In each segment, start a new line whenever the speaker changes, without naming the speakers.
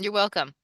You're welcome.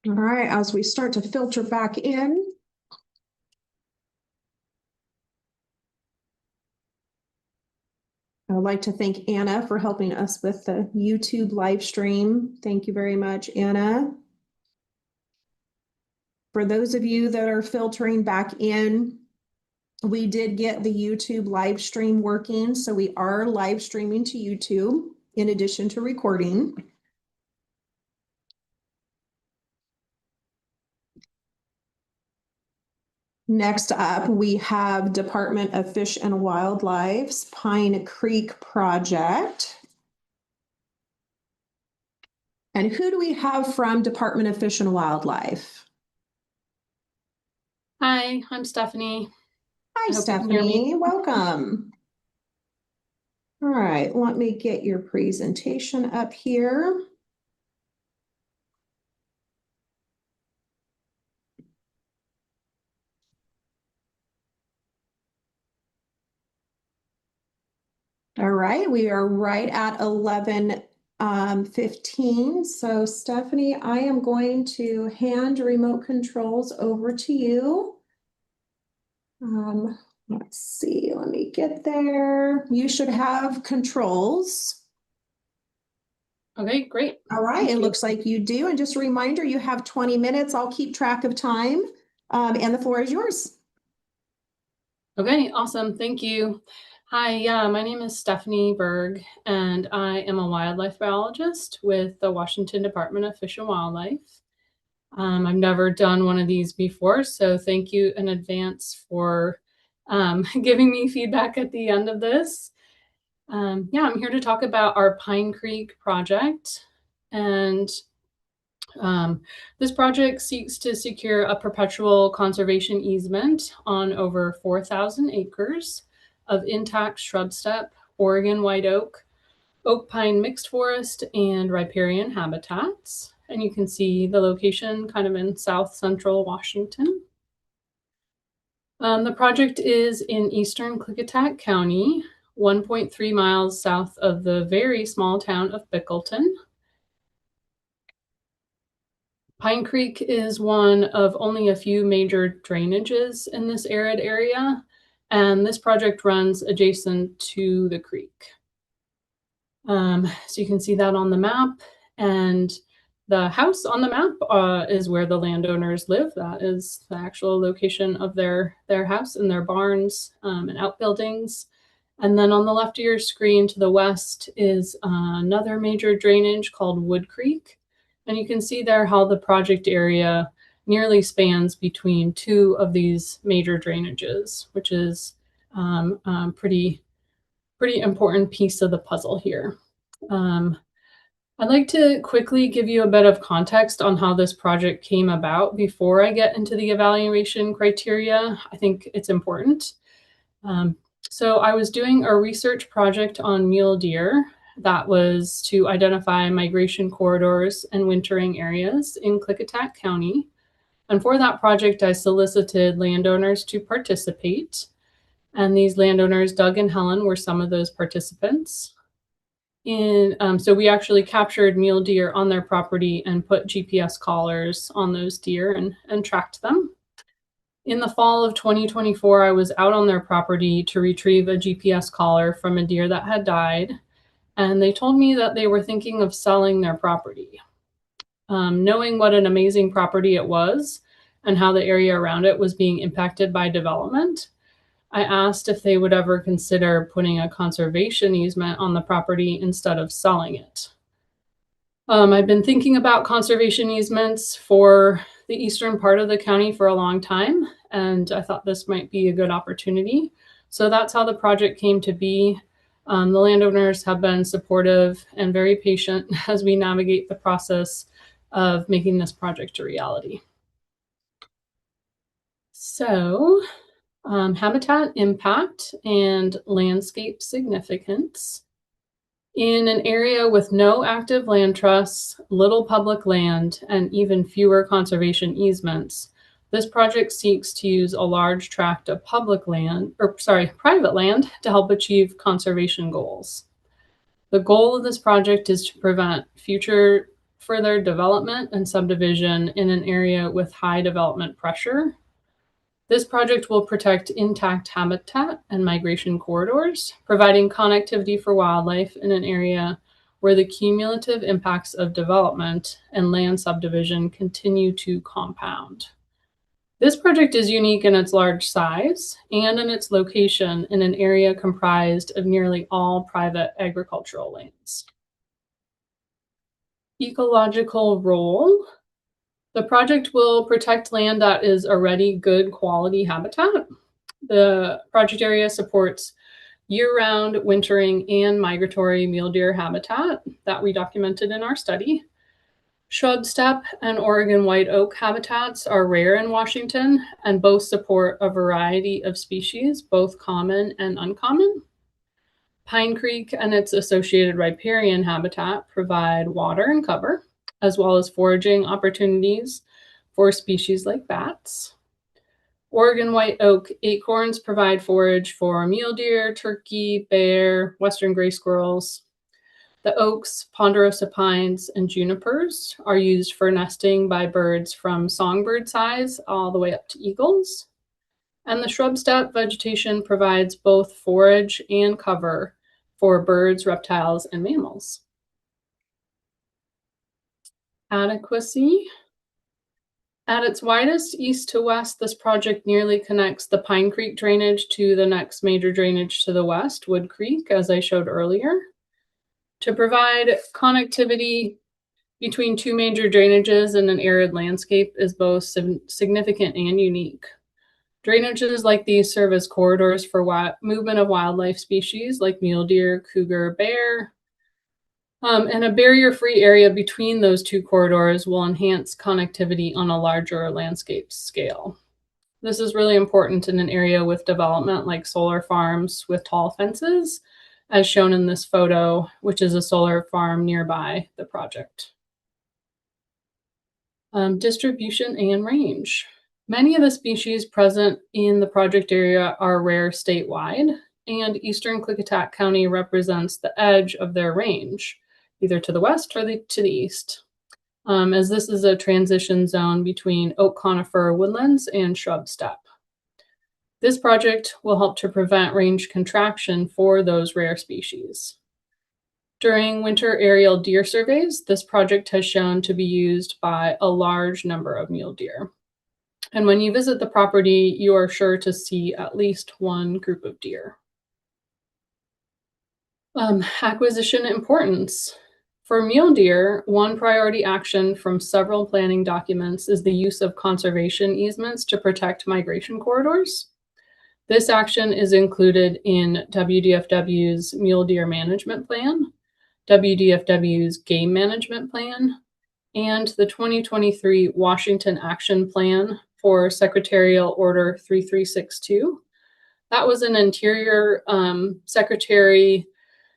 All right, as we start to filter back in. I would like to thank Anna for helping us with the YouTube live stream. Thank you very much, Anna. For those of you that are filtering back in, we did get the YouTube live stream working, so we are live streaming to YouTube in addition to recording. Next up, we have Department of Fish and Wildlife's Pine Creek project. And who do we have from Department of Fish and Wildlife?
Hi, I'm Stephanie.
Hi, Stephanie. Welcome. All right, let me get your presentation up here. All right, we are right at 11:15. So Stephanie, I am going to hand remote controls over to you. Let's see, let me get there. You should have controls.
Okay, great.
All right, it looks like you do. And just a reminder, you have 20 minutes. I'll keep track of time. And the floor is yours.
Okay, awesome. Thank you. Hi, my name is Stephanie Berg, and I am a wildlife biologist with the Washington Department of Fish and Wildlife. I've never done one of these before, so thank you in advance for giving me feedback at the end of this. I'm here to talk about our Pine Creek project, and this project seeks to secure a perpetual conservation easement on over 4,000 acres of intact shrub steppe, Oregon white oak, oak pine mixed forest, and riparian habitats. And you can see the location kind of in south central Washington. The project is in eastern Klickitat County, 1.3 miles south of the very small town of Bickleton. Pine Creek is one of only a few major drainages in this arid area, and this project runs adjacent to the creek. So you can see that on the map, and the house on the map is where the landowners live. That is the actual location of their house and their barns and outbuildings. And then on the left of your screen to the west is another major drainage called Wood Creek. And you can see there how the project area nearly spans between two of these major drainages, which is pretty important piece of the puzzle here. I'd like to quickly give you a bit of context on how this project came about before I get into the evaluation criteria. I think it's important. So I was doing a research project on mule deer that was to identify migration corridors and wintering areas in Klickitat County. And for that project, I solicited landowners to participate. And these landowners, Doug and Helen, were some of those participants. So we actually captured mule deer on their property and put GPS collars on those deer and tracked them. In the fall of 2024, I was out on their property to retrieve a GPS collar from a deer that had died, and they told me that they were thinking of selling their property. Knowing what an amazing property it was and how the area around it was being impacted by development, I asked if they would ever consider putting a conservation easement on the property instead of selling it. I've been thinking about conservation easements for the eastern part of the county for a long time, and I thought this might be a good opportunity. So that's how the project came to be. The landowners have been supportive and very patient as we navigate the process of making this project a reality. So, habitat impact and landscape significance. In an area with no active land trusts, little public land, and even fewer conservation easements, this project seeks to use a large tract of private land to help achieve conservation goals. The goal of this project is to prevent future further development and subdivision in an area with high development pressure. This project will protect intact habitat and migration corridors, providing connectivity for wildlife in an area where the cumulative impacts of development and land subdivision continue to compound. This project is unique in its large size and in its location in an area comprised of nearly all private agricultural lands. Ecological role. The project will protect land that is already good quality habitat. The project area supports year-round wintering and migratory mule deer habitat that we documented in our study. Shrub steppe and Oregon white oak habitats are rare in Washington, and both support a variety of species, both common and uncommon. Pine Creek and its associated riparian habitat provide water and cover, as well as foraging opportunities for species like bats. Oregon white oak acorns provide forage for mule deer, turkey, bear, western gray squirrels. The oaks, ponderosa pines, and junipers are used for nesting by birds from songbird size all the way up to eagles. And the shrub steppe vegetation provides both forage and cover for birds, reptiles, and mammals. Adequacy. At its widest east to west, this project nearly connects the Pine Creek drainage to the next major drainage to the west, Wood Creek, as I showed earlier. To provide connectivity between two major drainages in an arid landscape is both significant and unique. Drainages like these serve as corridors for movement of wildlife species like mule deer, cougar, bear, and a barrier-free area between those two corridors will enhance connectivity on a larger landscape scale. This is really important in an area with development like solar farms with tall fences, as shown in this photo, which is a solar farm nearby the project. Distribution and range. Many of the species present in the project area are rare statewide, and eastern Klickitat County represents the edge of their range, either to the west or to the east, as this is a transition zone between oak conifer woodlands and shrub steppe. This project will help to prevent range contraction for those rare species. During winter aerial deer surveys, this project has shown to be used by a large number of mule deer. And when you visit the property, you are sure to see at least one group of deer. Acquisition importance. For mule deer, one priority action from several planning documents is the use of conservation easements to protect migration corridors. This action is included in WDFW's Mule Deer Management Plan, WDFW's Game Management Plan, and the 2023 Washington Action Plan for Secretarial Order 3362. That was an Interior Secretary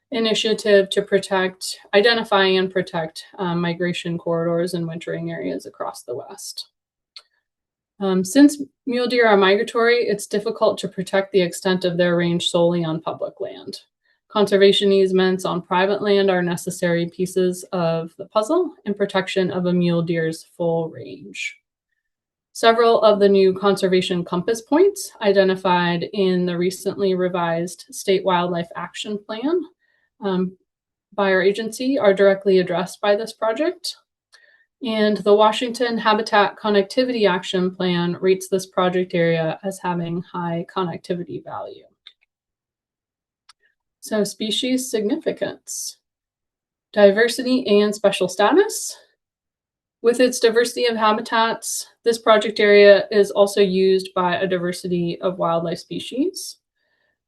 initiative to identify and protect migration corridors and wintering areas across the West. Since mule deer are migratory, it's difficult to protect the extent of their range solely on public land. Conservation easements on private land are necessary pieces of the puzzle in protection of a mule deer's full range. Several of the new conservation compass points identified in the recently revised State Wildlife Action Plan by our agency are directly addressed by this project. And the Washington Habitat Connectivity Action Plan rates this project area as having high connectivity value. So species significance, diversity and special status. With its diversity of habitats, this project area is also used by a diversity of wildlife species.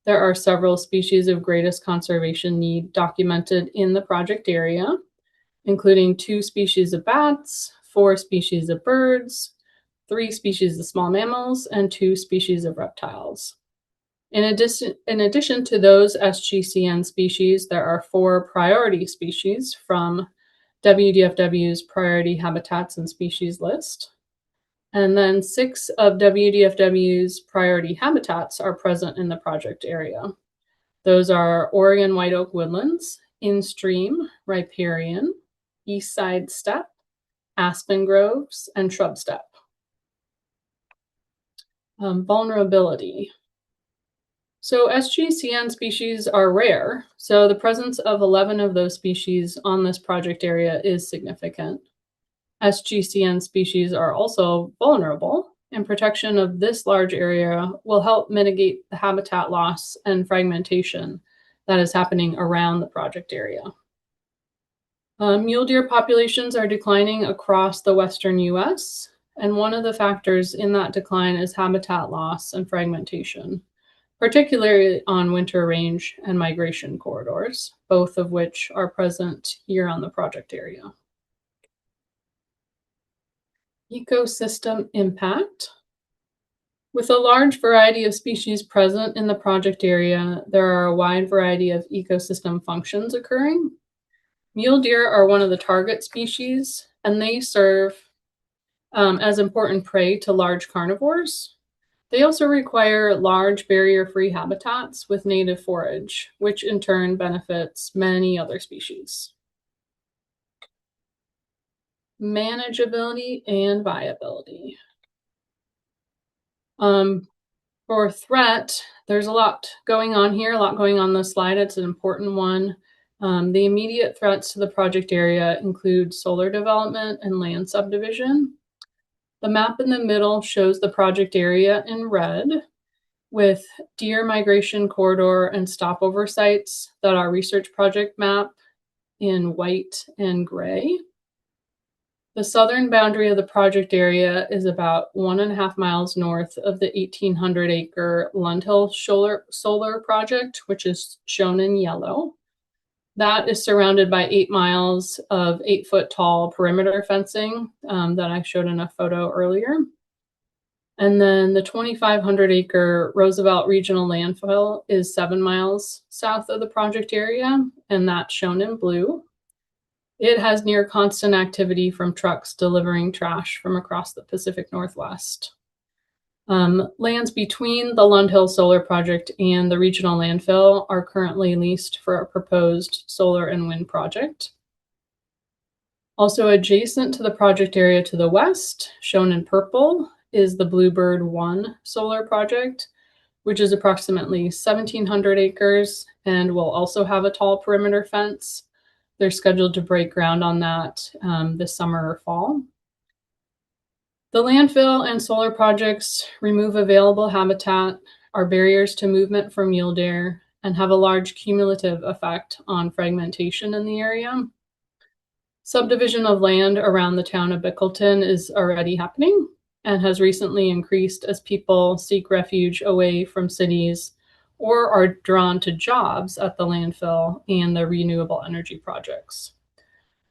There are several species of greatest conservation need documented in the project area, including 2 species of bats, 4 species of birds, 3 species of small mammals, and 2 species of reptiles. In addition to those SGCN species, there are 4 priority species from WDFW's Priority Habitats and Species list. And then 6 of WDFW's priority habitats are present in the project area. Those are Oregon white oak woodlands, in-stream, riparian, east side steppe, aspen groves, and shrub steppe. Vulnerability. So SGCN species are rare, so the presence of 11 of those species on this project area is significant. SGCN species are also vulnerable, and protection of this large area will help mitigate the habitat loss and fragmentation that is happening around the project area. Mule deer populations are declining across the western US, and one of the factors in that decline is habitat loss and fragmentation, particularly on winter range and migration corridors, both of which are present here on the project area. Ecosystem impact. With a large variety of species present in the project area, there are a wide variety of ecosystem functions occurring. Mule deer are one of the target species, and they serve as important prey to large carnivores. They also require large barrier-free habitats with native forage, which in turn benefits many other species. Manageability and viability. For threat, there's a lot going on here, a lot going on this slide. It's an important one. The immediate threats to the project area include solar development and land subdivision. The map in the middle shows the project area in red, with deer migration corridor and stopover sites that our research project map in white and gray. The southern boundary of the project area is about 1.5 miles north of the 1,800-acre Lund Hill Solar Project, which is shown in yellow. That is surrounded by 8 miles of 8-foot-tall perimeter fencing that I showed in a photo earlier. And then the 2,500-acre Roosevelt Regional Landfill is 7 miles south of the project area, and that's shown in blue. It has near constant activity from trucks delivering trash from across the Pacific Northwest. Lands between the Lund Hill Solar Project and the regional landfill are currently leased for a proposed solar and wind project. Also adjacent to the project area to the west, shown in purple, is the Bluebird 1 solar project, which is approximately 1,700 acres and will also have a tall perimeter fence. They're scheduled to break ground on that this summer or fall. The landfill and solar projects remove available habitat, are barriers to movement for mule deer, and have a large cumulative effect on fragmentation in the area. Subdivision of land around the town of Bickleton is already happening and has recently increased as people seek refuge away from cities or are drawn to jobs at the landfill and the renewable energy projects.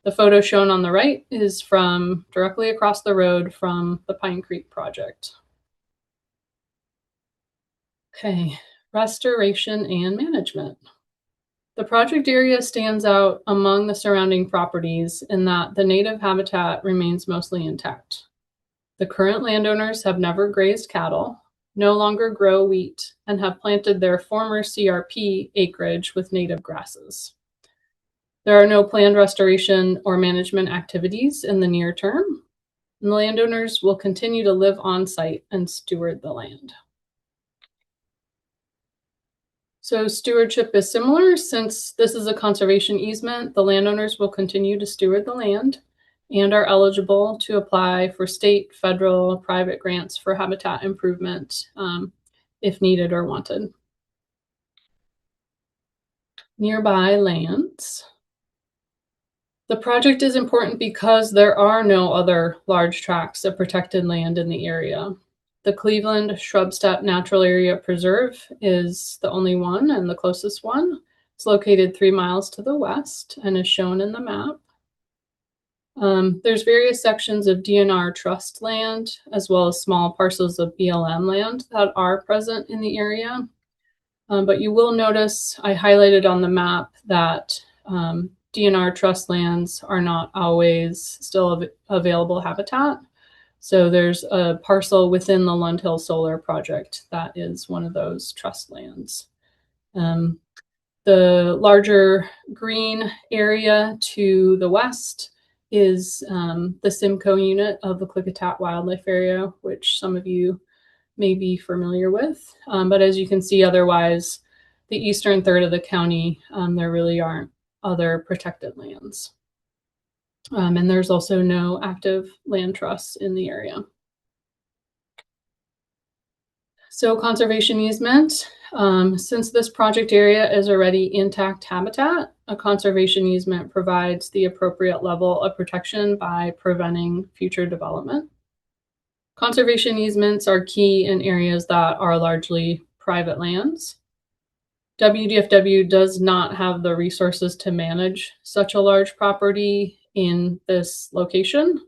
The photo shown on the right is from directly across the road from the Pine Creek project. Okay, restoration and management. The project area stands out among the surrounding properties in that the native habitat remains mostly intact. The current landowners have never grazed cattle, no longer grow wheat, and have planted their former CRP acreage with native grasses. There are no planned restoration or management activities in the near term, and the landowners will continue to live on site and steward the land. So stewardship is similar. Since this is a conservation easement, the landowners will continue to steward the land and are eligible to apply for state, federal, private grants for habitat improvement if needed or wanted. Nearby lands. The project is important because there are no other large tracts of protected land in the area. The Cleveland Shrub Steppe Natural Area Preserve is the only one and the closest one. It's located 3 miles to the west and is shown in the map. There's various sections of DNR trust land, as well as small parcels of BLM land that are present in the area. But you will notice I highlighted on the map that DNR trust lands are not always still available habitat. So there's a parcel within the Lund Hill Solar Project that is one of those trust lands. The larger green area to the west is the Simcoe unit of the Klickitat Wildlife Area, which some of you may be familiar with. But as you can see, otherwise, the eastern third of the county, there really aren't other protected lands. And there's also no active land trusts in the area. So conservation easement, since this project area is already intact habitat, a conservation easement provides the appropriate level of protection by preventing future development. Conservation easements are key in areas that are largely private lands. WDFW does not have the resources to manage such a large property in this location,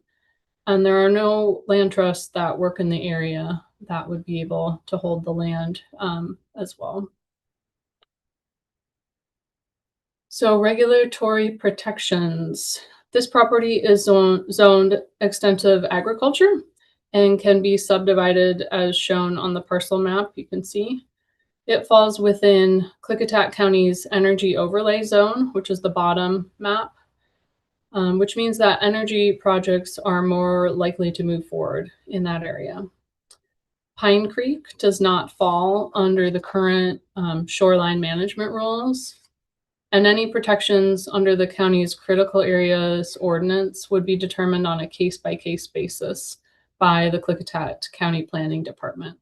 and there are no land trusts that work in the area that would be able to hold the land as well. So regulatory protections. This property is zoned extensive agriculture and can be subdivided as shown on the parcel map you can see. It falls within Klickitat County's energy overlay zone, which is the bottom map, which means that energy projects are more likely to move forward in that area. Pine Creek does not fall under the current shoreline management rules, and any protections under the county's critical areas ordinance would be determined on a case-by-case basis by the Klickitat County Planning Department.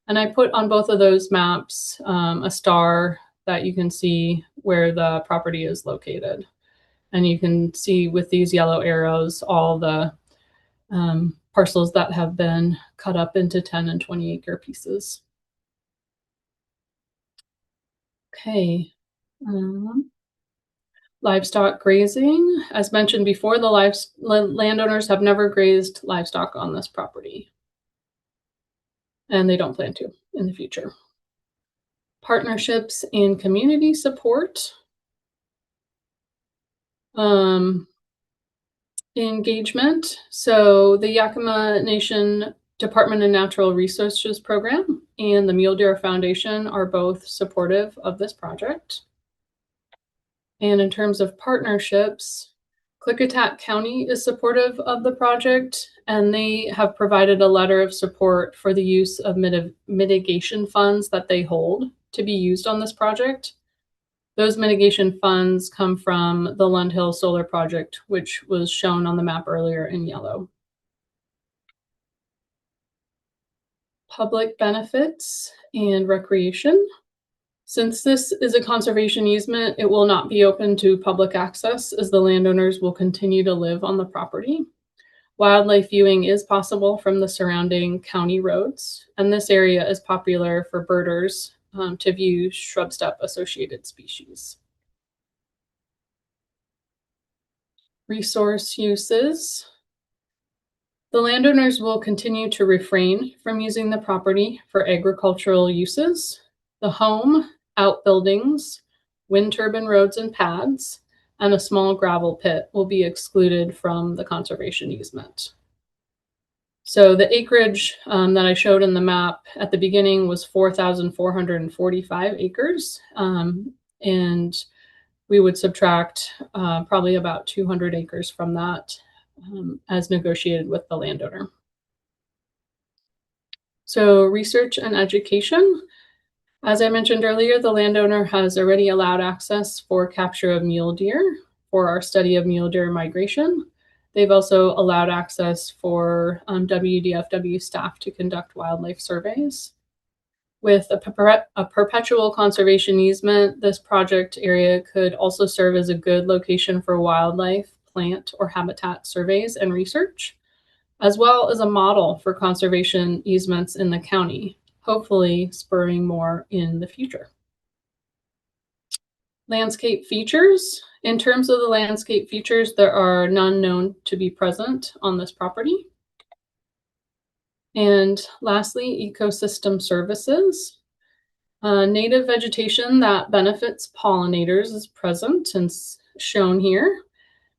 And I put on both of those maps a star that you can see where the property is located. And you can see with these yellow arrows all the parcels that have been cut up into 10 and 20 acre pieces. Okay. Livestock grazing. As mentioned before, the landowners have never grazed livestock on this property, and they don't plan to in the future. Partnerships and community support. Engagement. So the Yakima Nation Department of Natural Resources Program and the Mule Deer Foundation are both supportive of this project. And in terms of partnerships, Klickitat County is supportive of the project, and they have provided a letter of support for the use of mitigation funds that they hold to be used on this project. Those mitigation funds come from the Lund Hill Solar Project, which was shown on the map earlier in yellow. Public benefits and recreation. Since this is a conservation easement, it will not be open to public access as the landowners will continue to live on the property. Wildlife viewing is possible from the surrounding county roads, and this area is popular for birders to view shrub steppe associated species. Resource uses. The landowners will continue to refrain from using the property for agricultural uses. The home, outbuildings, wind turbine roads and pads, and a small gravel pit will be excluded from the conservation easement. So the acreage that I showed in the map at the beginning was 4,445 acres, and we would subtract probably about 200 acres from that as negotiated with the landowner. So research and education. As I mentioned earlier, the landowner has already allowed access for capture of mule deer for our study of mule deer migration. They've also allowed access for WDFW staff to conduct wildlife surveys. With a perpetual conservation easement, this project area could also serve as a good location for wildlife, plant, or habitat surveys and research, as well as a model for conservation easements in the county, hopefully spurring more in the future. Landscape features. In terms of the landscape features, there are none known to be present on this property. And lastly, ecosystem services. Native vegetation that benefits pollinators is present and shown here.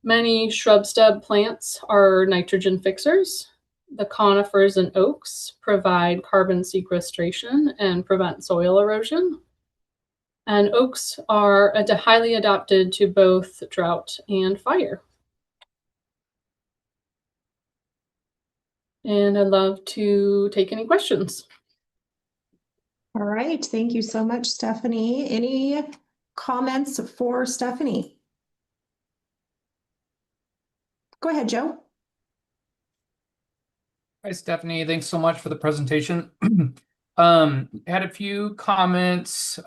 Many shrub stub plants are nitrogen fixers. The conifers and oaks provide carbon sequestration and prevent soil erosion. And oaks are highly adapted to both drought and fire. and I'd love to take any questions.
All right, thank you so much, Stephanie. Any comments for Stephanie? Go ahead, Joe.
Hi, Stephanie. Thanks so much for the presentation. Had a few comments.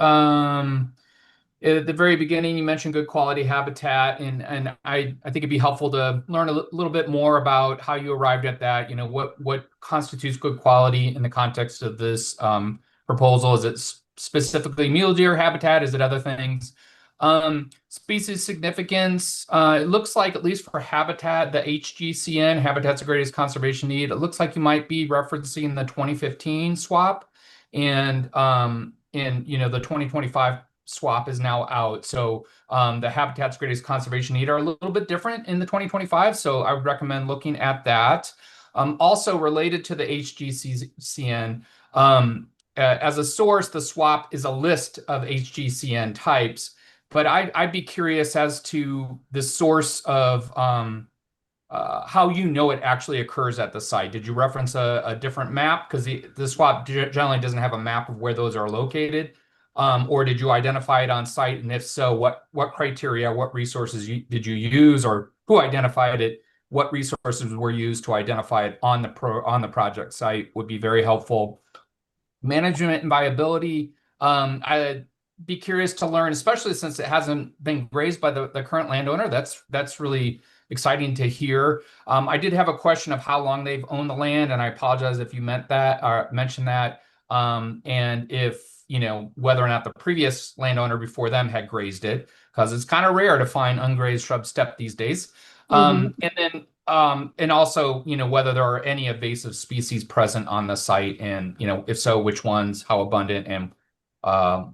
At the very beginning, you mentioned good quality habitat, and I think it'd be helpful to learn a little bit more about how you arrived at that. You know, what constitutes good quality in the context of this proposal? Is it specifically mule deer habitat? Is it other things? Species significance. It looks like, at least for habitat, the HGCN, Habitats of Greatest Conservation Need, it looks like you might be referencing the 2015 swap, and you know, the 2025 swap is now out. So the Habitats Greatest Conservation Need are a little bit different in the 2025. So I would recommend looking at that. Also related to the HGCN, as a source, the swap is a list of HGCN types, but I'd be curious as to the source of how you know it actually occurs at the site. Did you reference a different map? Because the swap generally doesn't have a map of where those are located. Or did you identify it on site? And if so, what criteria, what resources did you use, or who identified it? What resources were used to identify it on the project site would be very helpful. Management and viability. I'd be curious to learn, especially since it hasn't been grazed by the current landowner. That's really exciting to hear. I did have a question of how long they've owned the land, and I apologize if you meant that or mentioned that. And if, you know, whether or not the previous landowner before them had grazed it, because it's kind of rare to find ungrazed shrub steppe these days. And then and also, you know, whether there are any invasive species present on the site, and, you know, if so, which ones, how abundant, and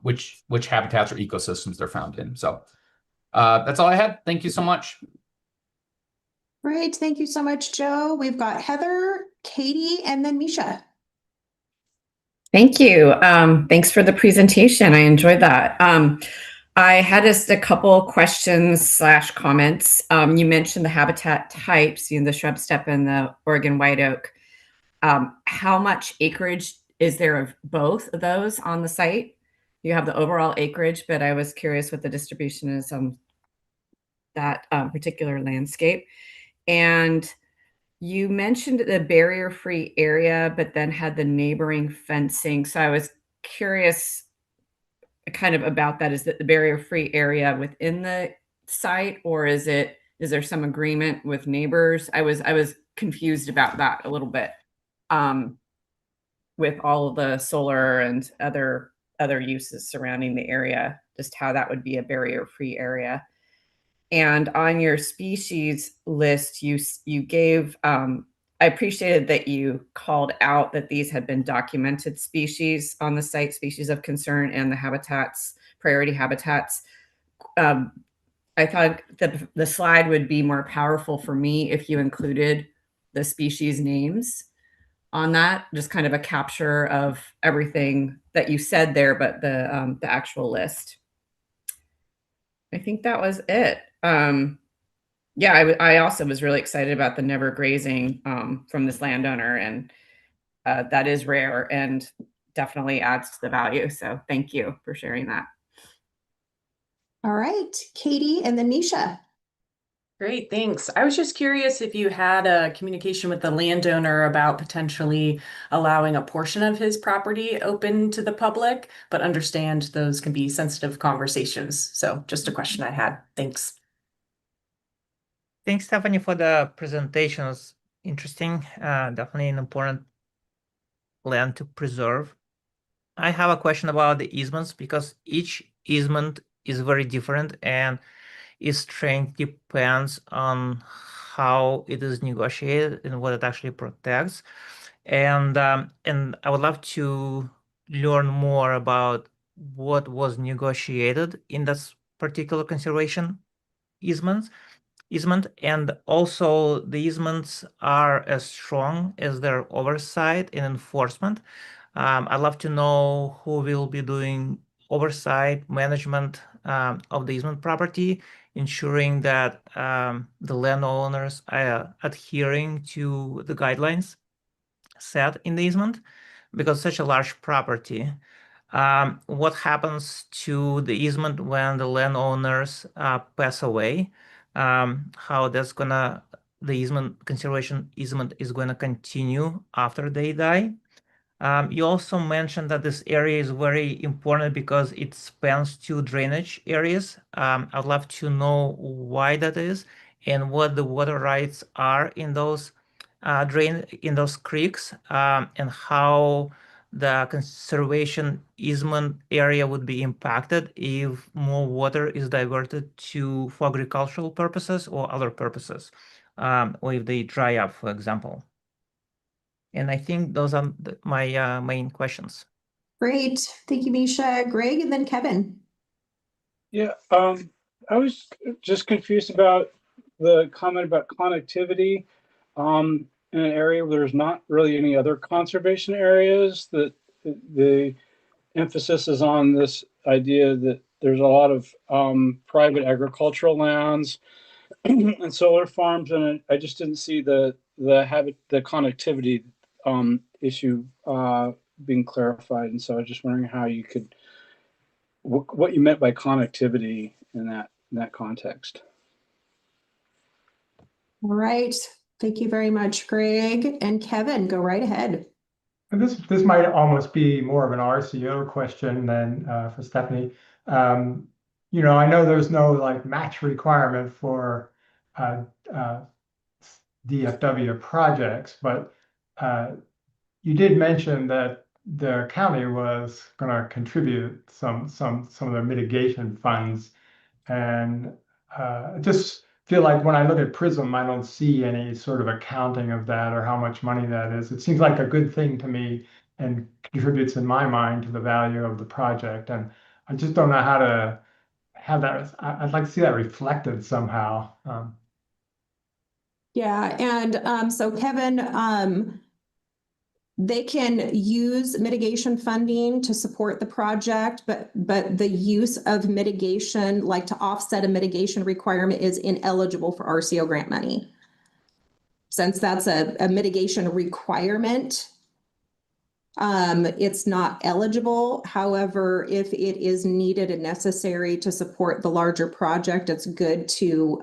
which habitats or ecosystems they're found in. So that's all I had. Thank you so much.
Great, thank you so much, Joe. We've got Heather, Katie, and then Misha.
Thank you. Thanks for the presentation. I enjoyed that. I had just a couple questions / comments. You mentioned the habitat types, you know, the shrub steppe and the Oregon white oak. How much acreage is there of both of those on the site? You have the overall acreage, but I was curious what the distribution is on that particular landscape. And you mentioned the barrier-free area, but then had the neighboring fencing. So I was curious kind of about that. Is that the barrier-free area within the site, or is there some agreement with neighbors? I was confused about that a little bit, with all of the solar and other uses surrounding the area, just how that would be a barrier-free area. And on your species list, you gave, I appreciated that you called out that these had been documented species on the site, species of concern, and the habitats, priority habitats. I thought that the slide would be more powerful for me if you included the species names on that, just kind of a capture of everything that you said there, but the actual list. I think that was it. Yeah, I also was really excited about the never grazing from this landowner, and that is rare and definitely adds to the value. So thank you for sharing that.
All right, Katie, and then Misha.
Great, thanks. I was just curious if you had a communication with the landowner about potentially allowing a portion of his property open to the public, but understand those can be sensitive conversations. So just a question I had. Thanks.
Thanks, Stephanie, for the presentation. It's interesting, definitely an important land to preserve. I have a question about the easements, because each easement is very different and its strength depends on how it is negotiated and what it actually protects. And I would love to learn more about what was negotiated in this particular conservation easement, and also the easements are as strong as their oversight and enforcement. I'd love to know who will be doing oversight management of the easement property, ensuring that the landowners are adhering to the guidelines set in the easement because such a large property. What happens to the easement when the landowners pass away? How that's gonna the easement conservation easement is going to continue after they die? You also mentioned that this area is very important because it spans two drainage areas. I'd love to know why that is and what the water rights are in those in those creeks, and how the conservation easement area would be impacted if more water is diverted for agricultural purposes or other purposes, or if they dry up, for example. And I think those are my main questions.
Great. Thank you, Misha. Greg, and then Kevin.
Yeah, I was just confused about the comment about connectivity in an area where there's not really any other conservation areas. That the emphasis is on this idea that there's a lot of private agricultural lands and solar farms, and I just didn't see the connectivity issue being clarified. And so I was just wondering how you could what you meant by connectivity in that context.
All right. Thank you very much, Greg. And Kevin, go right ahead.
And this might almost be more of an RCO question than for Stephanie. You know, I know there's no like match requirement for DFW projects, but you did mention that the county was going to contribute some of the mitigation funds, and just feel like when I look at PRISM, I don't see any sort of accounting of that or how much money that is. It seems like a good thing to me and contributes in my mind to the value of the project. And I just don't know how to have that. I'd like to see that reflected somehow.
Yeah, and so Kevin, they can use mitigation funding to support the project, but the use of mitigation, like to offset a mitigation requirement, is ineligible for RCO grant money. Since that's a mitigation requirement, it's not eligible. However, if it is needed and necessary to support the larger project, it's good to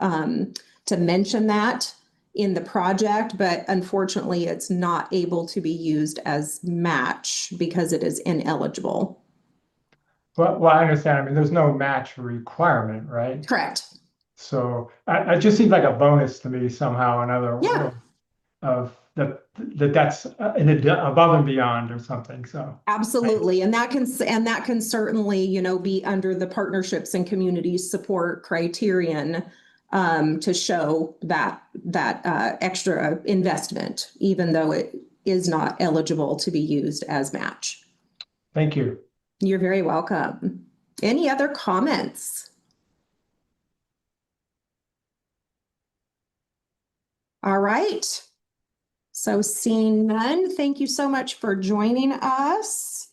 mention that in the project, but unfortunately it's not able to be used as match because it is ineligible.
Well, I understand. I mean, there's no match requirement, right?
Correct.
So it just seems like a bonus to me somehow, another
Yeah.
of that's above and beyond or something. So
Absolutely. And that can certainly, you know, be under the partnerships and community support criterion to show that extra investment, even though it is not eligible to be used as match.
thank you.
You're very welcome. Any other comments? All right. So seeing none, thank you so much for joining us.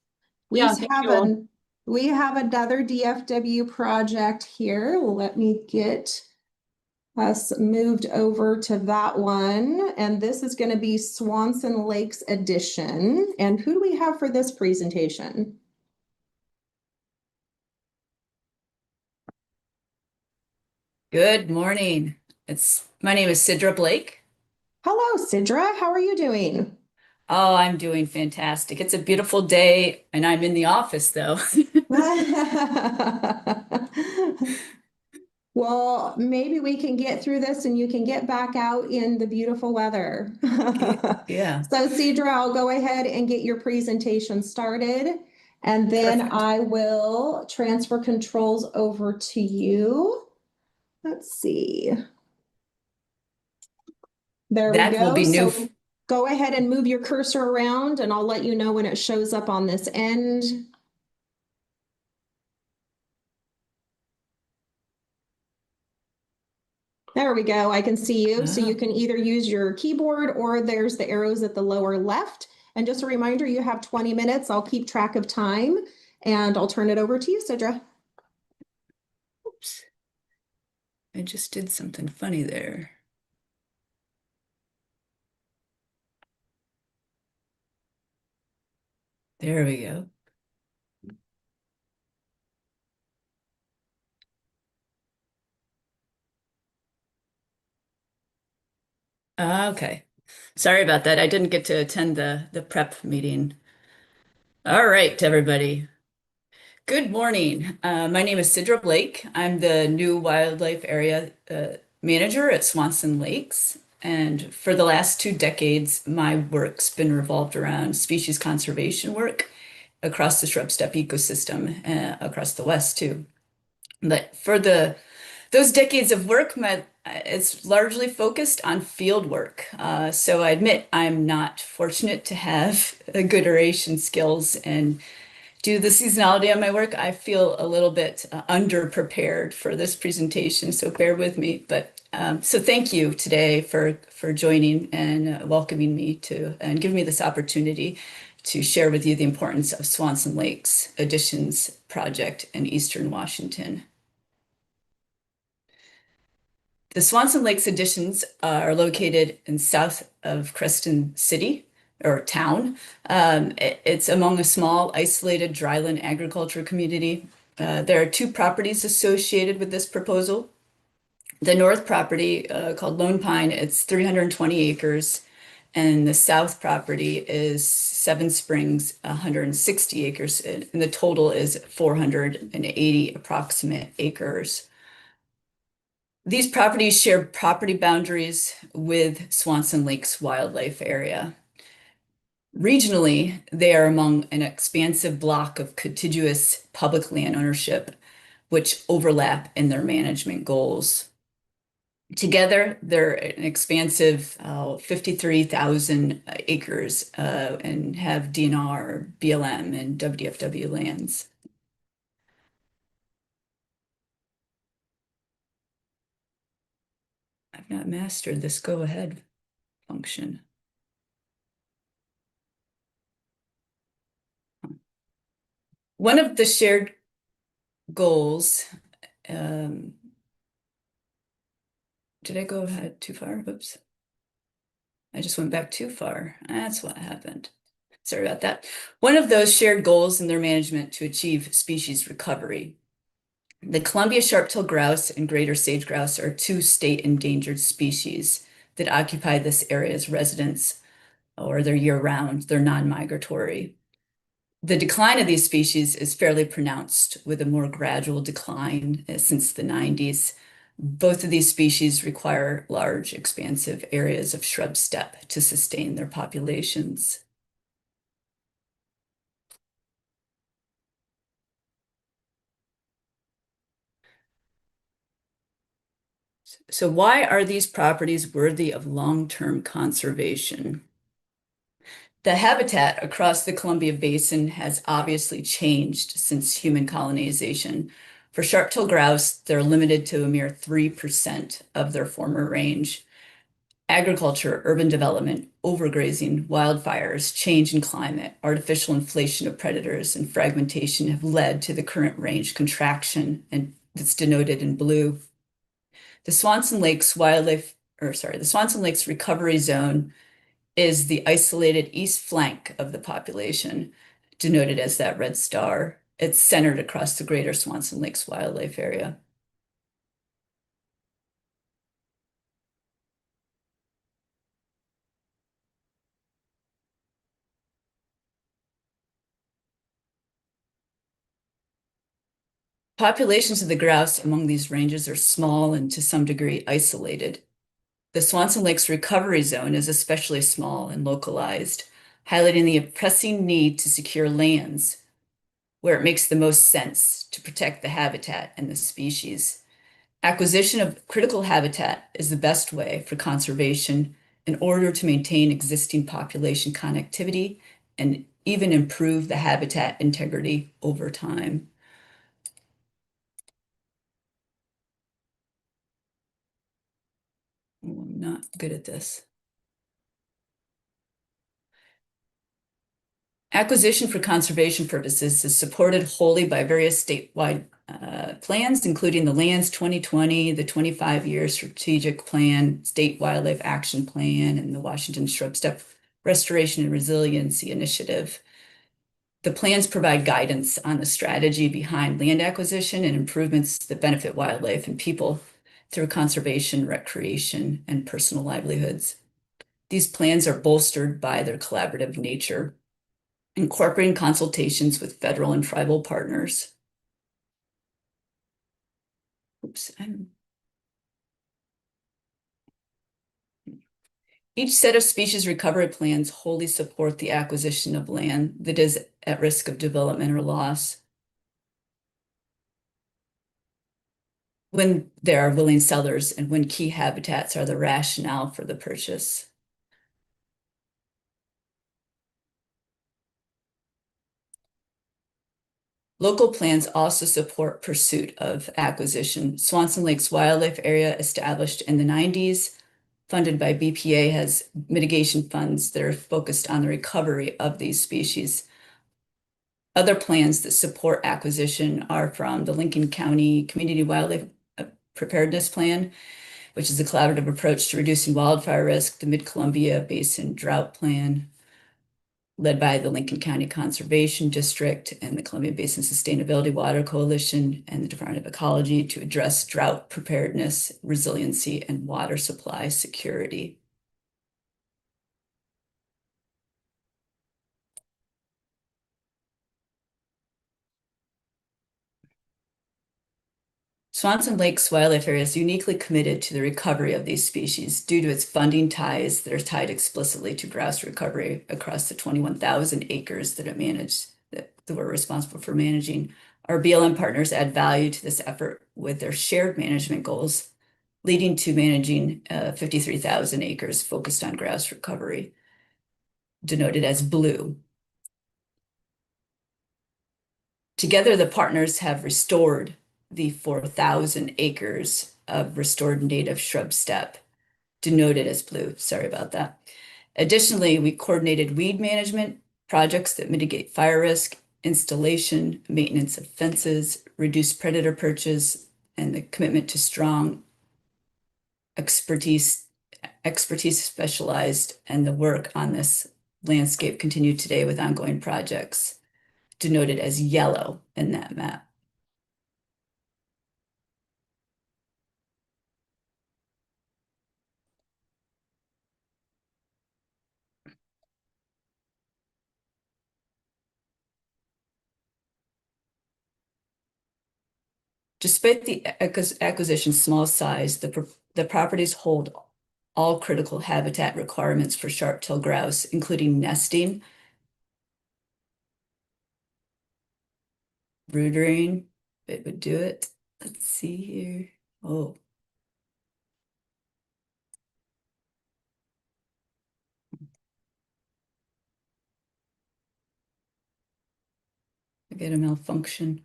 We
Yeah, thank you all.
we have another DFW project here. Let me get us moved over to that one. And this is going to be Swanson Lakes Edition. And who do we have for this presentation?
Good morning. My name is Sidra Blake.
Hello, Sidra. How are you doing?
Oh, I'm doing fantastic. It's a beautiful day, and I'm in the office though.
Well, maybe we can get through this and you can get back out in the beautiful weather.
Yeah.
So Sidra, I'll go ahead and get your presentation started, and then
Perfect.
I will transfer controls over to you. Let's see. There we
That
go.
will be new.
So go ahead and move your cursor around and I'll let you know when it shows up on this end. There we go. I can see you. So you can either use your keyboard or there's the arrows at the lower left. And just a reminder, you have 20 minutes. I'll keep track of time and I'll turn it over to you, Sidra.
Oops. I just did something funny there. There we go. Okay. Sorry about that. I didn't get to attend the prep meeting. All right, everybody. Good morning. My name is Sidra Blake. I'm the new wildlife area manager at Swanson Lakes. And for the last 2 decades, my work's been revolved around species conservation work across the shrub steppe ecosystem, across the West too. But for those decades of work, it's largely focused on field work. So I admit I'm not fortunate to have good oration skills, and due to the seasonality of my work, I feel a little bit underprepared for this presentation, so bear with me. But so thank you today for joining and welcoming me to and giving me this opportunity to share with you the importance of Swanson Lakes Additions Project in Eastern Washington. The Swanson Lakes Additions are located in south of Creston City, or town. It's among a small, isolated dryland agriculture community. There are 2 properties associated with this proposal. The north property, called Lone Pine, it's 320 acres, and the south property is Seven Springs, 160 acres, and the total is 480 approximate acres. These properties share property boundaries with Swanson Lakes Wildlife Area. Regionally, they are among an expansive block of contiguous public land ownership, which overlap in their management goals. Together, they're an expansive 53,000 acres and have DNR, BLM, and WWW lands. I've not mastered this go ahead function. One of the shared goals, did I go ahead too far? Oops. I just went back too far. That's what happened. Sorry about that. One of those shared goals in their management to achieve species recovery. The Columbia sharp-tailed grouse and greater sage grouse are 2 state endangered species that occupy this area's residents, or they're year-round, they're non-migratory. The decline of these species is fairly pronounced, with a more gradual decline since the 90s. Both of these species require large, expansive areas of shrub steppe to sustain their populations. So why are these properties worthy of long-term conservation? The habitat across the Columbia Basin has obviously changed since human colonization. For sharp-tailed grouse, they're limited to a mere 3% of their former range. Agriculture, urban development, overgrazing, wildfires, change in climate, artificial inflation of predators, and fragmentation have led to the current range contraction, and that's denoted in blue. The Swanson Lakes Recovery Zone is the isolated east flank of the population, denoted as that red star. It's centered across the greater Swanson Lakes wildlife area. Populations of the grouse among these ranges are small and to some degree isolated. The Swanson Lakes Recovery Zone is especially small and localized, highlighting the pressing need to secure lands where it makes the most sense to protect the habitat and the species. Acquisition of critical habitat is the best way for conservation in order to maintain existing population connectivity and even improve the habitat integrity over time. Oh, I'm not good at this. Acquisition for conservation purposes is supported wholly by various statewide plans, including the Lands 2020, the 25-year strategic plan, State Wildlife Action Plan, and the Washington Shrub Steppe Restoration and Resiliency Initiative. The plans provide guidance on the strategy behind land acquisition and improvements that benefit wildlife and people through conservation, recreation, and personal livelihoods. These plans are bolstered by their collaborative nature, incorporating consultations with federal and tribal partners. Each set of species recovery plans wholly support the acquisition of land that is at risk of development or loss, when there are willing sellers and when key habitats are the rationale for the purchase. Local plans also support pursuit of acquisition. Swanson Lakes Wildlife Area, established in the 90s, funded by BPA, has mitigation funds that are focused on the recovery of these species. Other plans that support acquisition are from the Lincoln County Community Wildlife Preparedness Plan, which is a collaborative approach to reducing wildfire risk, the Mid-Columbia Basin Drought Plan, led by the Lincoln County Conservation District and the Columbia Basin Sustainability Water Coalition and the Department of Ecology, to address drought preparedness, resiliency, and water supply security. Swanson Lakes Wildlife Area is uniquely committed to the recovery of these species due to its funding ties that are tied explicitly to grouse recovery across the 21,000 acres that it managed, that we're responsible for managing. Our BLM partners add value to this effort with their shared management goals, leading to managing 53,000 acres focused on grouse recovery, denoted as blue. Together, the partners have restored the 4,000 acres of restored native shrub steppe, denoted as blue. Sorry about that. Additionally, we coordinated weed management projects that mitigate fire risk, installation, maintenance of fences, reduce predator perches, and the commitment to strong expertise specialized, and the work on this landscape continued today with ongoing projects, denoted as yellow in that map. Despite the acquisition's small size, the properties hold all critical habitat requirements for sharp-tailed grouse, including nesting, brooding. It would do it. Let's see here. Oh. I get a malfunction.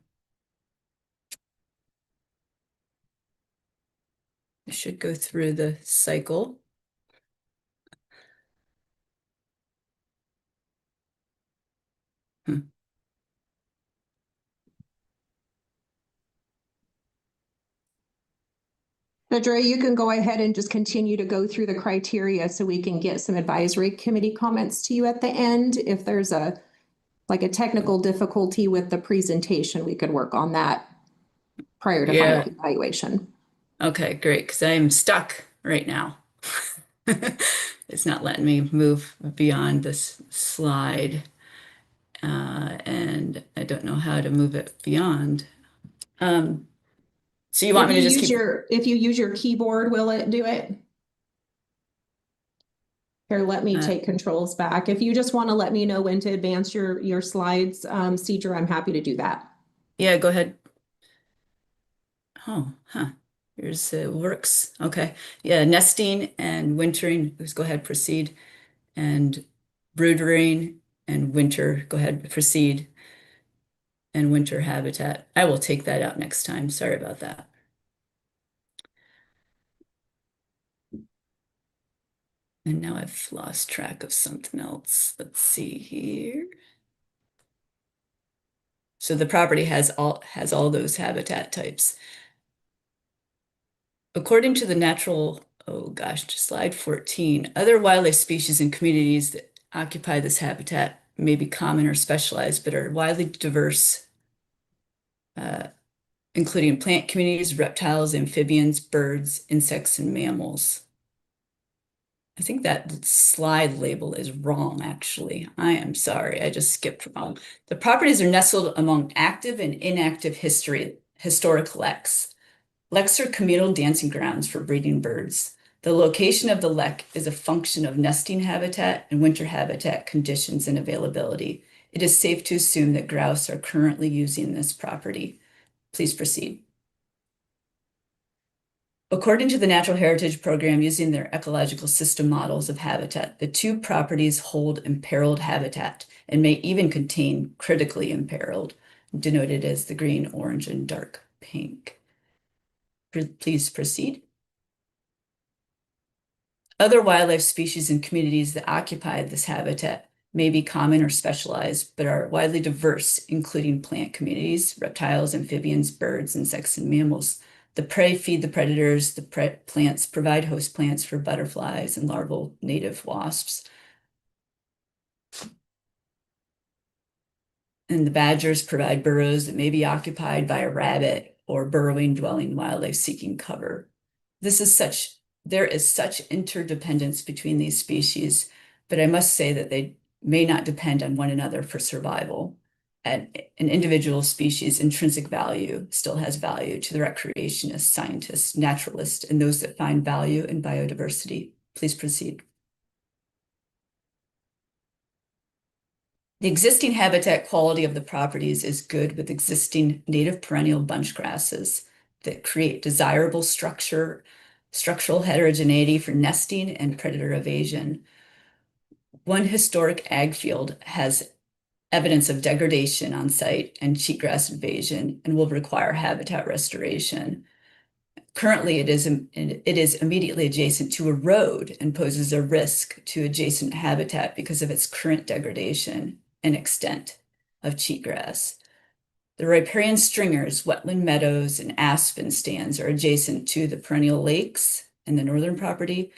It should go through the cycle.
Dre, you can go ahead and just continue to go through the criteria so we can get some advisory committee comments to you at the end. If there's a technical difficulty with the presentation, we could work on that prior to final evaluation.
Okay, great, because I'm stuck right now. It's not letting me move beyond this slide. And I don't know how to move it beyond. So you want me to just keep...
If you use your keyboard, will it do it? Here, let me take controls back. If you just want to let me know when to advance your slides, Cedra, I'm happy to do that.
Yeah, go ahead. Oh, here's works. Okay. Yeah, nesting and wintering. Let's go ahead, proceed. And brooding and winter, go ahead, proceed. And winter habitat. I will take that out next time. Sorry about that. And now I've lost track of something else. Let's see here. So the property has all those habitat types. According to the natural, slide 14, other wildlife species and communities that occupy this habitat may be common or specialized, but are widely diverse, including plant communities, reptiles, amphibians, birds, insects, and mammals. I think that slide label is wrong, actually. I am sorry, I just skipped wrong. The properties are nestled among active and inactive historic leks. Leks are communal dancing grounds for breeding birds. The location of the lek is a function of nesting habitat and winter habitat conditions and availability. It is safe to assume that grouse are currently using this property. Please proceed. According to the Natural Heritage Program, using their ecological system models of habitat, the two properties hold imperiled habitat and may even contain critically imperiled, denoted as the green, orange, and dark pink. Please proceed. Other wildlife species and communities that occupy this habitat may be common or specialized, but are widely diverse, including plant communities, reptiles, amphibians, birds, insects, and mammals. The prey feed the predators, the plants provide host plants for butterflies and larval native wasps. And the badgers provide burrows that may be occupied by a rabbit or burrowing dwelling wildlife seeking cover. There is such interdependence between these species, but I must say that they may not depend on one another for survival. And an individual species' intrinsic value still has value to the recreationists, scientists, naturalists, and those that find value in biodiversity. Please proceed. The existing habitat quality of the properties is good with existing native perennial bunch grasses that create desirable structural heterogeneity for nesting and predator evasion. One historic ag field has evidence of degradation on site and cheatgrass invasion and will require habitat restoration. Currently, it is immediately adjacent to a road and poses a risk to adjacent habitat because of its current degradation and extent of cheatgrass. The riparian stringers, wetland meadows, and aspen stands are adjacent to the perennial lakes in the northern property.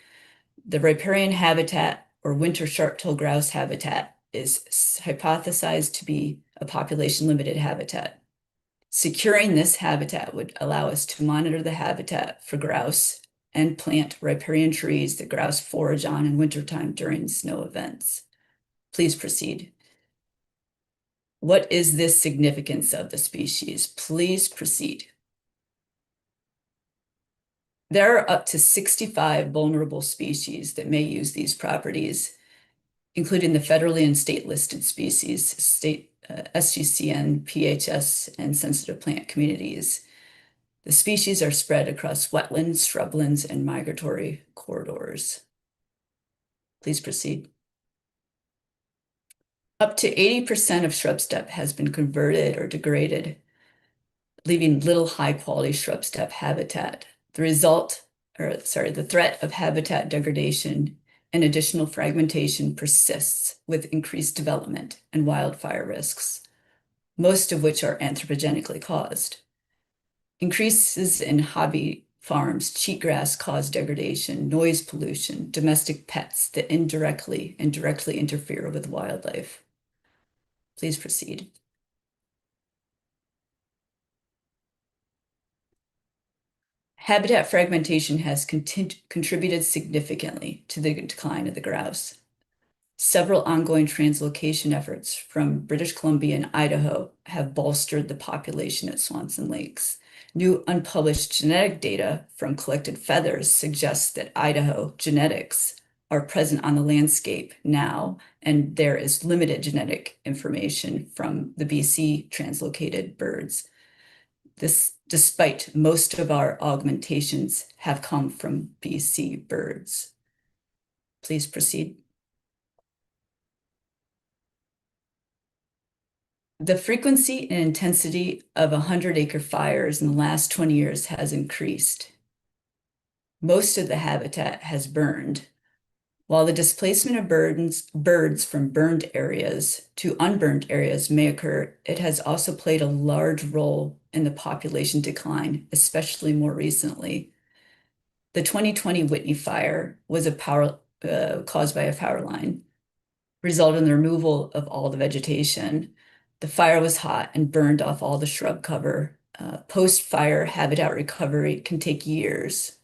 The riparian habitat or winter sharp-tailed grouse habitat is hypothesized to be a population-limited habitat. Securing this habitat would allow us to monitor the habitat for grouse and plant riparian trees that grouse forage on in wintertime during snow events. Please proceed. What is the significance of the species? Please proceed. There are up to 65 vulnerable species that may use these properties, including the federally and state listed species, state SGCN, PHS, and sensitive plant communities. The species are spread across wetlands, shrublands, and migratory corridors. Please proceed. Up to 80% of shrub steppe has been converted or degraded, leaving little high-quality shrub steppe habitat. The threat of habitat degradation and additional fragmentation persists with increased development and wildfire risks, most of which are anthropogenically caused. Increases in hobby farms, cheatgrass cause degradation, noise pollution, domestic pets that indirectly and directly interfere with wildlife. Please proceed. Habitat fragmentation has contributed significantly to the decline of the grouse. Several ongoing translocation efforts from British Columbia and Idaho have bolstered the population at Swanson Lakes. New unpublished genetic data from collected feathers suggests that Idaho genetics are present on the landscape now, and there is limited genetic information from the BC translocated birds. This, despite most of our augmentations have come from BC birds. Please proceed. The frequency and intensity of 100-acre fires in the last 20 years has increased. Most of the habitat has burned. While the displacement of birds from burned areas to unburned areas may occur, it has also played a large role in the population decline, especially more recently. The 2020 Whitney fire was caused by a power line. resulted in the removal of all the vegetation. The fire was hot and burned off all the shrub cover. Post-fire habitat recovery can take years.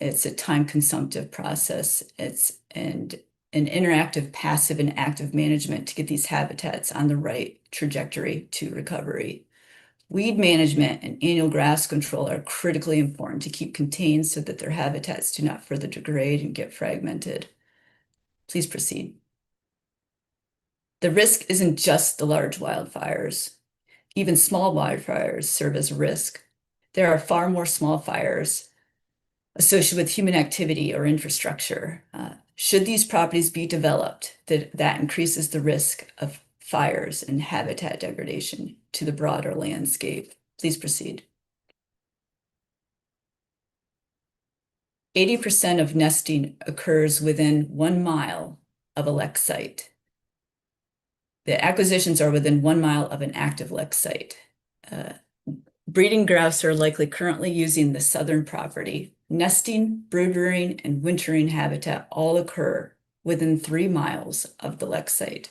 It's a time-consumptive process. It's an interactive, passive, and active management to get these habitats on the right trajectory to recovery. Weed management and annual grass control are critically important to keep contained so that their habitats do not further degrade and get fragmented. Please proceed. The risk isn't just the large wildfires. Even small wildfires serve as a risk. There are far more small fires associated with human activity or infrastructure. Should these properties be developed, that increases the risk of fires and habitat degradation to the broader landscape. Please proceed. 80% of nesting occurs within 1 mile of a LEC site. The acquisitions are within 1 mile of an active LEC site. Breeding grouse are likely currently using the southern property. Nesting, brood rearing, and wintering habitat all occur within 3 miles of the LEC site.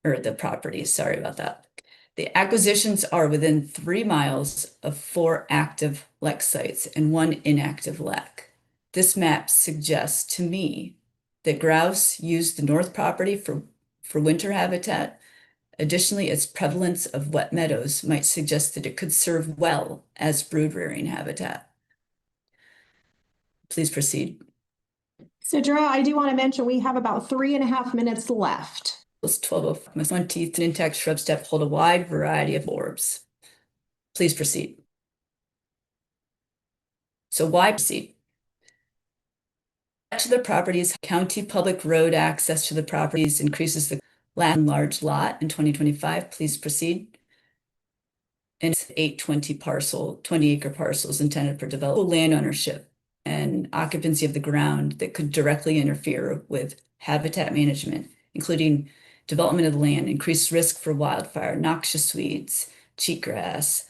Or the property, sorry about that. The acquisitions are within 3 miles of 4 active LEC sites and 1 inactive LEC. This map suggests to me that grouse use the north property for winter habitat. Additionally, its prevalence of wet meadows might suggest that it could serve well as brood rearing habitat. Please proceed.
Sidra, I do want to mention we have about 3.5 minutes left.
12 teeth and intact shrub steppe hold a wide variety of orbs. Please proceed. So why proceed? To the properties, county public road access to the properties increases the land large lot in 2025. Please proceed. And 20 acre parcels intended for development land ownership and occupancy of the ground that could directly interfere with habitat management, including development of the land, increased risk for wildfire, noxious weeds, cheatgrass,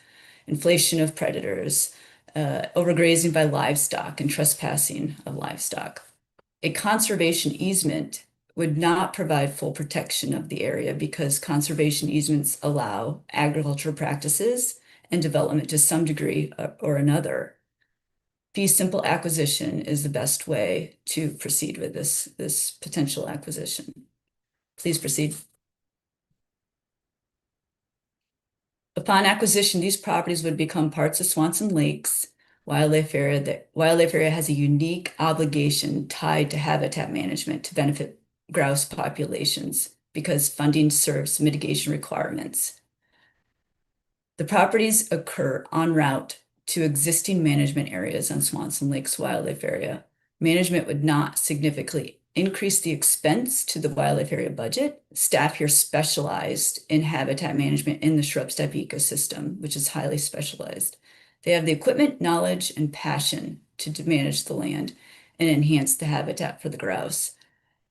inflation of predators, overgrazing by livestock, and trespassing of livestock. A conservation easement would not provide full protection of the area because conservation easements allow agricultural practices and development to some degree or another. Fee simple acquisition is the best way to proceed with this potential acquisition. Please proceed. Upon acquisition, these properties would become parts of Swanson Lakes wildlife area. The wildlife area has a unique obligation tied to habitat management to benefit grouse populations because funding serves mitigation requirements. The properties occur en route to existing management areas on Swanson Lakes wildlife area. Management would not significantly increase the expense to the wildlife area budget. Staff here specialized in habitat management in the shrub steppe ecosystem, which is highly specialized. They have the equipment, knowledge, and passion to manage the land and enhance the habitat for the grouse.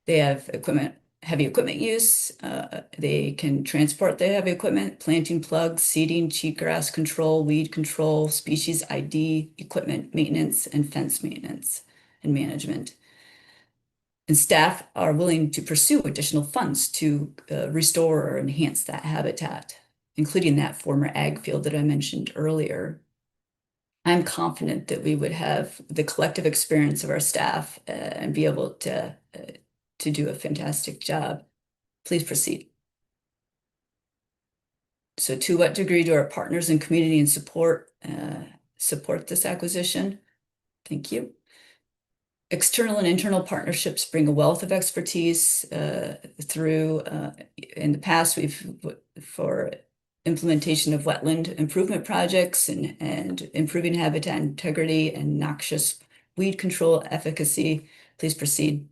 They have heavy equipment use. They can transport the heavy equipment, planting plugs, seeding, cheatgrass control, weed control, species ID, equipment maintenance, and fence maintenance and management. And staff are willing to pursue additional funds to restore or enhance that habitat, including that former ag field that I mentioned earlier. I'm confident that we would have the collective experience of our staff and be able to do a fantastic job. Please proceed. So to what degree do our partners and community and support this acquisition? Thank you. External and internal partnerships bring a wealth of expertise through, in the past, for implementation of wetland improvement projects and improving habitat integrity and noxious weed control efficacy. Please proceed.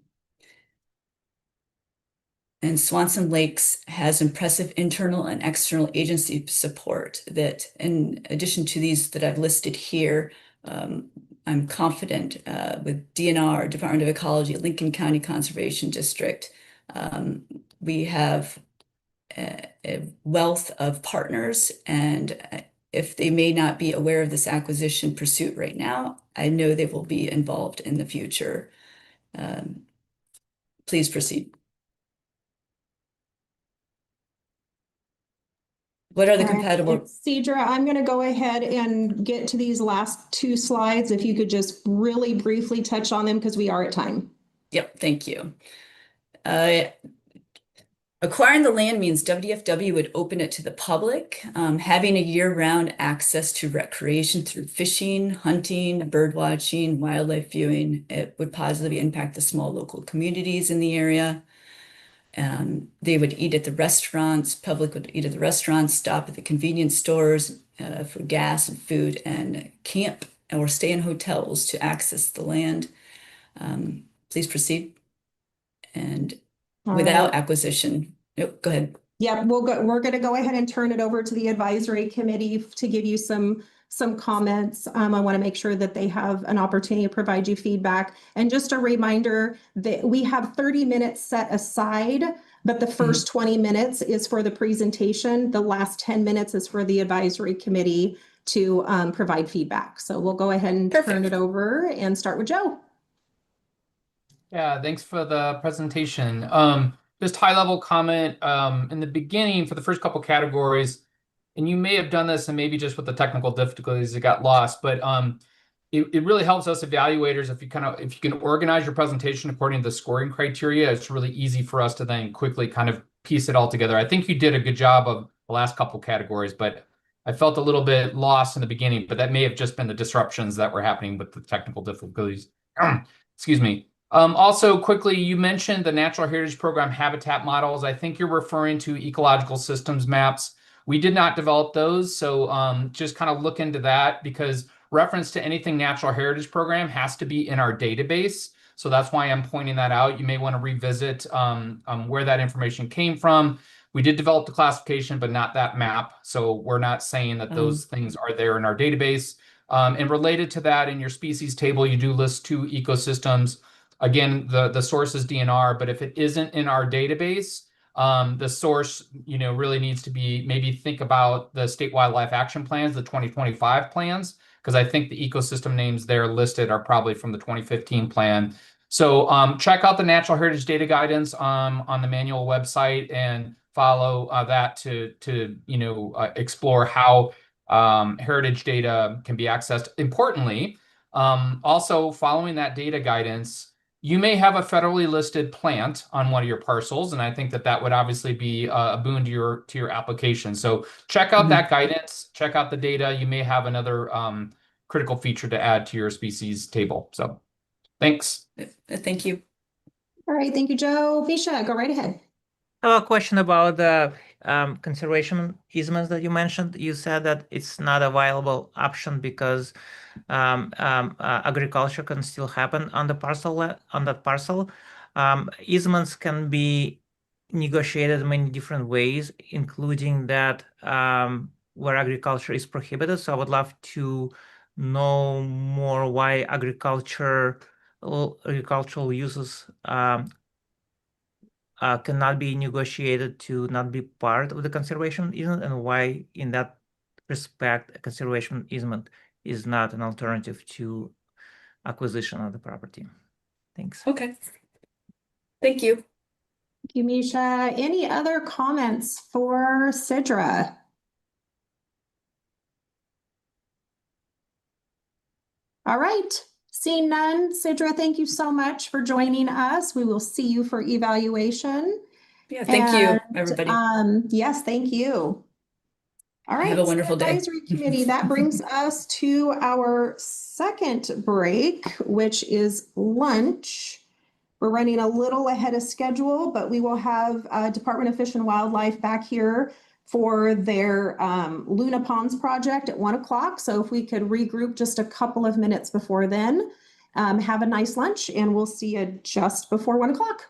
And Swanson Lakes has impressive internal and external agency support that, in addition to these that I've listed here, I'm confident with DNR, Department of Ecology, Lincoln County Conservation District, we have a wealth of partners, and if they may not be aware of this acquisition pursuit right now, I know they will be involved in the future. Please proceed. What are the
All right,
compatible?
Cedra, I'm going to go ahead and get to these last two slides. If you could just really briefly touch on them because we are at time.
Yep, thank you. Acquiring the land means WFW would open it to the public. Having a year-round access to recreation through fishing, hunting, bird watching, wildlife viewing, it would positively impact the small local communities in the area. They would eat at the restaurants, public would eat at the restaurants, stop at the convenience stores for gas and food, and camp or stay in hotels to access the land. Please proceed. And without acquisition, nope, go ahead.
Yeah, we're going to go ahead and turn it over to the advisory committee to give you some comments. I want to make sure that they have an opportunity to provide you feedback. And just a reminder that we have 30 minutes set aside, but the first 20 minutes is for the presentation. The last 10 minutes is for the advisory committee to provide feedback. So we'll go ahead and turn it over and start with Joe.
Yeah, thanks for the presentation. Just high level comment in the beginning for the first couple categories, and you may have done this and maybe just with the technical difficulties it got lost, but it really helps us evaluators if you can organize your presentation according to the scoring criteria. It's really easy for us to then quickly kind of piece it all together. I think you did a good job of the last couple categories, but I felt a little bit lost in the beginning, but that may have just been the disruptions that were happening with the technical difficulties. Excuse me. Also, quickly, you mentioned the Natural Heritage Program habitat models. I think you're referring to ecological systems maps. We did not develop those, so just kind of look into that because reference to anything Natural Heritage Program has to be in our database. So that's why I'm pointing that out. You may want to revisit where that information came from. We did develop the classification, but not that map. So we're not saying that those things are there in our database. And related to that, in your species table, you do list 2 ecosystems. Again, the source is DNR, but if it isn't in our database, the source, really needs to be, maybe think about the state wildlife action plans, the 2025 plans, because I think the ecosystem names there listed are probably from the 2015 plan. So check out the Natural Heritage Data Guidance on the manual website and follow that to explore how heritage data can be accessed. Importantly, also following that data guidance, you may have a federally listed plant on one of your parcels, and I think that would obviously be a boon to your application. So check out that guidance, check out the data. You may have another critical feature to add to your species table. So thanks.
Thank you.
All right, thank you, Joe. Misha, go right ahead.
I have a question about the conservation easements that you mentioned. You said that it's not a viable option because agriculture can still happen on the parcel on that parcel. Easements can be negotiated in many different ways, including that where agriculture is prohibited. So I would love to know more why agricultural uses cannot be negotiated to not be part of the conservation easement, and why, in that respect, a conservation easement is not an alternative to acquisition of the property. Thanks.
Okay. Thank you.
Thank you, Misha. Any other comments for Sidra? All right. Seeing none, Sidra, thank you so much for joining us. We will see you for evaluation.
Yeah, thank you, everybody.
Yes, thank you. All right.
Have a wonderful day.
Advisory committee, that brings us to our second break, which is lunch. We're running a little ahead of schedule, but we will have Department of Fish and Wildlife back here for their Luna Ponds project at 1 o'clock. So if we could regroup just a couple of minutes before then, have a nice lunch, and we'll see you just before 1 o'clock.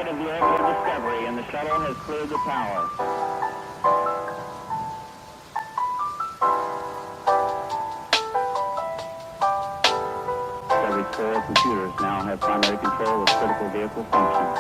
of the orbital Discovery, and the shuttle has cleared the tower. Discovery's core computers now have primary control of critical vehicle functions.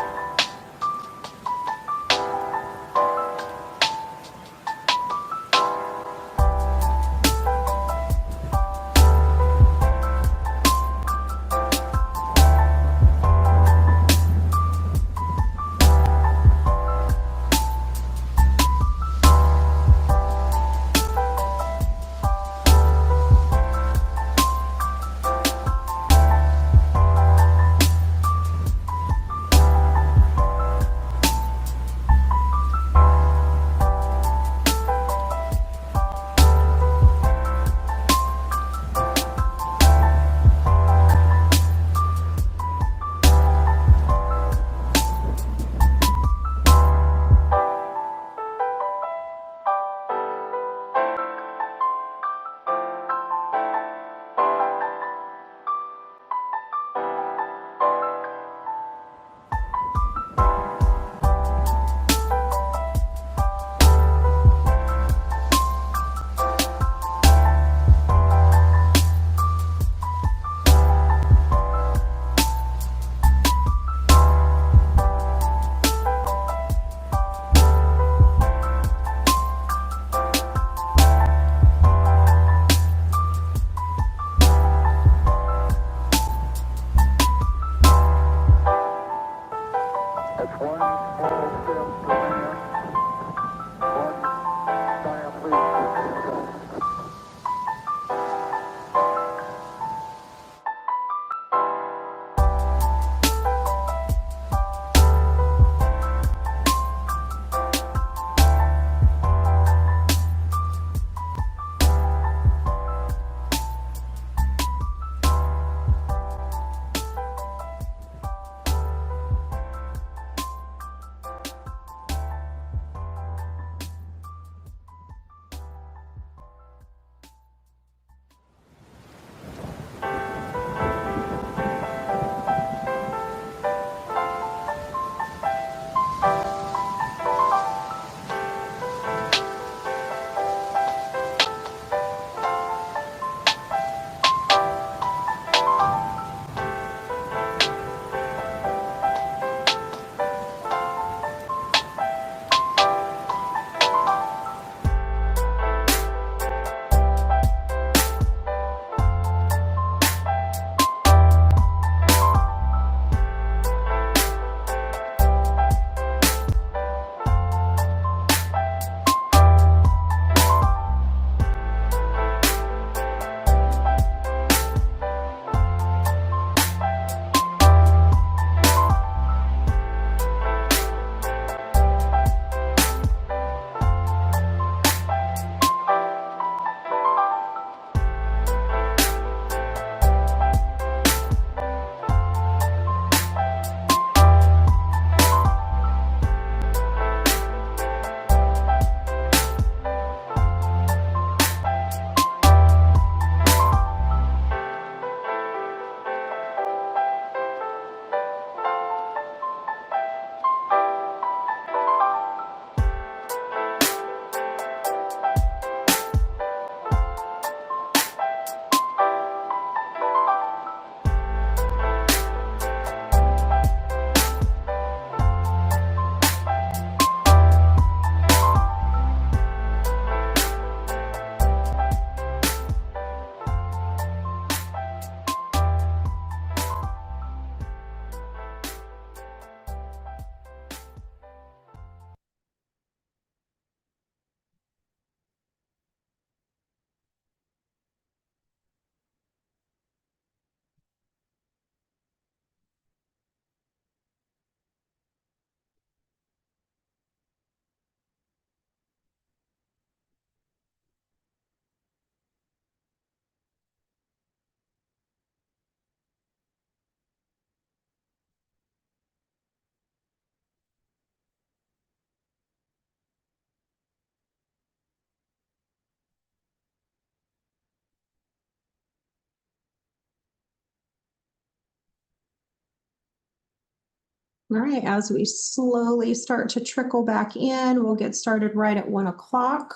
All right, as we slowly start to trickle back in, we'll get started right at 1 o'clock.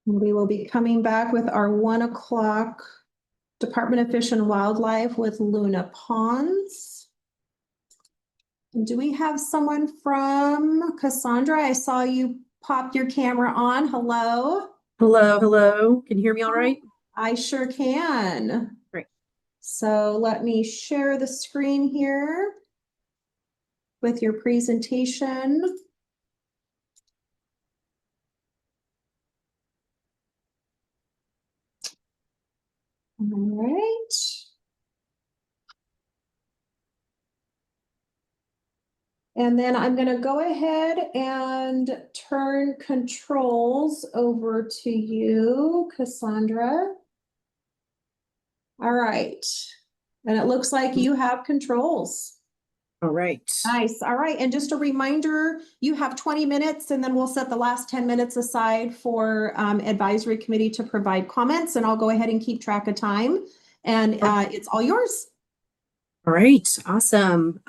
We will be coming back with our 1 o'clock Department of Fish and Wildlife with Luna Ponds. And do we have someone from Cassandra? I saw you pop your camera on. Hello.
Hello, hello. Can you hear me all right?
I sure can.
Great.
So let me share the screen here with your presentation. All right. And then I'm going to go ahead and turn controls over to you, Cassandra. All right. And it looks like you have controls.
All right.
Nice. All right. And just a reminder, you have 20 minutes and then we'll set the last 10 minutes aside for advisory committee to provide comments, and I'll go ahead and keep track of time. And it's all yours.
All right. Awesome.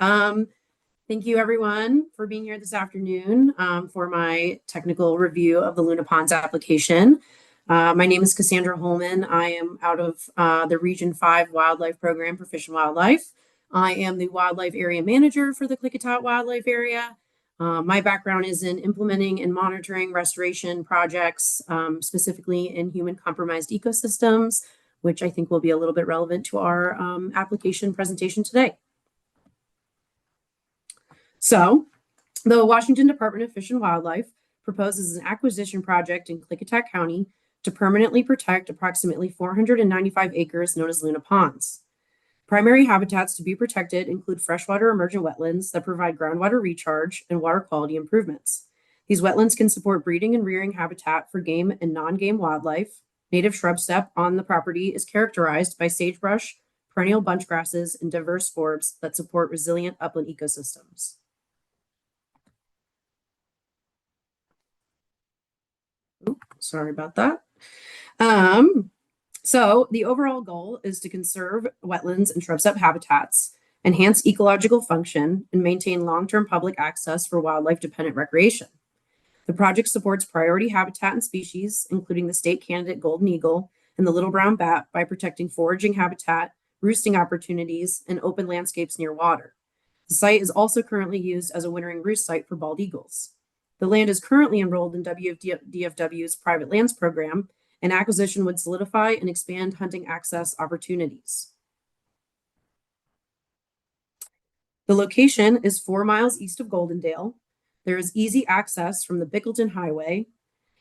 Thank you everyone for being here this afternoon for my technical review of the Luna Ponds application. My name is Cassandra Holman. I am out of the Region 5 Wildlife Program for Fish and Wildlife. I am the Wildlife Area Manager for the Klickitat Wildlife Area. My background is in implementing and monitoring restoration projects, specifically in human compromised ecosystems, which I think will be a little bit relevant to our application presentation today. So, the Washington Department of Fish and Wildlife proposes an acquisition project in Klickitat County to permanently protect approximately 495 acres known as Luna Ponds. Primary habitats to be protected include freshwater emergent wetlands that provide groundwater recharge and water quality improvements. These wetlands can support breeding and rearing habitat for game and non-game wildlife. Native shrub steppe on the property is characterized by sagebrush, perennial bunch grasses, and diverse forbs that support resilient upland ecosystems. Oops, sorry about that. So the overall goal is to conserve wetlands and shrub steppe habitats, enhance ecological function, and maintain long-term public access for wildlife-dependent recreation. The project supports priority habitat and species, including the state candidate golden eagle and the little brown bat, by protecting foraging habitat, roosting opportunities, and open landscapes near water. The site is also currently used as a wintering roost site for bald eagles. The land is currently enrolled in WDFW's private lands program, and acquisition would solidify and expand hunting access opportunities. The location is 4 miles east of Goldendale. There is easy access from the Bickleton Highway.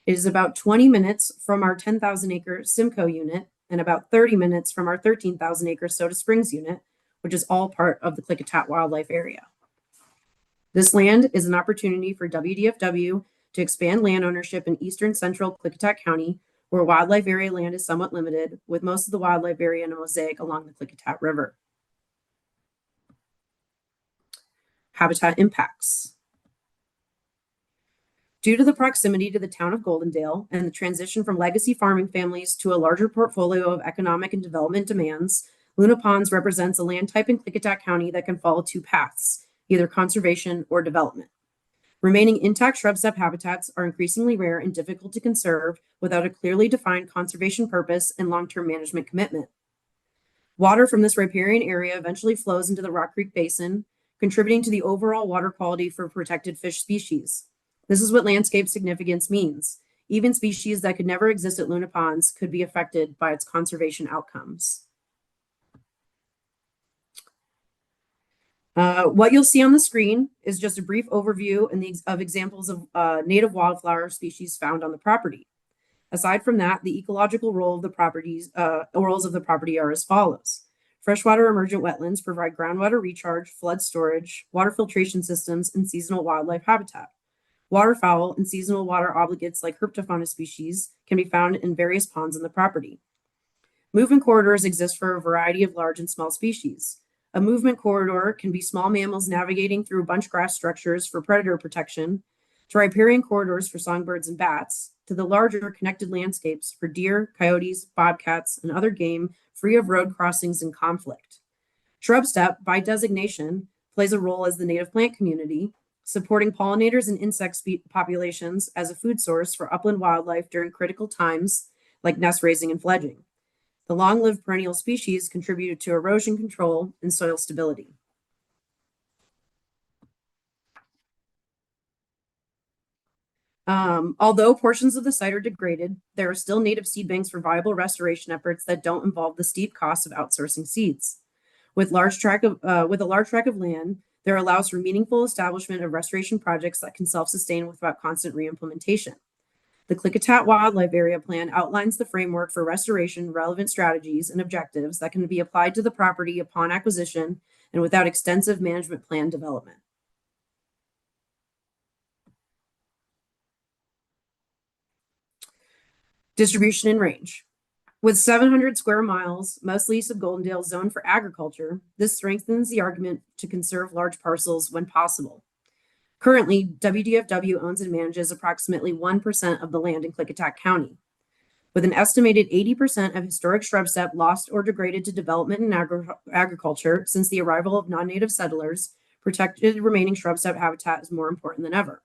It is about 20 minutes from our 10,000-acre Simcoe unit and about 30 minutes from our 13,000-acre Soda Springs unit, which is all part of the Klickitat Wildlife Area. This land is an opportunity for WDFW to expand land ownership in eastern central Klickitat County, where wildlife area land is somewhat limited, with most of the wildlife area in a mosaic along the Klickitat River. Habitat impacts. Due to the proximity to the town of Goldendale and the transition from legacy farming families to a larger portfolio of economic and development demands, Luna Ponds represents a land type in Klickitat County that can follow two paths, either conservation or development. Remaining intact shrub steppe habitats are increasingly rare and difficult to conserve without a clearly defined conservation purpose and long-term management commitment. Water from this riparian area eventually flows into the Rock Creek Basin, contributing to the overall water quality for protected fish species. This is what landscape significance means. Even species that could never exist at Luna Ponds could be affected by its conservation outcomes. What you'll see on the screen is just a brief overview of examples of native wildflower species found on the property. Aside from that, the ecological roles of the property are as follows. Freshwater emergent wetlands provide groundwater recharge, flood storage, water filtration systems, and seasonal wildlife habitat. Waterfowl and seasonal water obligates like Herpetofauna species can be found in various ponds on the property. Movement corridors exist for a variety of large and small species. A movement corridor can be small mammals navigating through bunch grass structures for predator protection, to riparian corridors for songbirds and bats, to the larger connected landscapes for deer, coyotes, bobcats, and other game free of road crossings and conflict. Shrub steppe, by designation, plays a role as the native plant community, supporting pollinators and insect populations as a food source for upland wildlife during critical times like nest raising and fledging. The long-lived perennial species contributed to erosion control and soil stability. Although portions of the site are degraded, there are still native seed banks for viable restoration efforts that don't involve the steep costs of outsourcing seeds. With a large tract of land, there allows for meaningful establishment of restoration projects that can self-sustain without constant re-implementation. The Klickitat Wildlife Area Plan outlines the framework for restoration, relevant strategies, and objectives that can be applied to the property upon acquisition and without extensive management plan development. Distribution and range. With 700 square miles, mostly east of Goldendale, zoned for agriculture, this strengthens the argument to conserve large parcels when possible. Currently, WDFW owns and manages approximately 1% of the land in Klickitat County. With an estimated 80% of historic shrub steppe lost or degraded to development and agriculture since the arrival of non-native settlers, protected remaining shrub steppe habitat is more important than ever.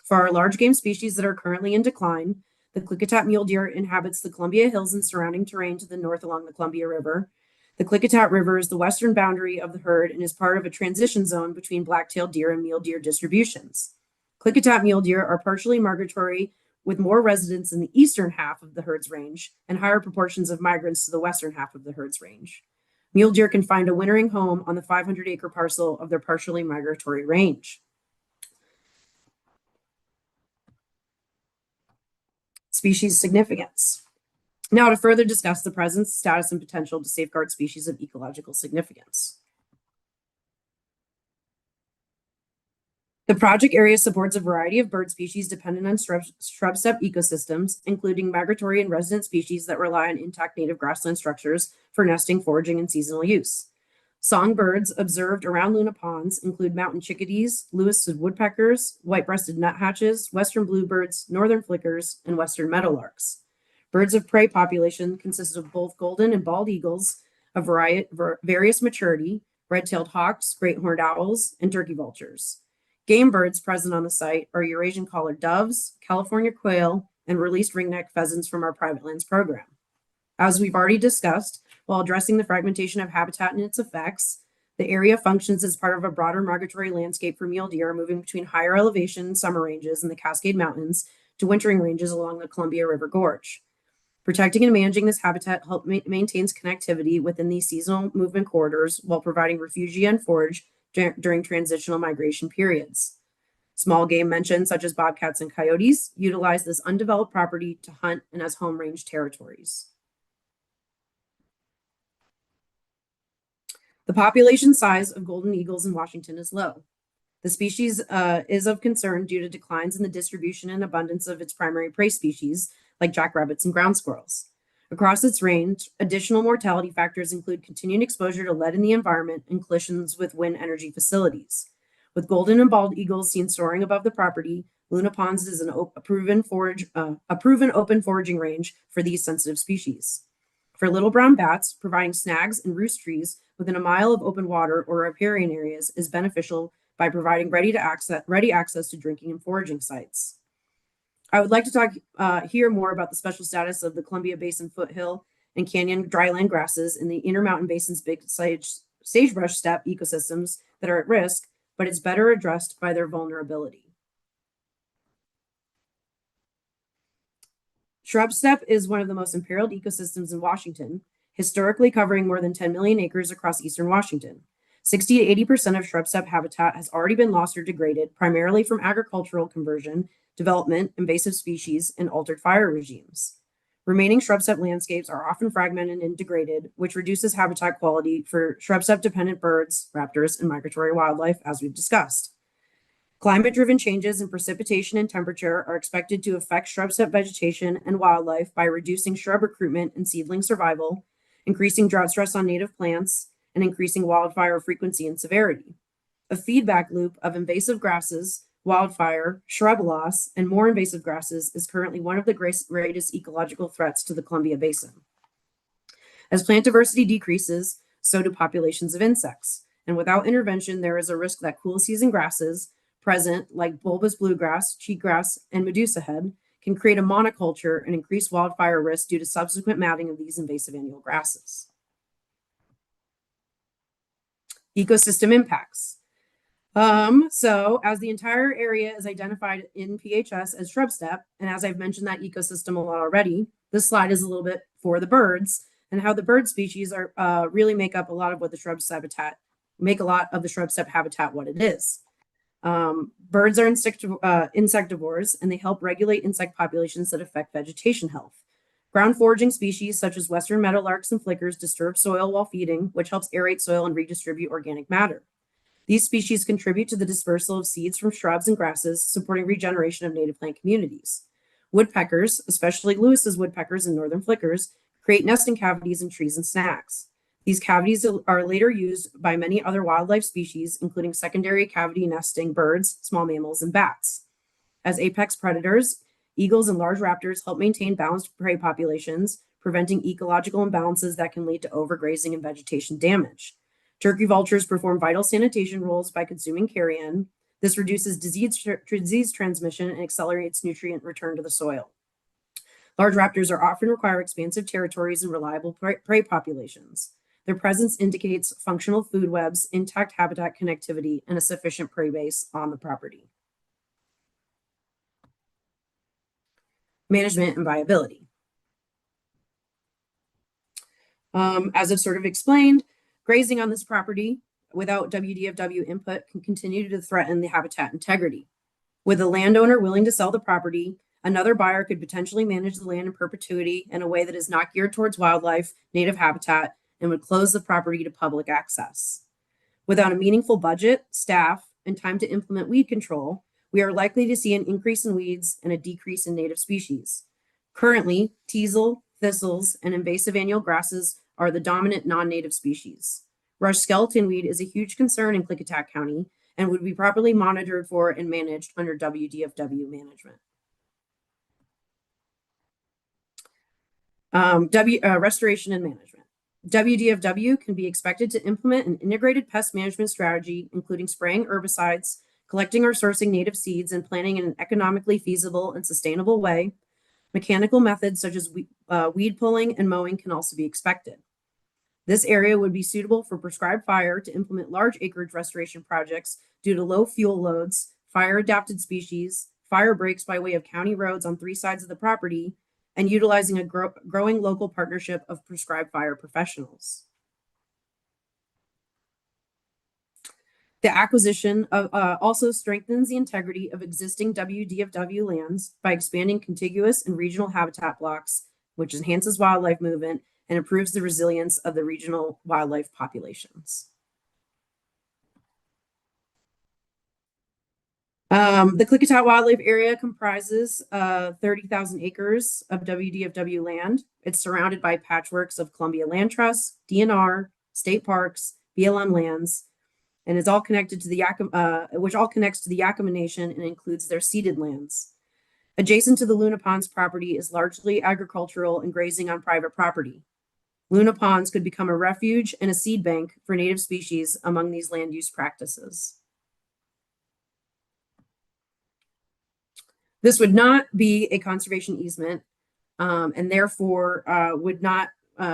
For our large game species that are currently in decline, the Klickitat mule deer inhabits the Columbia Hills and surrounding terrain to the north along the Columbia River. The Klickitat River is the western boundary of the herd and is part of a transition zone between black-tailed deer and mule deer distributions. Klickitat mule deer are partially migratory, with more residents in the eastern half of the herd's range and higher proportions of migrants to the western half of the herd's range. Mule deer can find a wintering home on the 500-acre parcel of their partially migratory range. Species significance. Now to further discuss the presence, status, and potential to safeguard species of ecological significance. The project area supports a variety of bird species dependent on shrub steppe ecosystems, including migratory and resident species that rely on intact native grassland structures for nesting, foraging, and seasonal use. Songbirds observed around Luna Ponds include mountain chickadees, Lewis's woodpeckers, white-breasted nuthatches, western bluebirds, northern flickers, and western meadowlarks. Birds of prey population consists of both golden and bald eagles of various maturity, red-tailed hawks, great horned owls, and turkey vultures. Game birds present on the site are Eurasian collared doves, California quail, and released ringneck pheasants from our private lands program. As we've already discussed, while addressing the fragmentation of habitat and its effects, the area functions as part of a broader migratory landscape for mule deer moving between higher elevation summer ranges in the Cascade Mountains to wintering ranges along the Columbia River Gorge. Protecting and managing this habitat maintains connectivity within these seasonal movement corridors while providing refugia and forage during transitional migration periods. Small game mentioned, such as bobcats and coyotes, utilize this undeveloped property to hunt and as home range territories. The population size of golden eagles in Washington is low. The species is of concern due to declines in the distribution and abundance of its primary prey species, like jackrabbits and ground squirrels. Across its range, additional mortality factors include continued exposure to lead in the environment and collisions with wind energy facilities. With golden and bald eagles seen soaring above the property, Luna Ponds is a proven open foraging range for these sensitive species. For little brown bats, providing snags and roost trees within a mile of open water or riparian areas is beneficial by providing ready access to drinking and foraging sites. I would like to talk here more about the special status of the Columbia Basin foothill and canyon dryland grasses in the Intermountain Basin's big sagebrush steppe ecosystems that are at risk, but it's better addressed by their vulnerability. Shrub steppe is one of the most imperiled ecosystems in Washington, historically covering more than 10 million acres across eastern Washington. 60 to 80% of shrub steppe habitat has already been lost or degraded, primarily from agricultural conversion, development, invasive species, and altered fire regimes. Remaining shrub steppe landscapes are often fragmented and degraded, which reduces habitat quality for shrub steppe dependent birds, raptors, and migratory wildlife, as we've discussed. Climate-driven changes in precipitation and temperature are expected to affect shrub steppe vegetation and wildlife by reducing shrub recruitment and seedling survival, increasing drought stress on native plants, and increasing wildfire frequency and severity. A feedback loop of invasive grasses, wildfire, shrub loss, and more invasive grasses is currently one of the greatest ecological threats to the Columbia Basin. As plant diversity decreases, so do populations of insects. And without intervention, there is a risk that cool season grasses present, like bulbous bluegrass, cheatgrass, and medusa head, can create a monoculture and increase wildfire risk due to subsequent matting of these invasive annual grasses. Ecosystem impacts. So as the entire area is identified in PHS as shrub steppe, and as I've mentioned that ecosystem a lot already, this slide is a little bit for the birds and how the bird species are really make up a lot of what the shrub habitat, make a lot of the shrub steppe habitat what it is. Birds are insectivores, and they help regulate insect populations that affect vegetation health. Ground foraging species such as western meadowlarks and flickers disturb soil while feeding, which helps aerate soil and redistribute organic matter. These species contribute to the dispersal of seeds from shrubs and grasses, supporting regeneration of native plant communities. Woodpeckers, especially Lewis's woodpeckers and northern flickers, create nesting cavities in trees and snags. These cavities are later used by many other wildlife species, including secondary cavity nesting birds, small mammals, and bats. As apex predators, eagles and large raptors help maintain balanced prey populations, preventing ecological imbalances that can lead to overgrazing and vegetation damage. Turkey vultures perform vital sanitation roles by consuming carrion. This reduces disease transmission and accelerates nutrient return to the soil. Large raptors often require expansive territories and reliable prey populations. Their presence indicates functional food webs, intact habitat connectivity, and a sufficient prey base on the property. Management and viability. As I've sort of explained, grazing on this property without WDFW input can continue to threaten the habitat integrity. With a landowner willing to sell the property, another buyer could potentially manage the land in perpetuity in a way that is not geared towards wildlife, native habitat, and would close the property to public access. Without a meaningful budget, staff, and time to implement weed control, we are likely to see an increase in weeds and a decrease in native species. Currently, teasel, thistles, and invasive annual grasses are the dominant non-native species. Rush skeleton weed is a huge concern in Klickitat County and would be properly monitored for and managed under WDFW management. Restoration and management. WDFW can be expected to implement an integrated pest management strategy, including spraying herbicides, collecting or sourcing native seeds, and planting in an economically feasible and sustainable way. Mechanical methods such as weed pulling and mowing can also be expected. This area would be suitable for prescribed fire to implement large acreage restoration projects due to low fuel loads, fire-adapted species, fire breaks by way of county roads on 3 sides of the property, and utilizing a growing local partnership of prescribed fire professionals. The acquisition of, also strengthens the integrity of existing WDFW lands by expanding contiguous and regional habitat blocks, which enhances wildlife movement and improves the resilience of the regional wildlife populations. The Klickitat Wildlife Area comprises 30,000 acres of WDFW land. It's surrounded by patchworks of Columbia Land Trust, DNR, state parks, BLM lands, and is all connected to the which all connects to the Yakima Nation and includes their ceded lands. Adjacent to the Luna Ponds property is largely agricultural and grazing on private property. Luna Ponds could become a refuge and a seed bank for native species among these land use practices. This would not be a conservation easement and therefore would not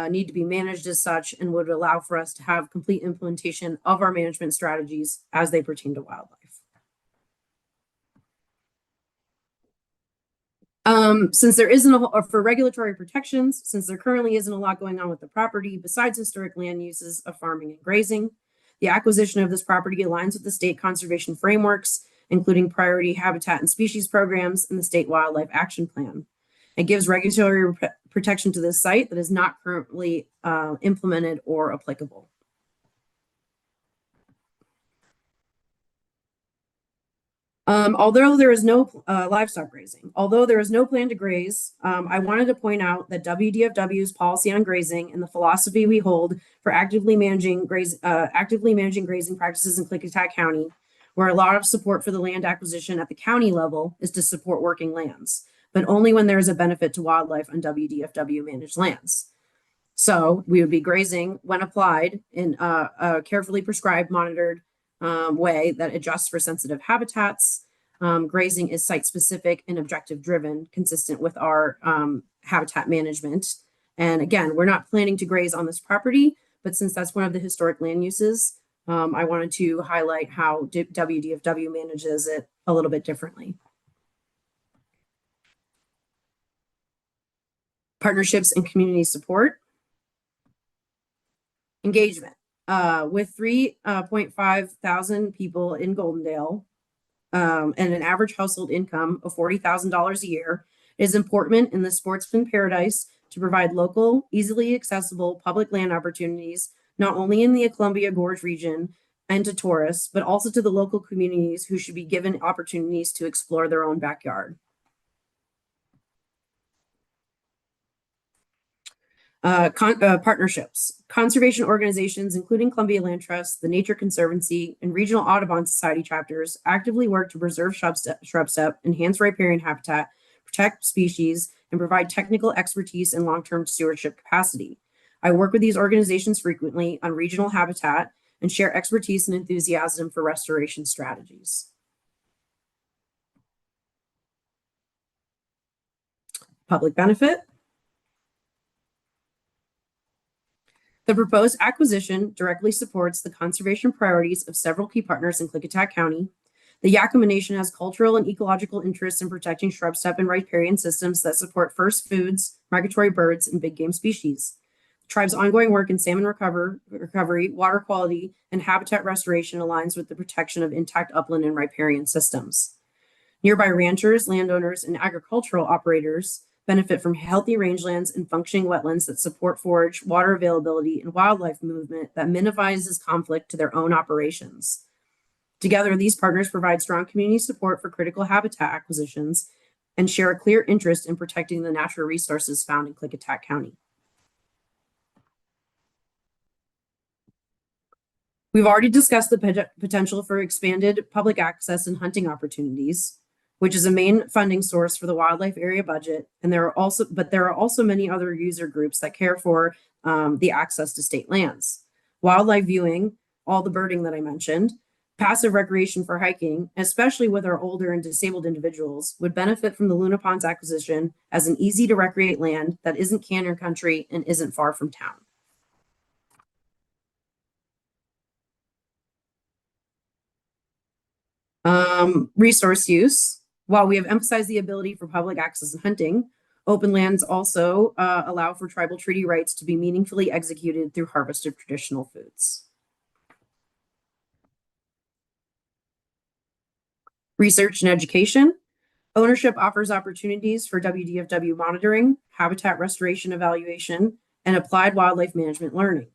need to be managed as such and would allow for us to have complete implementation of our management strategies as they pertain to wildlife. Since there isn't for regulatory protections, since there currently isn't a lot going on with the property besides historic land uses of farming and grazing, the acquisition of this property aligns with the state conservation frameworks, including priority habitat and species programs and the state wildlife action plan. It gives regulatory protection to this site that is not currently implemented or applicable. Although there is no livestock grazing, although there is no plan to graze, I wanted to point out that WDFW's policy on grazing and the philosophy we hold for actively managing grazing practices in Clickitat County, where a lot of support for the land acquisition at the county level is to support working lands, but only when there is a benefit to wildlife on WDFW managed lands. So we would be grazing when applied in a carefully prescribed, monitored way that adjusts for sensitive habitats. Grazing is site specific and objective driven, consistent with our habitat management. And again, we're not planning to graze on this property, but since that's one of the historic land uses, I wanted to highlight how WDFW manages it a little bit differently. Partnerships and community support. Engagement. With 3.5 thousand people in Goldendale and an average household income of $40,000 a year, it is important in the sportsman paradise to provide local, easily accessible public land opportunities, not only in the Columbia Gorge region and to tourists, but also to the local communities who should be given opportunities to explore their own backyard. Partnerships. Conservation organizations, including Columbia Land Trust, the Nature Conservancy, and regional Audubon Society chapters actively work to preserve shrub steppe, enhance riparian habitat, protect species, and provide technical expertise and long-term stewardship capacity. I work with these organizations frequently on regional habitat and share expertise and enthusiasm for restoration strategies. Public benefit. The proposed acquisition directly supports the conservation priorities of several key partners in Clickitat County. The Yakima Nation has cultural and ecological interests in protecting shrub steppe and riparian systems that support first foods, migratory birds, and big game species. The tribe's ongoing work in salmon recovery, water quality, and habitat restoration aligns with the protection of intact upland and riparian systems. Nearby ranchers, landowners, and agricultural operators benefit from healthy rangelands and functioning wetlands that support forage, water availability, and wildlife movement that minimizes conflict to their own operations. Together, these partners provide strong community support for critical habitat acquisitions and share a clear interest in protecting the natural resources found in Clickitat County. We've already discussed the potential for expanded public access and hunting opportunities, which is a main funding source for the wildlife area budget. And there are also many other user groups that care for the access to state lands. Wildlife viewing, all the birding that I mentioned, passive recreation for hiking, especially with our older and disabled individuals, would benefit from the Luna Ponds acquisition as an easy to recreate land that isn't canyon country and isn't far from town. Resource use. While we have emphasized the ability for public access and hunting, open lands also allow for tribal treaty rights to be meaningfully executed through harvest of traditional foods. Research and education. Ownership offers opportunities for WDFW monitoring, habitat restoration evaluation, and applied wildlife management learning.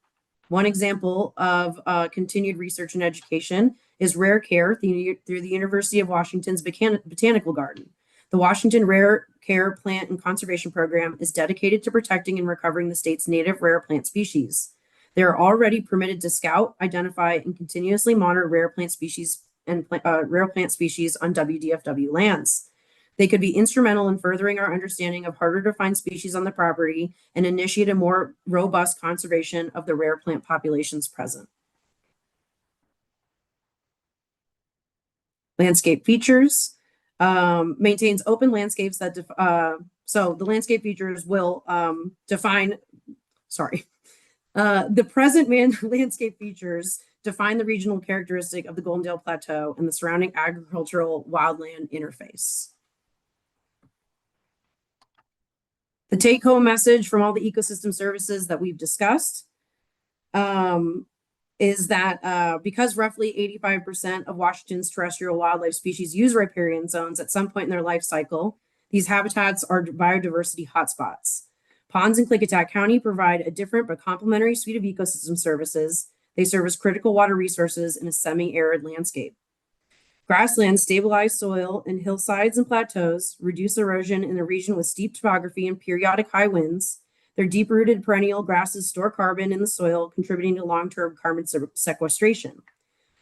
One example of continued research and education is rare care through the University of Washington's Botanical Garden. The Washington Rare Care Plant and Conservation Program is dedicated to protecting and recovering the state's native rare plant species. They are already permitted to scout, identify, and continuously monitor rare plant species and rare plant species on WDFW lands. They could be instrumental in furthering our understanding of harder to find species on the property and initiate a more robust conservation of the rare plant populations present. Landscape features. Maintains open landscapes that, so the landscape features will the present landscape features define the regional characteristic of the Goldendale Plateau and the surrounding agricultural wildland interface. The take-home message from all the ecosystem services that we've discussed is that because roughly 85% of Washington's terrestrial wildlife species use riparian zones at some point in their life cycle, these habitats are biodiversity hotspots. Ponds in Clickitat County provide a different but complementary suite of ecosystem services. They serve as critical water resources in a semi-arid landscape. Grasslands stabilize soil in hillsides and plateaus, reduce erosion in a region with steep topography and periodic high winds. Their deep-rooted perennial grasses store carbon in the soil, contributing to long-term carbon sequestration.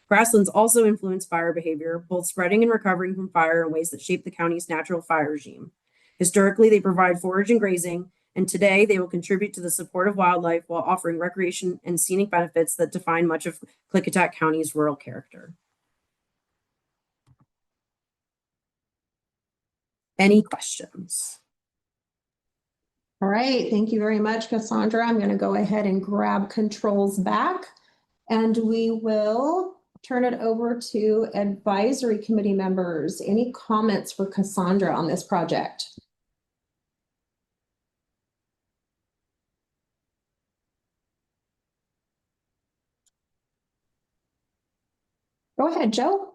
Grasslands also influence fire behavior, both spreading and recovering from fire in ways that shape the county's natural fire regime. Historically, they provide forage and grazing, and today they will contribute to the support of wildlife while offering recreation and scenic benefits that define much of Klickitat County's rural character. Any questions?
All right, thank you very much, Cassandra. I'm going to go ahead and grab controls back, and we will turn it over to advisory committee members. Any comments for Cassandra on this project? Go ahead, Joe.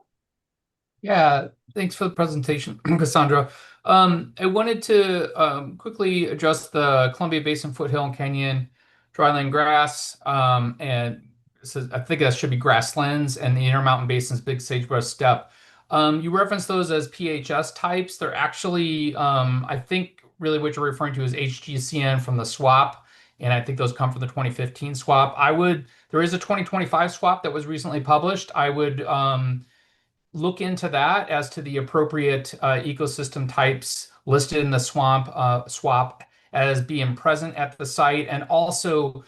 Yeah, thanks for the presentation, Cassandra. I wanted to quickly address the Columbia Basin Foothill and Canyon dryland grass, and so I think that should be grasslands, and the Intermountain Basin's big sagebrush steppe. You referenced those as PHS types. They're actually, I think really what you're referring to is HGCN from the swap, and I think those come from the 2015 swap. There is a 2025 swap that was recently published. I would look into that as to the appropriate ecosystem types listed in the swap as being present at the site. And also,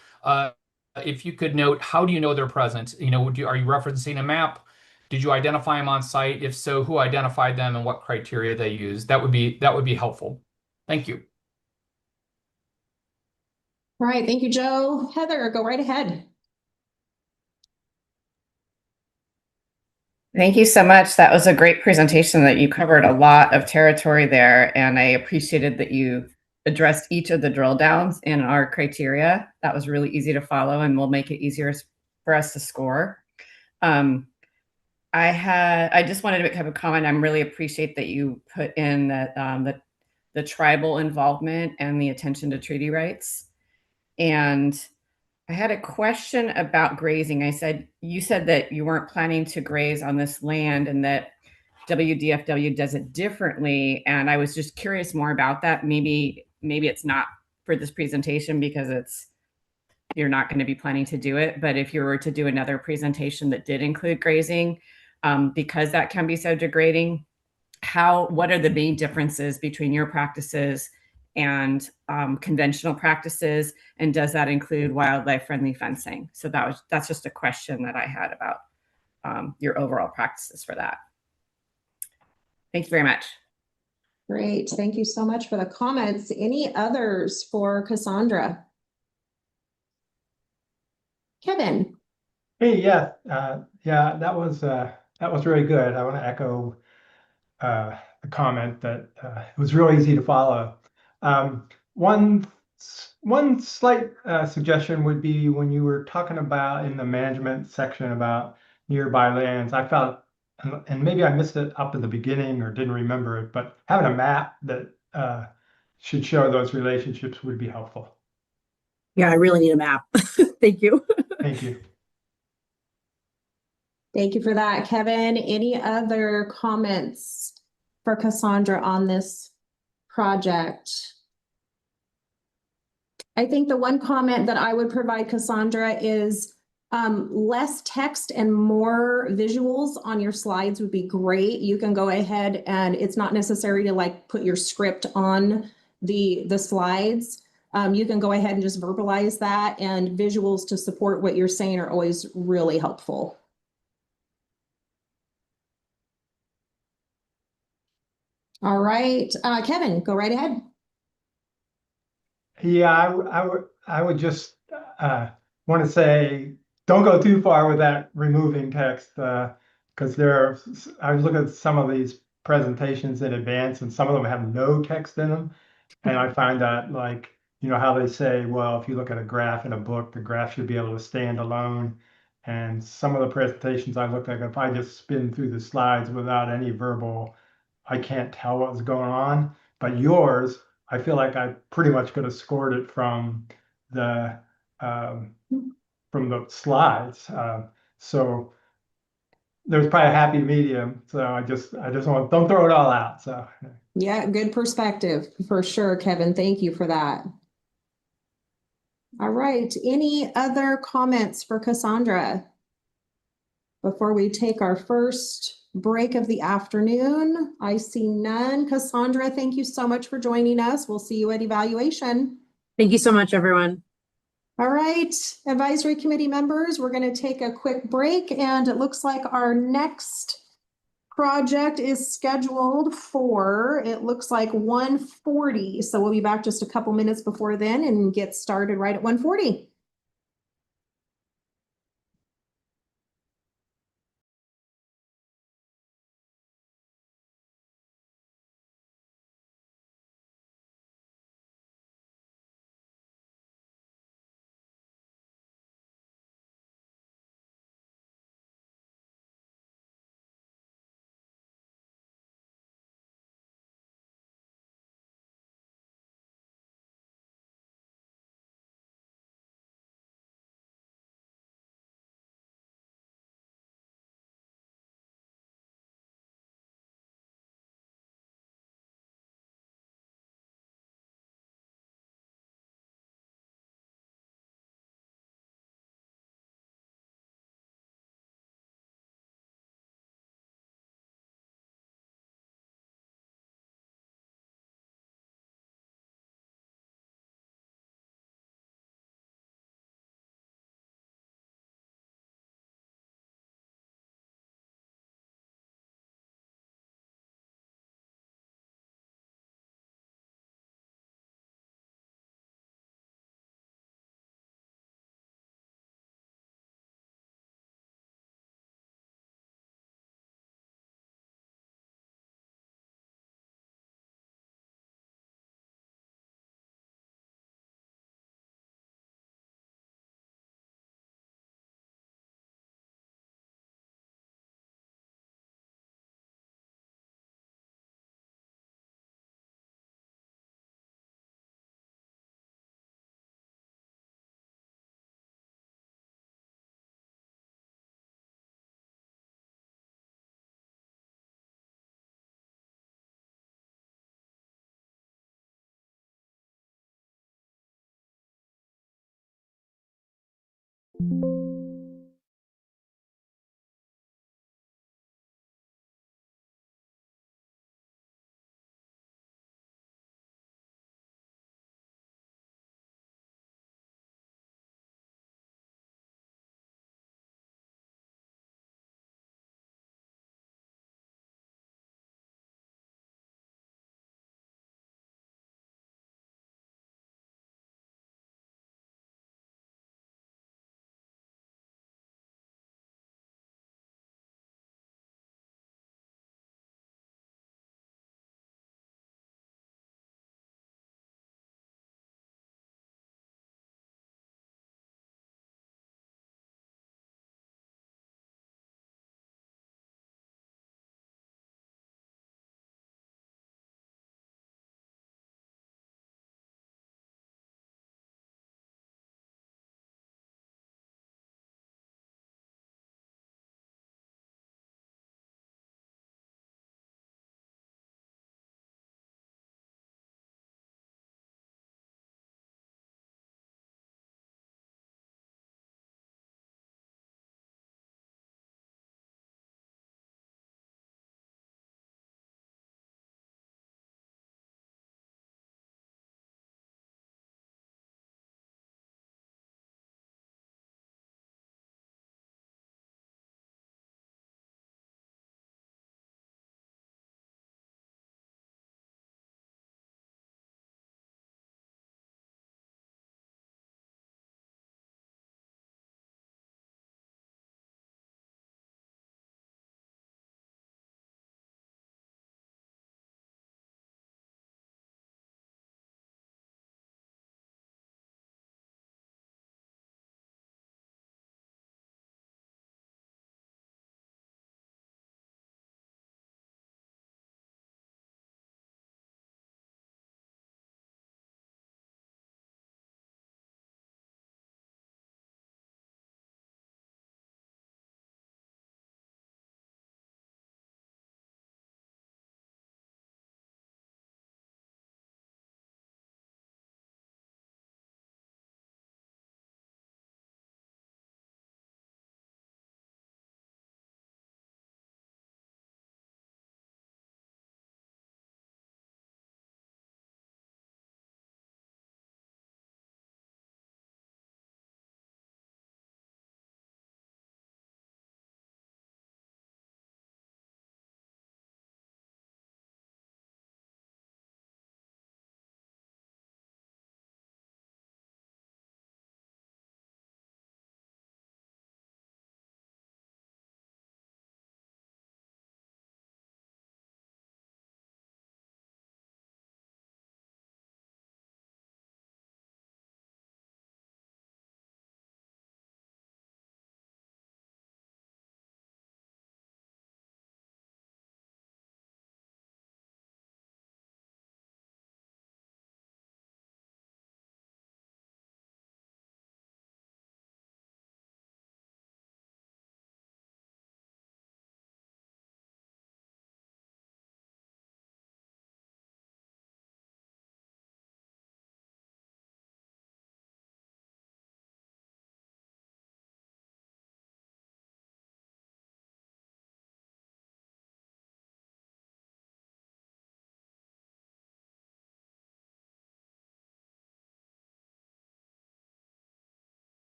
if you could note, how do you know they're present? Are you referencing a map? Did you identify them on site? If so, who identified them and what criteria they used? That would be helpful. Thank you.
All right, thank you, Joe. Heather, go right ahead.
Thank you so much. That was a great presentation that you covered a lot of territory there. And I appreciated that you addressed each of the drill downs in our criteria. That was really easy to follow and will make it easier for us to score. I just wanted to make a comment. I really appreciate that you put in that the tribal involvement and the attention to treaty rights. And I had a question about grazing. You said that you weren't planning to graze on this land and that WDFW does it differently. And I was just curious more about that. Maybe it's not for this presentation because you're not going to be planning to do it. But if you were to do another presentation that did include grazing, because that can be so degrading, what are the main differences between your practices and conventional practices, and does that include wildlife friendly fencing? So that's just a question that I had about your overall practices for that. Thank you very much.
Great, thank you so much for the comments. Any others for Cassandra? Kevin.
Hey, yeah, that was very good. I want to echo the comment that it was real easy to follow. One slight suggestion would be when you were talking about in the management section about nearby lands, I felt, and maybe I missed it up at the beginning or didn't remember it, but having a map that should show those relationships would be helpful.
Yeah, I really need a map. Thank you.
Thank you.
Thank you for that, Kevin. Any other comments for Cassandra on this project? I think the one comment that I would provide Cassandra is less text and more visuals on your slides would be great. You can go ahead and it's not necessary to put your script on the slides. You can go ahead and just verbalize that, and visuals to support what you're saying are always really helpful. All right, Kevin, go right ahead.
Yeah, I would just want to say, don't go too far with that removing text, because I was looking at some of these presentations in advance, and some of them have no text in them, and I find that how they say, well, if you look at a graph in a book, the graph should be able to stand alone. And some of the presentations I looked at, if I just spin through the slides without any verbal, I can't tell what was going on. But yours, I feel like I pretty much could have scored it from the slides. So there's probably a happy medium. So I just want, don't throw it all out. So
Yeah, good perspective for sure, Kevin. Thank you for that. All right. Any other comments for Cassandra before we take our first break of the afternoon? I see none. Cassandra, thank you so much for joining us. We'll see you at evaluation.
Thank you so much, everyone.
All right, advisory committee members, we're going to take a quick break, and it looks like our next project is scheduled for, it looks like 1:40. So we'll be back just a couple minutes before then and get started right at 1:40.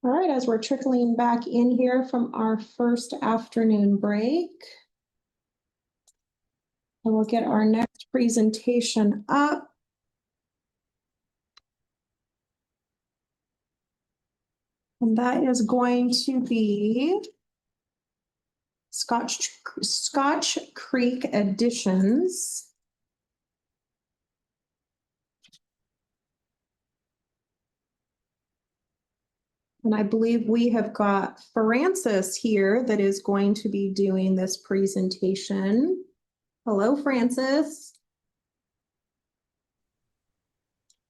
All right, as we're trickling back in here from our first afternoon break, and we'll get our next presentation up. And that is going to be Scotch Creek Additions. And I believe we have got Francis here that is going to be doing this presentation. Hello, Francis.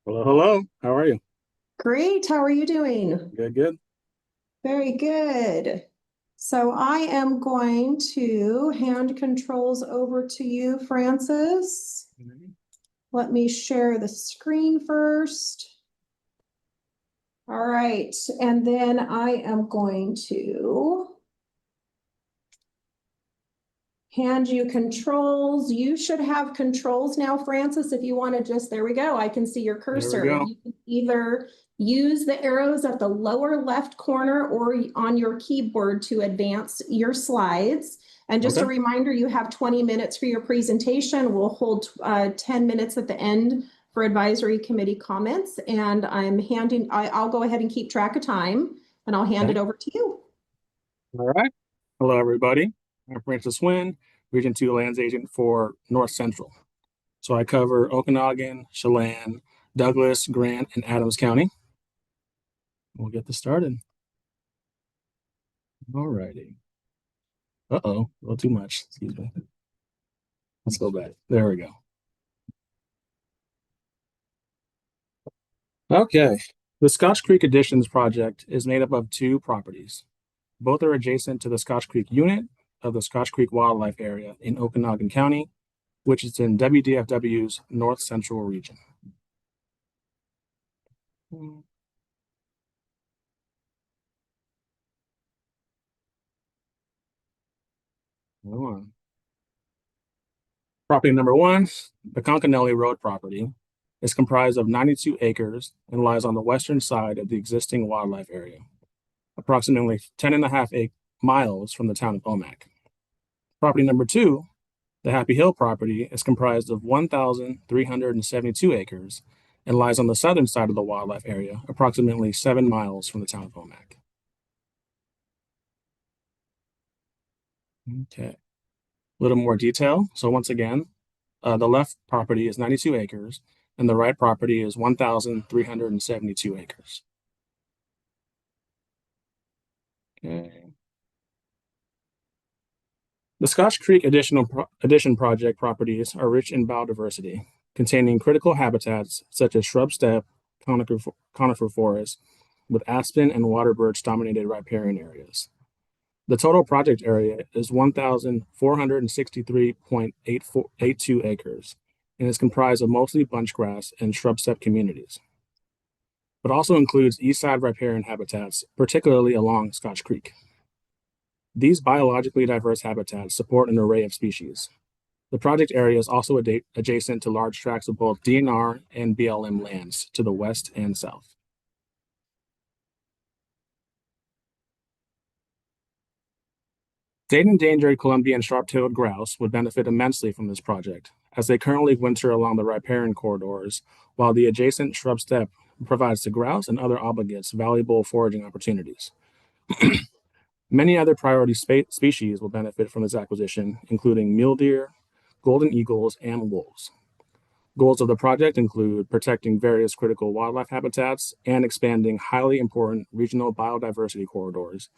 Hello, hello. How are you?
Great. How are you doing?
Good, good.
Very good. So I am going to hand controls over to you, Francis. Let me share the screen first. All right, and then I am going to hand you controls. You should have controls now, Francis, if you want to just, there we go. I can see your cursor.
go.
You can either use the arrows at the lower left corner or on your keyboard to advance your slides. And just a reminder, you have 20 minutes for your presentation. We'll hold 10 minutes at the end for advisory committee comments. And I'll go ahead and keep track of time and I'll hand it over to you.
All right. Hello, everybody. I'm Francis Wynn, Region 2 Lands Agent for North Central. So I cover Okanagan, Chelan, Douglas, Grant, and Adams County. We'll get this started. All righty. Uh-oh, a little too much. Excuse me. Let's go back. There we go. Okay. The Scotch Creek Additions project is made up of 2 properties. Both are adjacent to the Scotch Creek unit of the Scotch Creek Wildlife Area in Okanagan County, which is in WDFW's North Central region. Property number 1, the Concanelli Road property, is comprised of 92 acres and lies on the western side of the existing wildlife area, approximately 10.5 miles from the town of Omak. Property number 2, the Happy Hill property, is comprised of 1,372 acres and lies on the southern side of the wildlife area, approximately 7 miles from the town of Omak. Okay, a little more detail. So once again, the left property is 92 acres and the right property is 1,372 acres. Okay. The Scotch Creek Addition project properties are rich in biodiversity, containing critical habitats such as shrub steppe, conifer forest, with aspen and water birch dominated riparian areas. The total project area is 1,463.82 acres and is comprised of mostly bunchgrass and shrub steppe communities, but also includes east side riparian habitats, particularly along Scotch Creek. These biologically diverse habitats support an array of species. The project area is also adjacent to large tracts of both DNR and BLM lands to the west and south. State endangered Columbian sharp-tailed grouse would benefit immensely from this project, as they currently winter along the riparian corridors, while the adjacent shrub steppe provides to grouse and other obligates valuable foraging opportunities. Many other priority species will benefit from this acquisition, including mule deer, golden eagles, and wolves. Goals of the project include protecting various critical wildlife habitats and expanding highly important regional biodiversity corridors,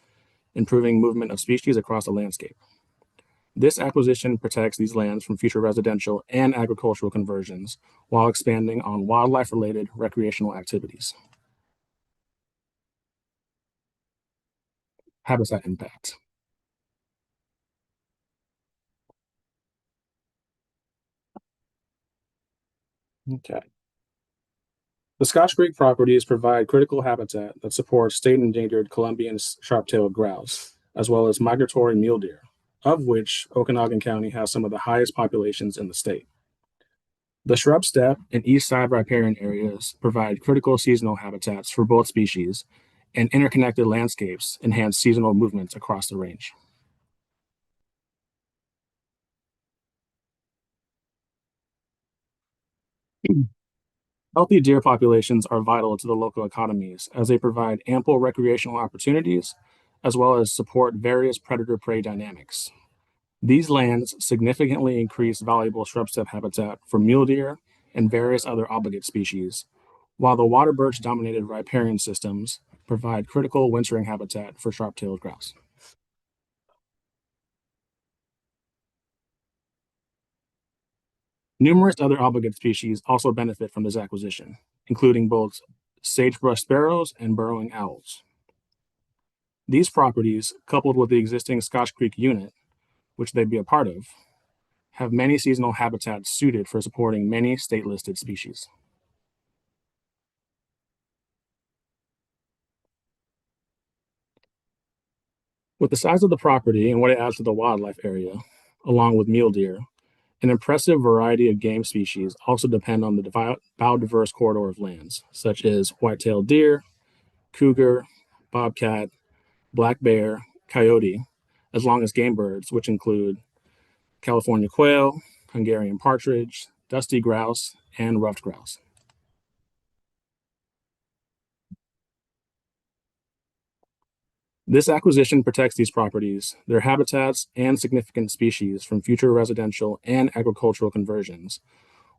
improving movement of species across the landscape. This acquisition protects these lands from future residential and agricultural conversions while expanding on wildlife-related recreational activities. Habitat impact. Okay. The Scotch Creek properties provide critical habitat that supports state endangered Columbian sharp-tailed grouse, as well as migratory mule deer, of which Okanagan County has some of the highest populations in the state. The shrub steppe and east side riparian areas provide critical seasonal habitats for both species and interconnected landscapes enhance seasonal movements across the range. Healthy deer populations are vital to the local economies as they provide ample recreational opportunities as well as support various predator-prey dynamics. These lands significantly increase valuable shrub steppe habitat for mule deer and various other obligate species, while the water birch-dominated riparian systems provide critical wintering habitat for sharp-tailed grouse. Numerous other obligate species also benefit from this acquisition, including both sagebrush sparrows and burrowing owls. These properties, coupled with the existing Scotch Creek unit, which they'd be a part of, have many seasonal habitats suited for supporting many state-listed species. With the size of the property and what it adds to the wildlife area, along with mule deer, an impressive variety of game species also depend on the biodiverse corridor of lands, such as white-tailed deer, cougar, bobcat, black bear, coyote, as long as game birds, which include California quail, Hungarian partridge, dusty grouse, and ruffed grouse. This acquisition protects these properties, their habitats, and significant species from future residential and agricultural conversions,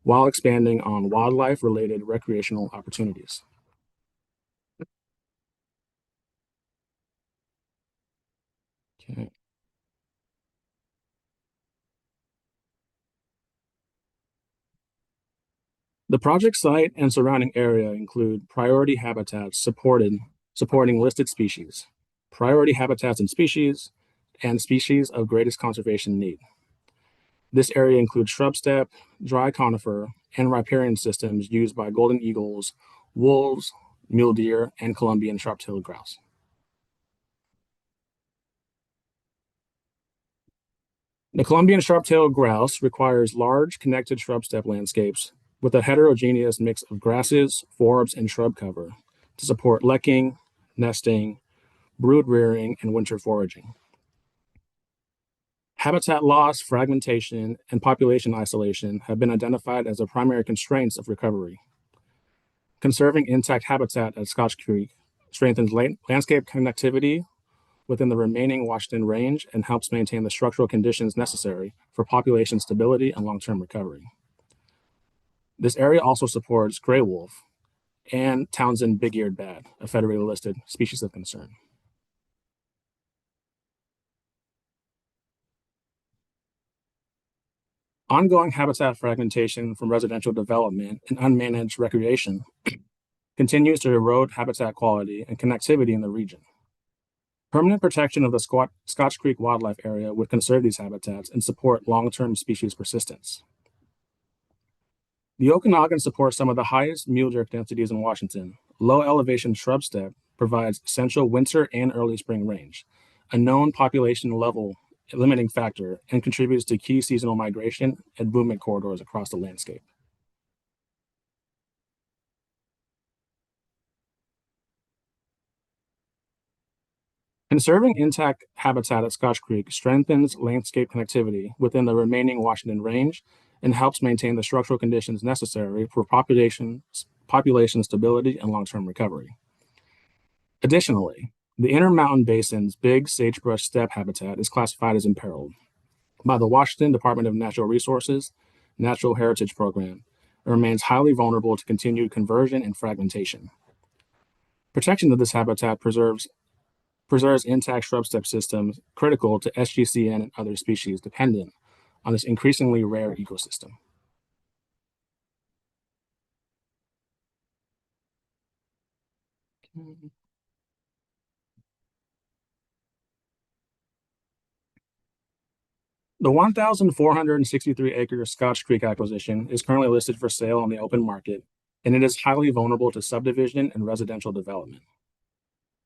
while expanding on wildlife-related recreational opportunities. Okay. The project site and surrounding area include priority habitats supporting listed species, priority habitats and species of greatest conservation need. This area includes shrub steppe, dry conifer, and riparian systems used by golden eagles, wolves, mule deer, and Columbian sharp-tailed grouse. The Columbian sharp-tailed grouse requires large connected shrub steppe landscapes with a heterogeneous mix of grasses, forbs, and shrub cover to support lekking, nesting, brood rearing, and winter foraging. Habitat loss, fragmentation, and population isolation have been identified as the primary constraints of recovery. Conserving intact habitat at Scotch Creek strengthens landscape connectivity within the remaining Washington range and helps maintain the structural conditions necessary for population stability and long-term recovery. This area also supports gray wolf and Townsend big-eared bat, a federally listed species of concern. Ongoing habitat fragmentation from residential development and unmanaged recreation continues to erode habitat quality and connectivity in the region. Permanent protection of the Scotch Creek wildlife area would conserve these habitats and support long-term species persistence. The Okanagan supports some of the highest mule deer densities in Washington. Low elevation shrub steppe provides essential winter and early spring range, a known population level limiting factor, and contributes to key seasonal migration and movement corridors across the landscape. Conserving intact habitat at Scotch Creek strengthens landscape connectivity within the remaining Washington range and helps maintain the structural conditions necessary for population stability and long-term recovery. Additionally, the Intermountain Basin's big sagebrush steppe habitat is classified as imperiled by the Washington Department of Natural Resources Natural Heritage Program and remains highly vulnerable to continued conversion and fragmentation. Protection of this habitat preserves intact shrub steppe systems critical to SGCN and other species dependent on this increasingly rare ecosystem. The 1,463-acre Scotch Creek acquisition is currently listed for sale on the open market, and it is highly vulnerable to subdivision and residential development.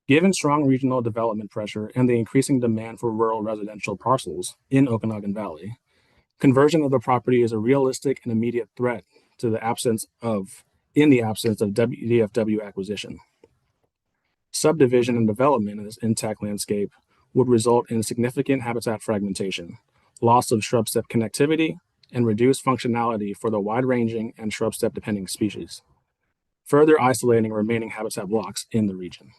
Given strong regional development pressure and the increasing demand for rural residential parcels in Okanagan Valley, conversion of the property is a realistic and immediate threat in the absence of DFW acquisition. Subdivision and development in this intact landscape would result in significant habitat fragmentation, loss of shrub step connectivity, and reduced functionality for the wide-ranging and shrub step depending species, further isolating remaining habitat blocks in the region.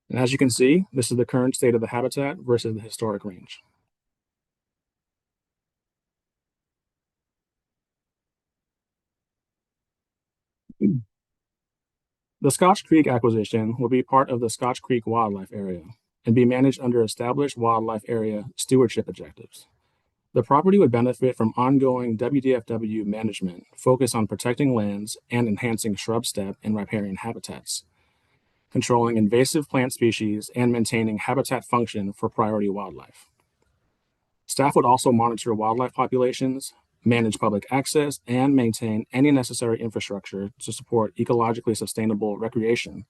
And as you can see, this is the current state of the habitat versus the historic range. The Scotch Creek acquisition will be part of the Scotch Creek Wildlife Area and be managed under established wildlife area stewardship objectives. The property would benefit from ongoing WDFW management focused on protecting lands and enhancing shrub step and riparian habitats, controlling invasive plant species and maintaining habitat function for priority wildlife. Staff would also monitor wildlife populations, manage public access, and maintain any necessary infrastructure to support ecologically sustainable recreation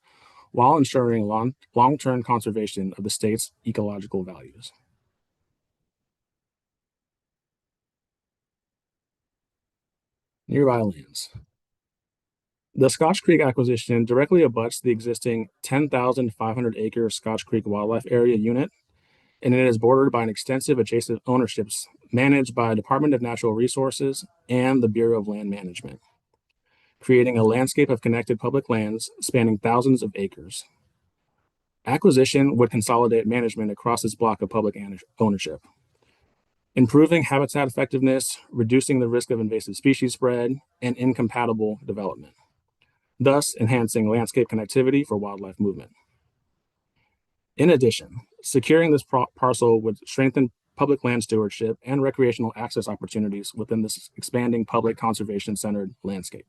while ensuring long-term conservation of the state's ecological values. Nearby lands. The Scotch Creek acquisition directly abuts the existing 10,500 acre Scotch Creek Wildlife Area unit, and it is bordered by an extensive adjacent ownerships managed by Department of Natural Resources and the Bureau of Land Management, creating a landscape of connected public lands spanning thousands of acres. Acquisition would consolidate management across this block of public ownership, improving habitat effectiveness, reducing the risk of invasive species spread, and incompatible development, thus enhancing landscape connectivity for wildlife movement. In addition, securing this parcel would strengthen public land stewardship and recreational access opportunities within this expanding public conservation-centered landscape.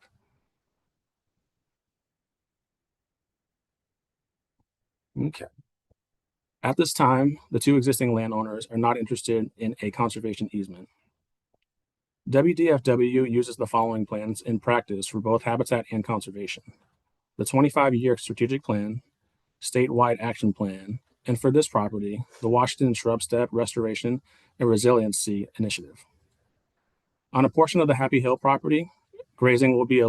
Okay. At this time, the two existing landowners are not interested in a conservation easement. WDFW uses the following plans in practice for both habitat and conservation: the 25-year strategic plan, statewide action plan, and for this property, the Washington Shrub Step Restoration and Resiliency Initiative. On a portion of the Happy Hill property, grazing will be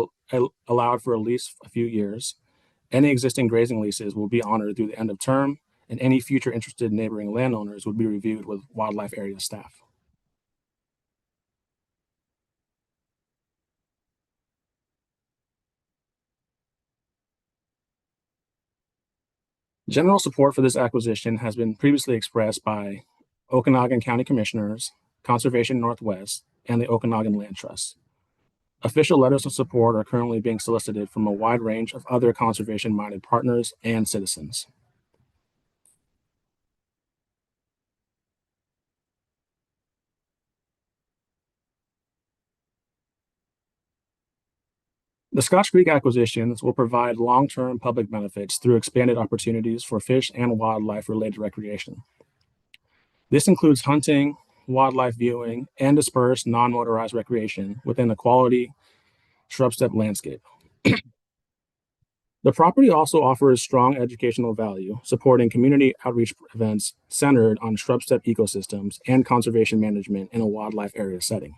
allowed for at least a few years. Any existing grazing leases will be honored through the end of term, and any future interested neighboring landowners would be reviewed with wildlife area staff. General support for this acquisition has been previously expressed by Okanagan County Commissioners, Conservation Northwest, and the Okanagan Land Trust. Official letters of support are currently being solicited from a wide range of other conservation-minded partners and citizens. The Scotch Creek acquisitions will provide long-term public benefits through expanded opportunities for fish and wildlife-related recreation. This includes hunting, wildlife viewing, and dispersed non-motorized recreation within a quality shrub step landscape. The property also offers strong educational value, supporting community outreach events centered on shrub step ecosystems and conservation management in a wildlife area setting.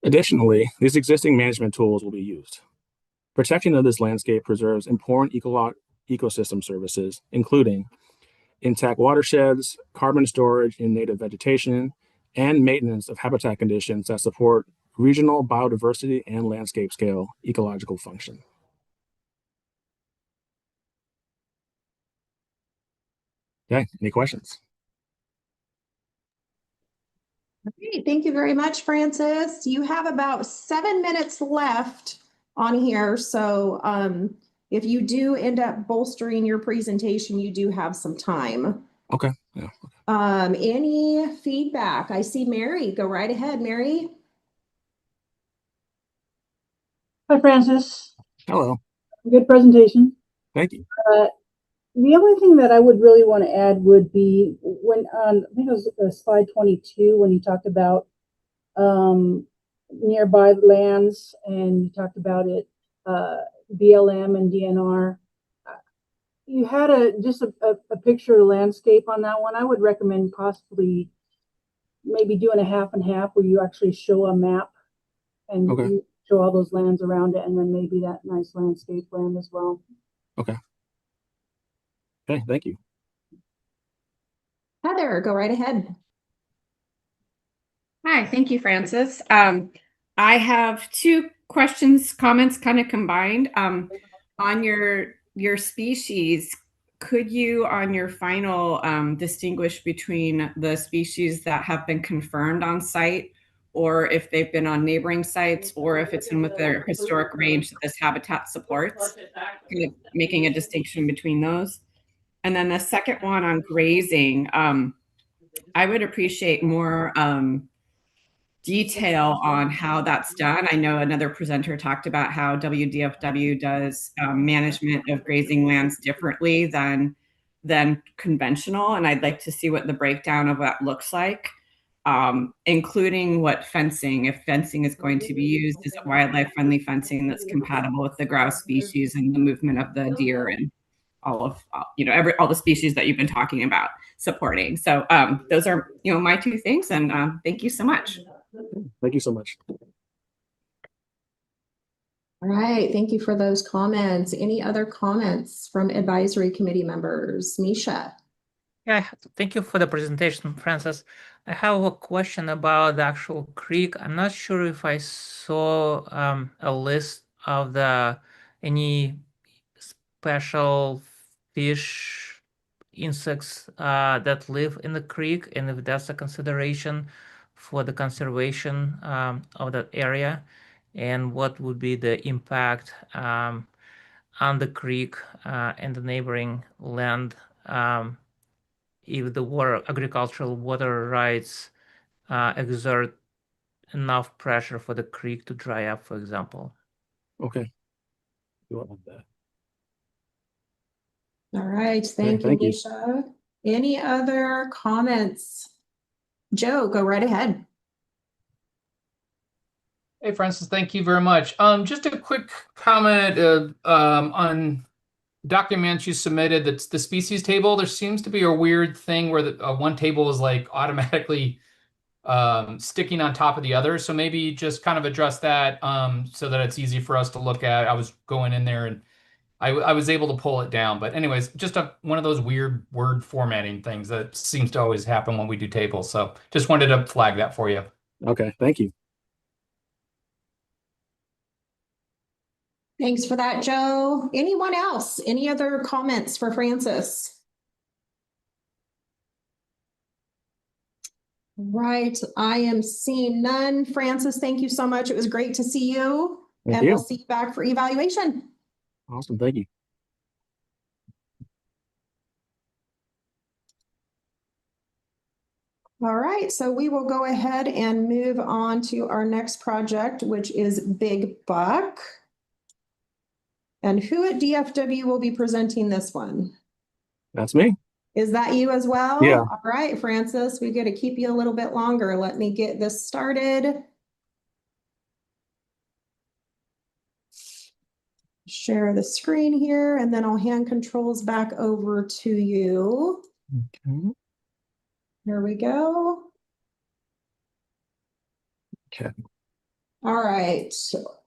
Additionally, these existing management tools will be used. Protection of this landscape preserves important ecosystem services, including intact watersheds, carbon storage in native vegetation, and maintenance of habitat conditions that support regional biodiversity and landscape scale ecological function. Okay, any questions?
Okay, thank you very much, Francis. You have about 7 minutes left on here. So if you do end up bolstering your presentation, you do have some time.
Okay, yeah.
Any feedback? I see Mary. Go right ahead, Mary.
Hi, Francis.
Hello.
Good presentation.
Thank you.
The only thing that I would really want to add would be when on, I think it was slide 22, when you talked about nearby lands and you talked about it, BLM and DNR. You had just a picture of landscape on that one. I would recommend possibly maybe doing a half and half where you actually show a map and
Okay.
you show all those lands around it, and then maybe that nice landscape land as well.
Okay, thank you.
Heather, go right ahead.
Hi, thank you, Francis. I have two questions, comments kind of combined. On your species, could you, on your final, distinguish between the species that have been confirmed on site, or if they've been on neighboring sites, or if it's in with their historic range that this habitat supports, kind of making a distinction between those? And then the second one on grazing, I would appreciate more detail on how that's done. I know another presenter talked about how WDFW does management of grazing lands differently than conventional, and I'd like to see what the breakdown of that looks like, including what fencing, if fencing is going to be used, is it wildlife-friendly fencing that's compatible with the grouse species and the movement of the deer and all of all the species that you've been talking about supporting. So those are my two things, and thank you so much.
Thank you so much.
All right, thank you for those comments. Any other comments from advisory committee members? Misha?
Yeah, thank you for the presentation, Francis. I have a question about the actual creek. I'm not sure if I saw a list of any special fish, insects that live in the creek, and if that's a consideration for the conservation of that area, and what would be the impact on the creek and the neighboring land if the agricultural water rights exert enough pressure for the creek to dry up, for example.
Okay. You want that?
All right, thank you, Misha. Any other comments? Joe, go right ahead.
Hey, Francis, thank you very much. Just a quick comment on documents you submitted. That's the species table. There seems to be a weird thing where the one table is like automatically sticking on top of the other. So maybe just kind of address that so that it's easy for us to look at. I was going in there and I was able to pull it down. But anyways, just one of those weird word formatting things that seems to always happen when we do tables. So just wanted to flag that for you.
Okay, thank you.
Thanks for that, Joe. Anyone else? Any other comments for Francis? Right, I am seeing none. Francis, thank you so much. It was great to see you.
Thank you.
We'll see you back for evaluation.
Awesome, thank you.
All right, so we will go ahead and move on to our next project, which is Big Buck. And who at DFW will be presenting this one?
That's me.
Is that you as well?
Yeah.
All right, Francis, we got to keep you a little bit longer. Let me get this started. Share the screen here, and then I'll hand controls back over to you.
Okay.
Here we go.
Okay.
All right.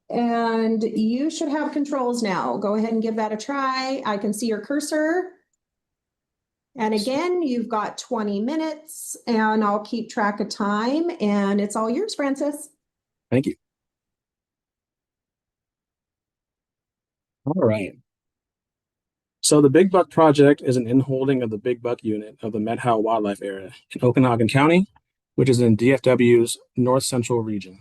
And you should have controls now. Go ahead and give that a try. I can see your cursor. And again, you've got 20 minutes and I'll keep track of time, and it's all yours, Francis.
Thank you. All right. So the Big Buck project is an inholding of the Big Buck unit of the Methow Wildlife Area in Okanagan County, which is in DFW's North Central region.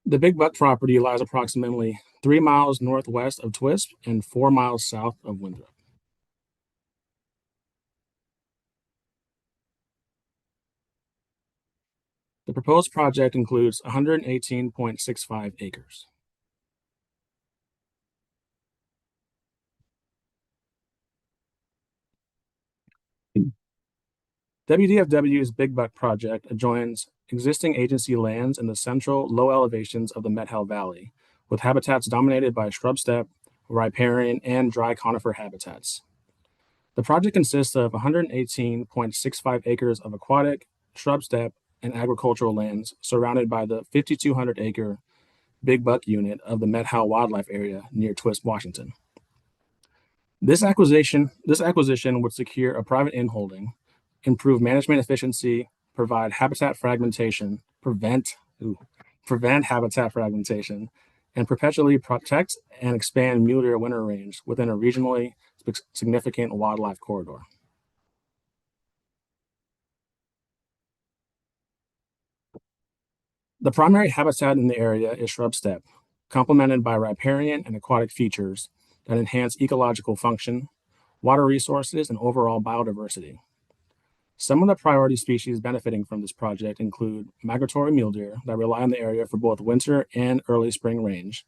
The Big Buck property lies approximately 3 miles northwest of Twisp and 4 miles south of Winthrop. The proposed project includes 118.65 acres. WDFW's Big Buck project adjoins existing agency lands in the central low elevations of the Methow Valley, with habitats dominated by shrub steppe, riparian, and dry conifer habitats. The project consists of 118.65 acres of aquatic, shrub steppe, and agricultural lands surrounded by the 5,200-acre Big Buck unit of the Methow Wildlife Area near Twist, Washington. This acquisition would secure a private inholding, improve management efficiency, prevent habitat fragmentation, and perpetually protect and expand mule deer winter range within a regionally significant wildlife corridor. The primary habitat in the area is shrub steppe, complemented by riparian and aquatic features that enhance ecological function, water resources, and overall biodiversity. Some of the priority species benefiting from this project include migratory mule deer that rely on the area for both winter and early spring range,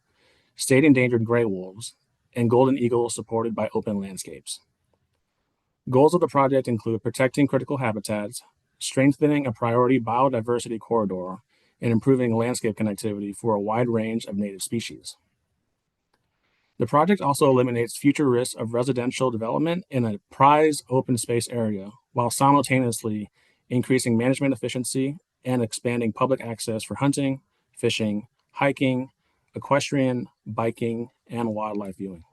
state endangered gray wolves, and golden eagles supported by open landscapes. Goals of the project include protecting critical habitats, strengthening a priority biodiversity corridor, and improving landscape connectivity for a wide range of native species. The project also eliminates future risks of residential development in a prized open space area while simultaneously increasing management efficiency and expanding public access for hunting, fishing, hiking, equestrian, biking, and wildlife viewing.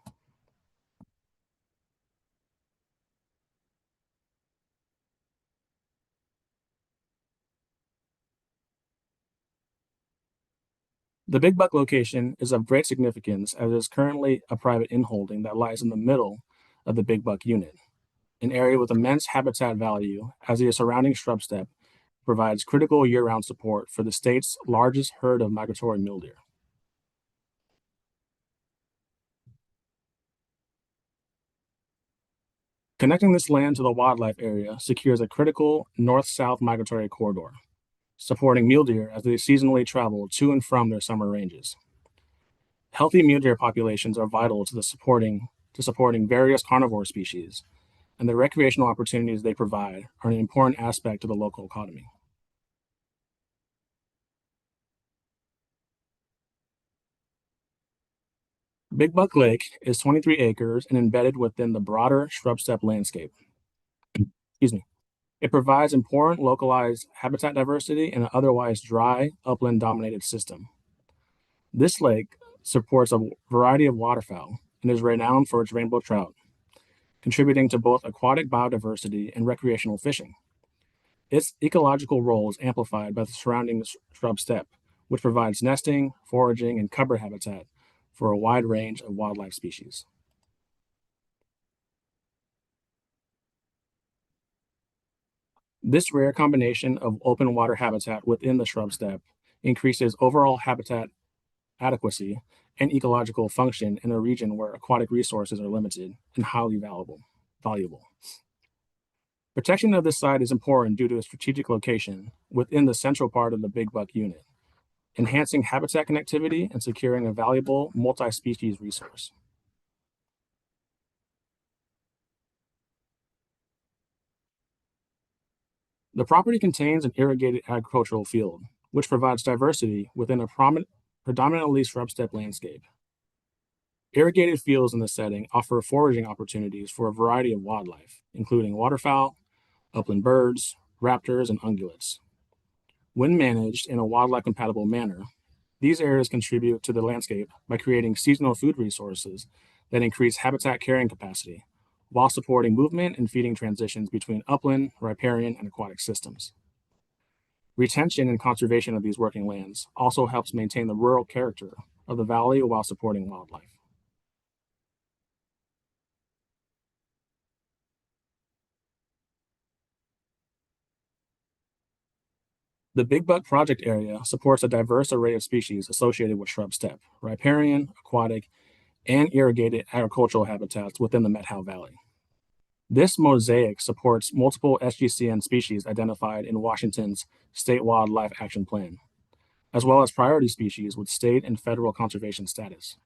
The Big Buck location is of great significance as it is currently a private inholding that lies in the middle of the Big Buck unit, an area with immense habitat value as the surrounding shrub steppe provides critical year-round support for the state's largest herd of migratory mule deer. Connecting this land to the wildlife area secures a critical north-south migratory corridor, supporting mule deer as they seasonally travel to and from their summer ranges. Healthy mule deer populations are vital to supporting various carnivore species, and the recreational opportunities they provide are an important aspect of the local economy. Big Buck Lake is 23 acres and embedded within the broader shrub steppe landscape. It provides important localized habitat diversity in an otherwise dry, upland-dominated system. This lake supports a variety of waterfowl and is renowned for its rainbow trout, contributing to both aquatic biodiversity and recreational fishing. Its ecological role is amplified by the surrounding shrub steppe, which provides nesting, foraging, and cover habitat for a wide range of wildlife species. This rare combination of open water habitat within the shrub steppe increases overall habitat adequacy and ecological function in a region where aquatic resources are limited and highly valuable. Protection of this site is important due to its strategic location within the central part of the Big Buck unit, enhancing habitat connectivity and securing a valuable multi-species resource. The property contains an irrigated agricultural field, which provides diversity within a predominantly shrub steppe landscape. Irrigated fields in the setting offer foraging opportunities for a variety of wildlife, including waterfowl, upland birds, raptors, and ungulates. When managed in a wildlife-compatible manner, these areas contribute to the landscape by creating seasonal food resources that increase habitat carrying capacity, while supporting movement and feeding transitions between upland, riparian, and aquatic systems. Retention and conservation of these working lands also helps maintain the rural character of the valley while supporting wildlife. The Big Buck project area supports a diverse array of species associated with shrub steppe, riparian, aquatic, and irrigated agricultural habitats within the Methow Valley. This mosaic supports multiple SGCN species identified in Washington's State Wildlife Action Plan, as well as priority species with state and federal conservation status.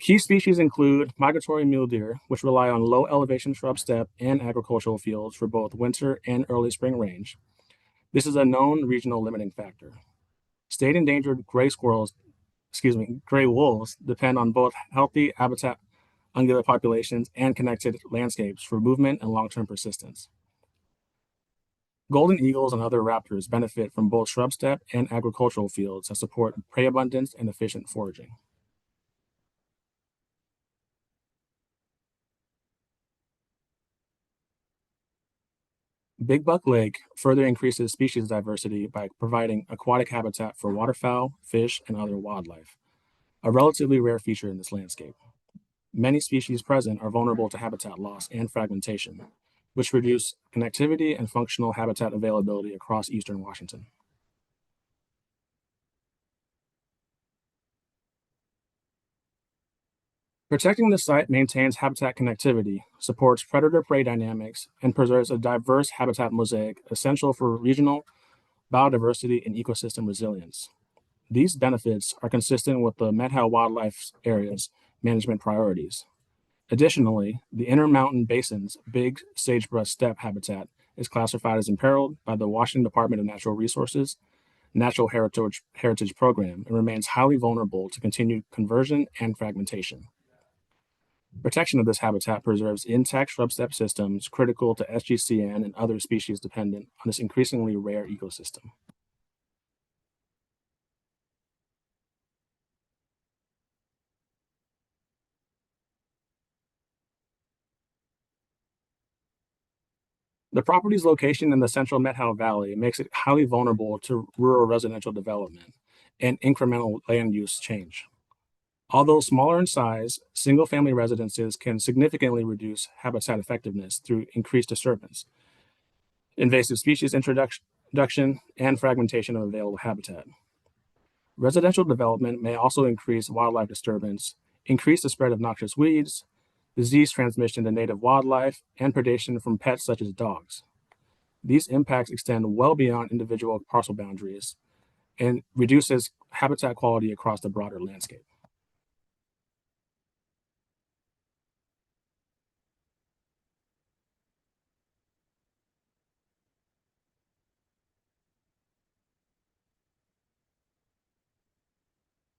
Key species include migratory mule deer, which rely on low elevation shrub steppe and agricultural fields for both winter and early spring range. This is a known regional limiting factor. State endangered gray squirrels gray wolves depend on both healthy habitat ungulate populations and connected landscapes for movement and long-term persistence. Golden eagles and other raptors benefit from both shrub steppe and agricultural fields that support prey abundance and efficient foraging. Big Buck Lake further increases species diversity by providing aquatic habitat for waterfowl, fish, and other wildlife, a relatively rare feature in this landscape. Many species present are vulnerable to habitat loss and fragmentation, which reduce connectivity and functional habitat availability across eastern Washington. Protecting the site maintains habitat connectivity, supports predator-prey dynamics, and preserves a diverse habitat mosaic essential for regional biodiversity and ecosystem resilience. These benefits are consistent with the Met-Hal Wildlife Area's management priorities. Additionally, the Intermountain Basin's big sagebrush steppe habitat is classified as imperiled by the Washington Department of Natural Resources Natural Heritage Program and remains highly vulnerable to continued conversion and fragmentation. Protection of this habitat preserves intact shrub steppe systems critical to SGCN and other species dependent on this increasingly rare ecosystem. The property's location in the central Met-Hal Valley makes it highly vulnerable to rural residential development and incremental land use change. Although smaller in size, single-family residences can significantly reduce habitat effectiveness through increased disturbance, invasive species introduction, and fragmentation of available habitat. Residential development may also increase wildlife disturbance, increase the spread of noxious weeds, disease transmission to native wildlife, and predation from pets such as dogs. These impacts extend well beyond individual parcel boundaries and reduces habitat quality across the broader landscape.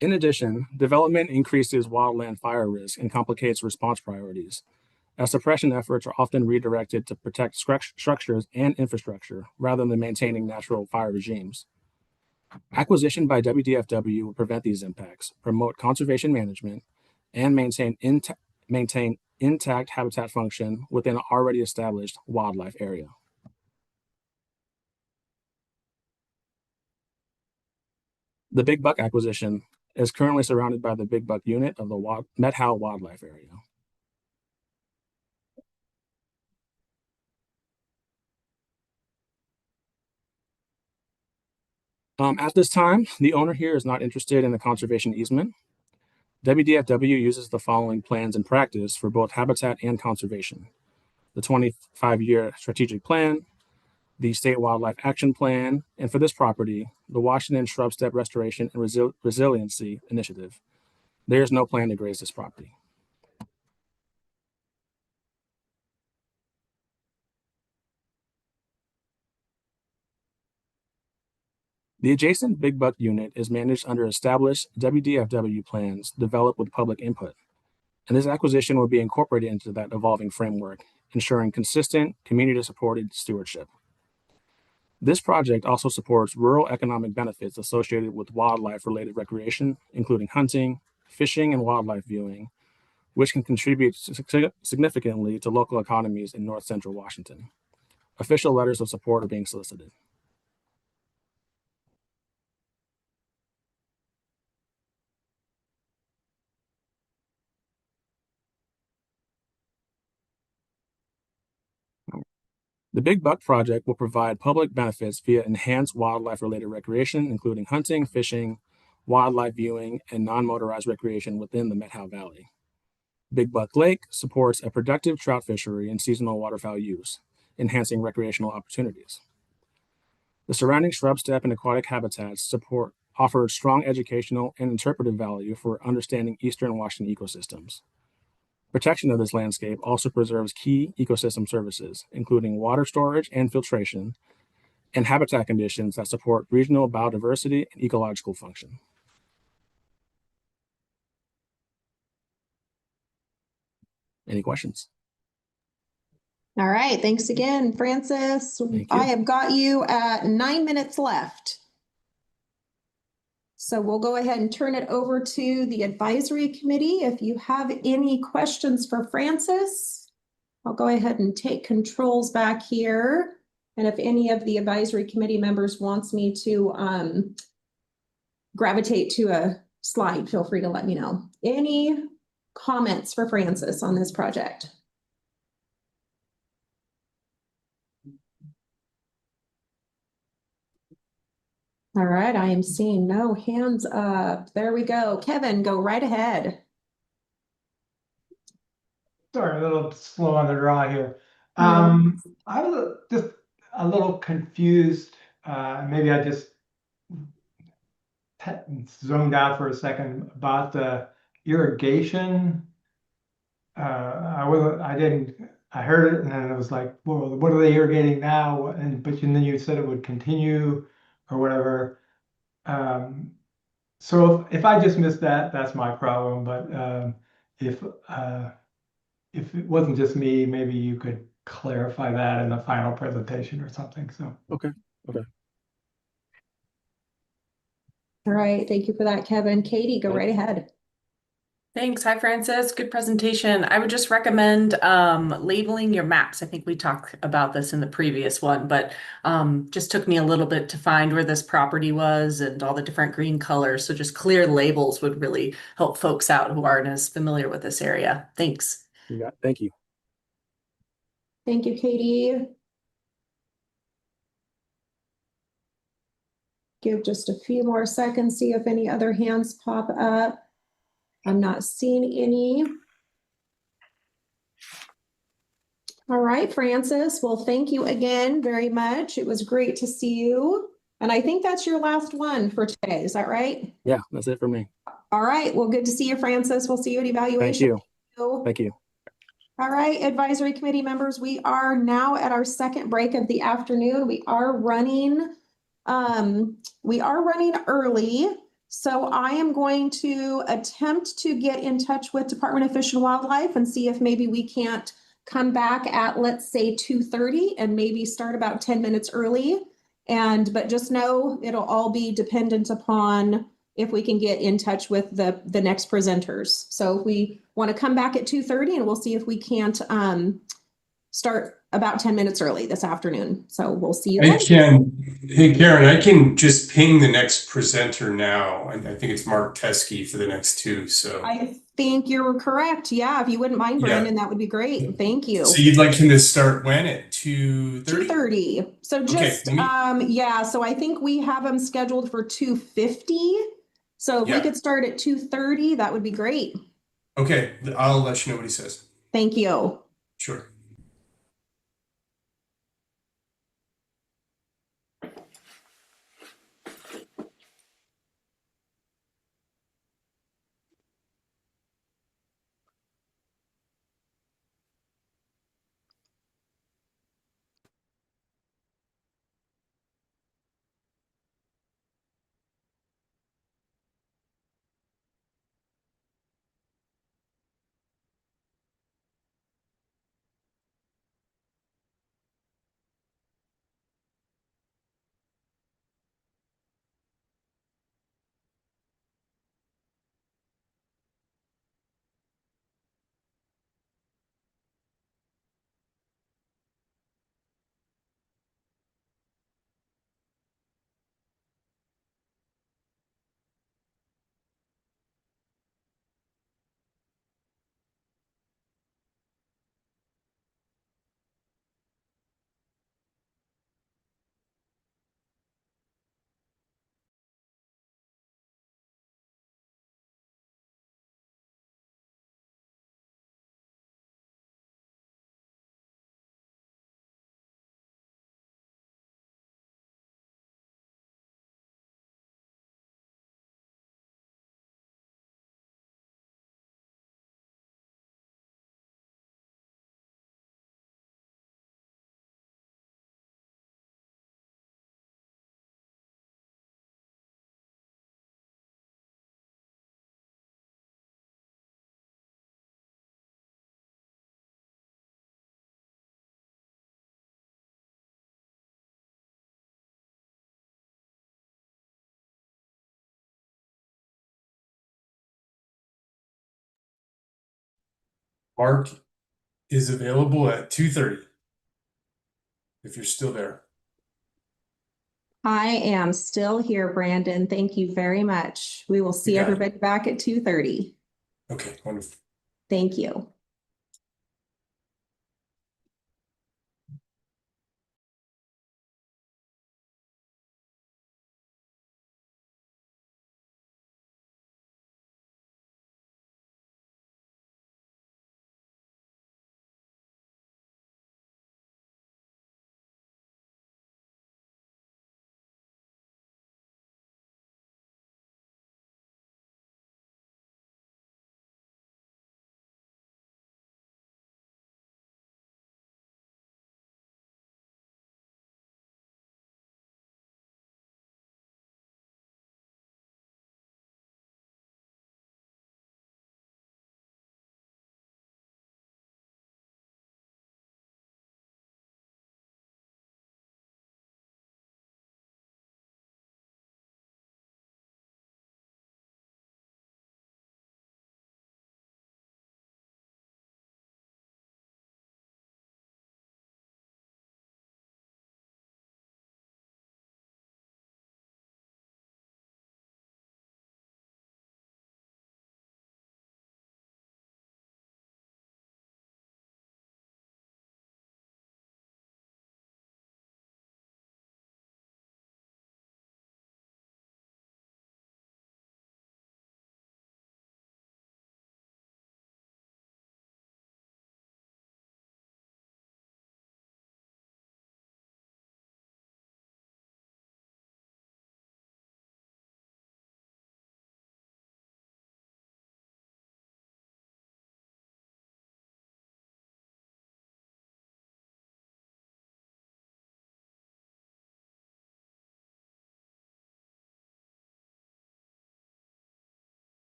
In addition, development increases wildland fire risk and complicates response priorities, as suppression efforts are often redirected to protect structures and infrastructure rather than maintaining natural fire regimes. Acquisition by WDFW will prevent these impacts, promote conservation management, and maintain intact habitat function within an already established wildlife area. The Big Buck acquisition is currently surrounded by the Big Buck unit of the Met-Hal Wildlife Area. At this time, the owner here is not interested in the conservation easement. WDFW uses the following plans in practice for both habitat and conservation: the 25-year strategic plan, the State Wildlife Action Plan, and for this property, the Washington Shrub Steppe Restoration and Resiliency Initiative. There is no plan to graze this property. The adjacent Big Buck unit is managed under established WDFW plans developed with public input, and this acquisition will be incorporated into that evolving framework, ensuring consistent, community-supported stewardship. This project also supports rural economic benefits associated with wildlife-related recreation, including hunting, fishing, and wildlife viewing, which can contribute significantly to local economies in north central Washington. Official letters of support are being solicited. The Big Buck project will provide public benefits via enhanced wildlife-related recreation, including hunting, fishing, wildlife viewing, and non-motorized recreation within the Met-Hal Valley. Big Buck Lake supports a productive trout fishery and seasonal waterfowl use, enhancing recreational opportunities. The surrounding shrub steppe and aquatic habitats offer strong educational and interpretive value for understanding eastern Washington ecosystems. Protection of this landscape also preserves key ecosystem services, including water storage and filtration, and habitat conditions that support regional biodiversity and ecological function. Any questions?
All right, thanks again, Francis.
Thank you.
I have got you at 9 minutes left. So we'll go ahead and turn it over to the advisory committee. If you have any questions for Francis, I'll go ahead and take controls back here. And if any of the advisory committee members wants me to gravitate to a slide, feel free to let me know. Any comments for Francis on this project? All right, I am seeing no hands up. There we go. Kevin, go right ahead.
Sorry, a little slow on the draw here.
No.
I was just a little confused. Maybe I just zoned out for a second about the irrigation. I heard it and then it was like, well, what are they irrigating now? But then you said it would continue or whatever. So if I just missed that, that's my problem. But if it wasn't just me, maybe you could clarify that in the final presentation or something. So
Okay.
All right, thank you for that, Kevin. Katie, go right ahead.
Thanks. Hi, Francis. Good presentation. I would just recommend labeling your maps. I think we talked about this in the previous one, but just took me a little bit to find where this property was and all the different green colors. So just clear labels would really help folks out who aren't as familiar with this area. Thanks.
Thank you.
Thank you, Katie. Give just a few more seconds, see if any other hands pop up. I'm not seeing any. All right, Francis. Well, thank you again very much. It was great to see you. And I think that's your last one for today. Is that right?
Yeah, that's it for me.
All right. Well, good to see you, Francis. We'll see you at evaluation.
Thank you. Thank you.
All right, advisory committee members, we are now at our second break of the afternoon. We are running early. So I am going to attempt to get in touch with Department of Fish and Wildlife and see if maybe we can't come back at, let's say, 2:30 and maybe start about 10 minutes early. But just know it'll all be dependent upon if we can get in touch with the next presenters. So if we want to come back at 2:30 and we'll see if we can't start about 10 minutes early this afternoon. So we'll see you then.
Hey, Karen, I can just ping the next presenter now. I think it's Mark Teskey for the next two. So
I think you're correct. Yeah, if you wouldn't mind, Brandon, that would be great. Thank you.
So you'd like him to start when? At 2:30?
2:30. So just, yeah, so I think we have him scheduled for 2:50. So if we could start at 2:30, that would be great.
Okay, I'll let you know what he says.
Thank you.
Sure. Mark is available at 2:30. If you're still there.
I am still here, Brandon. Thank you very much. We will see
You got it.
everybody back at 2:30.
Okay, wonderful.
Thank you.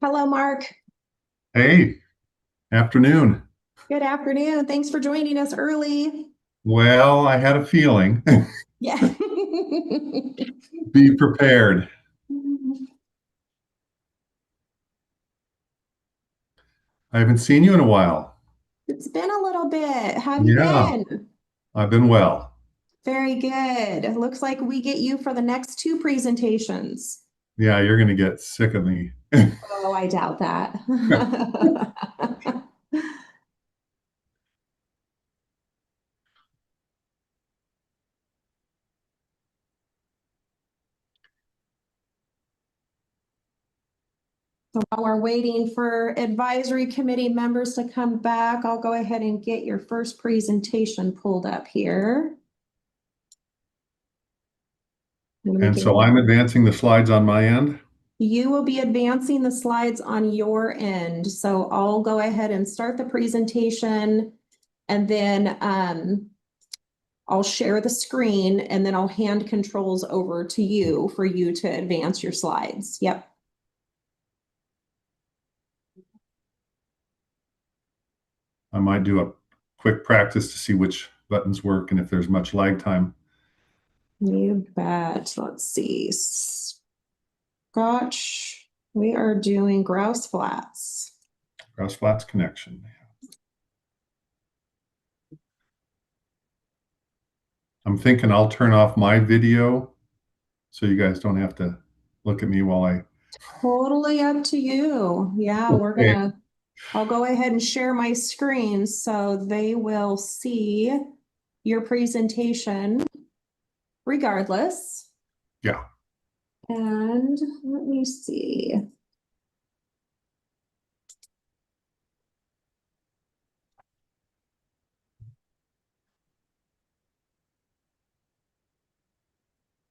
Hello, Mark.
Hey, afternoon.
Good afternoon. Thanks for joining us early.
Well, I had a feeling.
Yeah.
Be prepared. I haven't seen you in a while.
It's been a little bit. How have you
Yeah,
been?
I've been well.
Very good. It looks like we get you for the next two presentations.
Yeah, you're going to get sick of me.
Oh, I doubt that. So while we're waiting for advisory committee members to come back, I'll go ahead and get your first presentation pulled up here.
And so I'm advancing the slides on my end.
You will be advancing the slides on your end. So I'll go ahead and start the presentation, and then I'll share the screen, and then I'll hand controls over to you for you to advance your slides. Yep.
I might do a quick practice to see which buttons work and if there's much lag time.
You bet. Let's see. Scotch. We are doing grouse flats.
Grouse Flats connection. I'm thinking I'll turn off my video so you guys don't have to look at me while I...
Totally up to you. Yeah,
Okay.
I'll go ahead and share my screen so they will see your presentation regardless.
Yeah.
And let me see.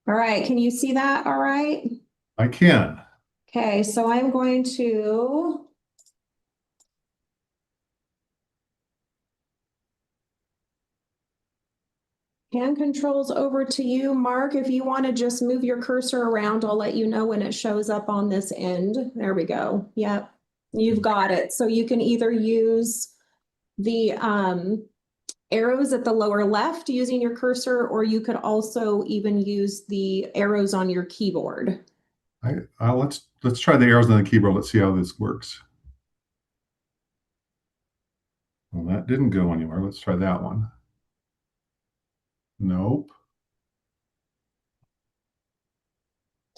All right, can you see that all right?
I can.
Okay, so I'm going to hand controls over to you, Mark. If you want to just move your cursor around, I'll let you know when it shows up on this end. There we go. Yep, you've got it. So you can either use the arrows at the lower left using your cursor, or you could also even use the arrows on your keyboard.
Let's try the arrows on the keyboard. Let's see how this works. Well, that didn't go anywhere. Let's try that one. Nope.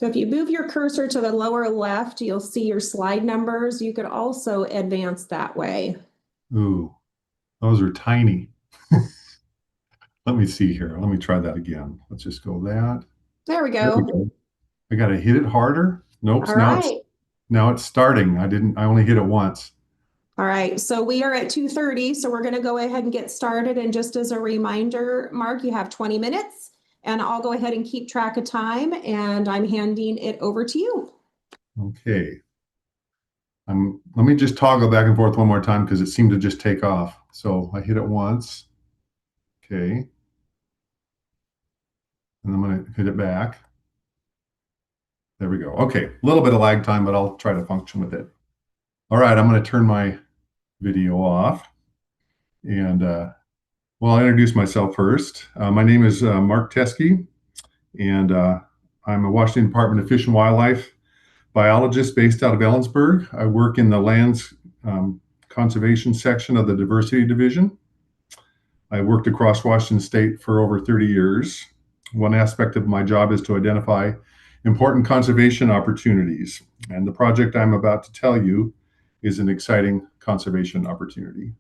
So if you move your cursor to the lower left, you'll see your slide numbers. You could also advance that way.
Ooh, those are tiny. Let me see here. Let me try that again. Let's just go that.
There we
There we
go.
go. I got to hit it harder. Nope.
All right.
Now it's starting. I only hit it once.
All right, so we are at 2:30, so we're going to go ahead and get started. And just as a reminder, Mark, you have 20 minutes, and I'll go ahead and keep track of time, and I'm handing it over to you.
Okay. Let me just toggle back and forth one more time because it seemed to just take off. So I hit it once. Okay. And I'm going to hit it back. There we go. Okay, a little bit of lag time, but I'll try to function with it. All right, I'm going to turn my video off. And well, I'll introduce myself first. My name is Mark Teskey, and I'm a Washington Department of Fish and Wildlife biologist based out of Ellensburg. I work in the lands conservation section of the diversity division. I worked across Washington State for over 30 years. One aspect of my job is to identify important conservation opportunities. And the project I'm about to tell you is an exciting conservation opportunity.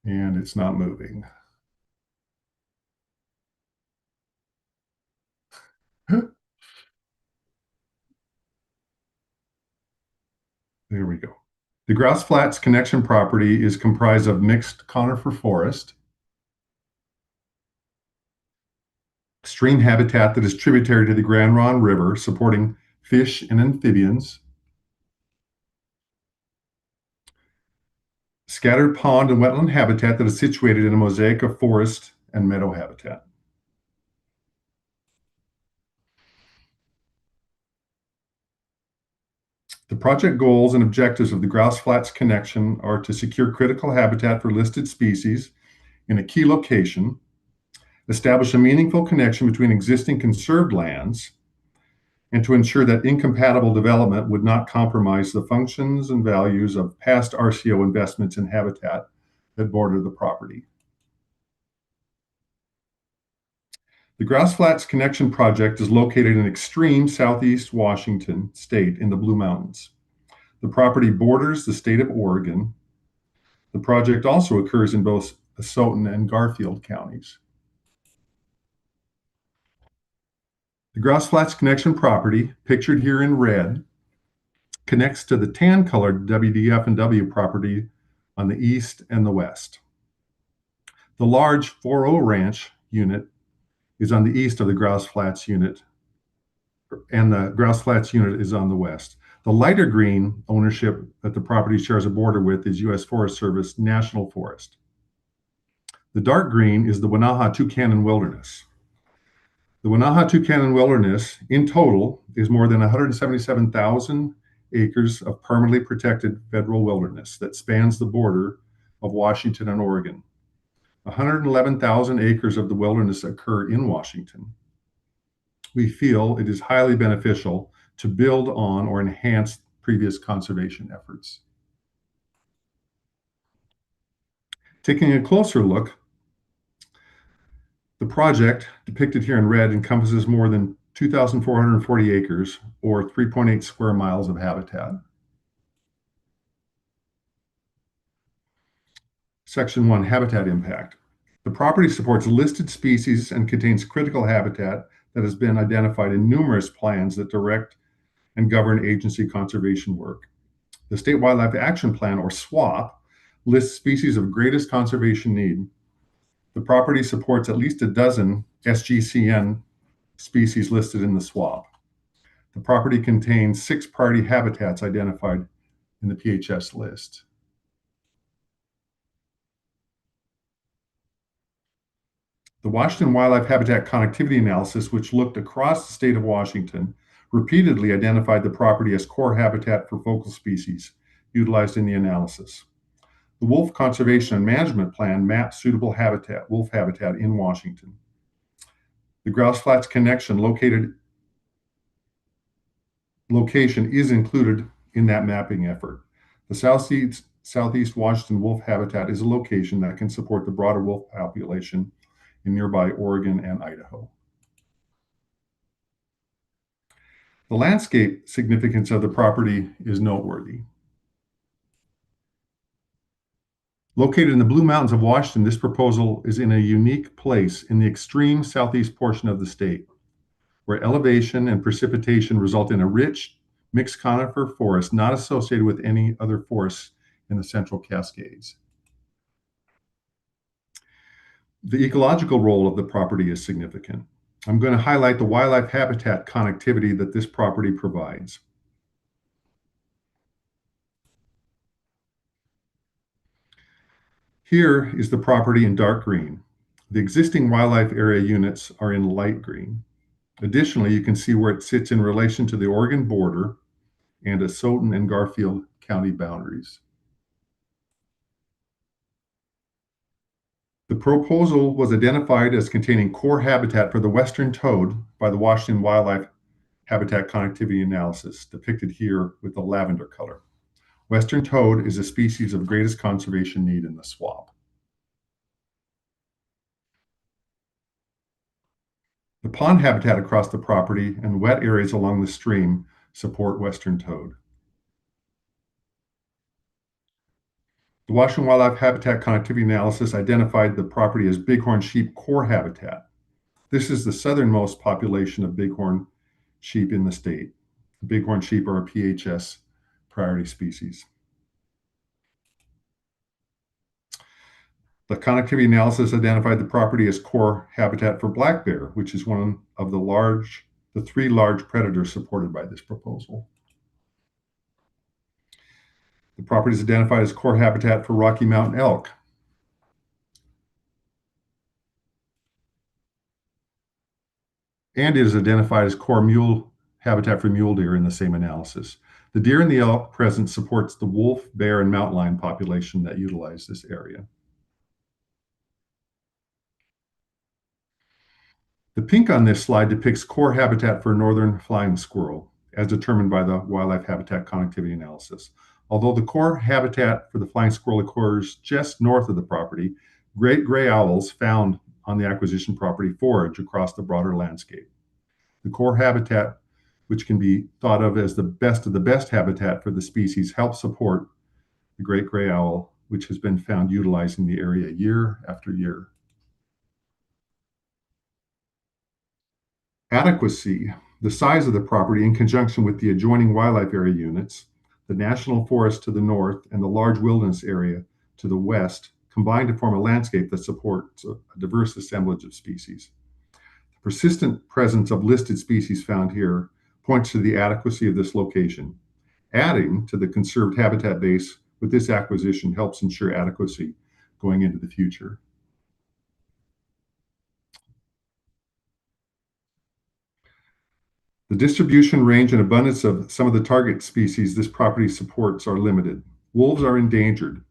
And it's not moving. There we go. The Grouse Flats Connection property is comprised of mixed conifer forest, stream habitat that is tributary to the Grand Ronde River, supporting fish and amphibians, scattered pond and wetland habitat that is situated in a mosaic of forest and meadow habitat. The project goals and objectives of the Grouse Flats Connection are to secure critical habitat for listed species in a key location, establish a meaningful connection between existing conserved lands, and to ensure that incompatible development would not compromise the functions and values of past RCO investments in habitat that border the property. The Grouse Flats Connection project is located in extreme southeast Washington state in the Blue Mountains. The property borders the state of Oregon. The project also occurs in both Asotin and Garfield counties. The Grouse Flats Connection property, pictured here in red, connects to the tan-colored WDF&W property on the east and the west. The large 4.0 ranch unit is on the east of the Grouse Flats unit, and the Grouse Flats unit is on the west. The lighter green ownership that the property shares a border with is U.S. Forest Service National Forest. The dark green is the Wenaha-Tucannon Wilderness. The Wenaha-Tucannon Wilderness in total is more than 177,000 acres of permanently protected federal wilderness that spans the border of Washington and Oregon. 111,000 acres of the wilderness occur in Washington. We feel it is highly beneficial to build on or enhance previous conservation efforts. Taking a closer look, the project, depicted here in red, encompasses more than 2,440 acres, or 3.8 square miles of habitat. Section 1, Habitat Impact. The property supports listed species and contains critical habitat that has been identified in numerous plans that direct and govern agency conservation work. The State Wildlife Action Plan, or SWAP, lists species of greatest conservation need. The property supports at least a dozen SGCN species listed in the SWAP. The property contains 6 priority habitats identified in the PHS list. The Washington Wildlife Habitat Connectivity Analysis, which looked across the state of Washington, repeatedly identified the property as core habitat for focal species utilized in the analysis. The Wolf Conservation and Management Plan maps suitable habitat, wolf habitat in Washington. The Grouse Flats Connection location is included in that mapping effort. The Southeast Washington wolf habitat is a location that can support the broader wolf population in nearby Oregon and Idaho. The landscape significance of the property is noteworthy. Located in the Blue Mountains of Washington, this proposal is in a unique place in the extreme southeast portion of the state, where elevation and precipitation result in a rich, mixed conifer forest not associated with any other forests in the Central Cascades. The ecological role of the property is significant. I'm going to highlight the wildlife habitat connectivity that this property provides. Here is the property in dark green. The existing wildlife area units are in light green. Additionally, you can see where it sits in relation to the Oregon border and Asotin and Garfield county boundaries. The proposal was identified as containing core habitat for the western toad by the Washington Wildlife Habitat Connectivity Analysis, depicted here with the lavender color. Western toad is a species of greatest conservation need in the SWAP. The pond habitat across the property and wet areas along the stream support western toad. The Washington Wildlife Habitat Connectivity Analysis identified the property as bighorn sheep core habitat. This is the southernmost population of bighorn sheep in the state. Bighorn sheep are a PHS priority species. The connectivity analysis identified the property as core habitat for black bear, which is one of the 3 large predators supported by this proposal. The property is identified as core habitat for Rocky Mountain elk. And it is identified as core mule habitat for mule deer in the same analysis. The deer and the elk presence supports the wolf, bear, and mountain lion population that utilize this area. The pink on this slide depicts core habitat for northern flying squirrel, as determined by the wildlife habitat connectivity analysis. Although the core habitat for the flying squirrel occurs just north of the property, great gray owls found on the acquisition property forage across the broader landscape. The core habitat, which can be thought of as the best of the best habitat for the species, helps support the great gray owl, which has been found utilizing the area year after year. Adequacy, the size of the property in conjunction with the adjoining wildlife area units, the national forest to the north, and the large wilderness area to the west combine to form a landscape that supports a diverse assemblage of species. The persistent presence of listed species found here points to the adequacy of this location. Adding to the conserved habitat base with this acquisition helps ensure adequacy going into the future. The distribution, range, and abundance of some of the target species this property supports are limited. Wolves are endangered,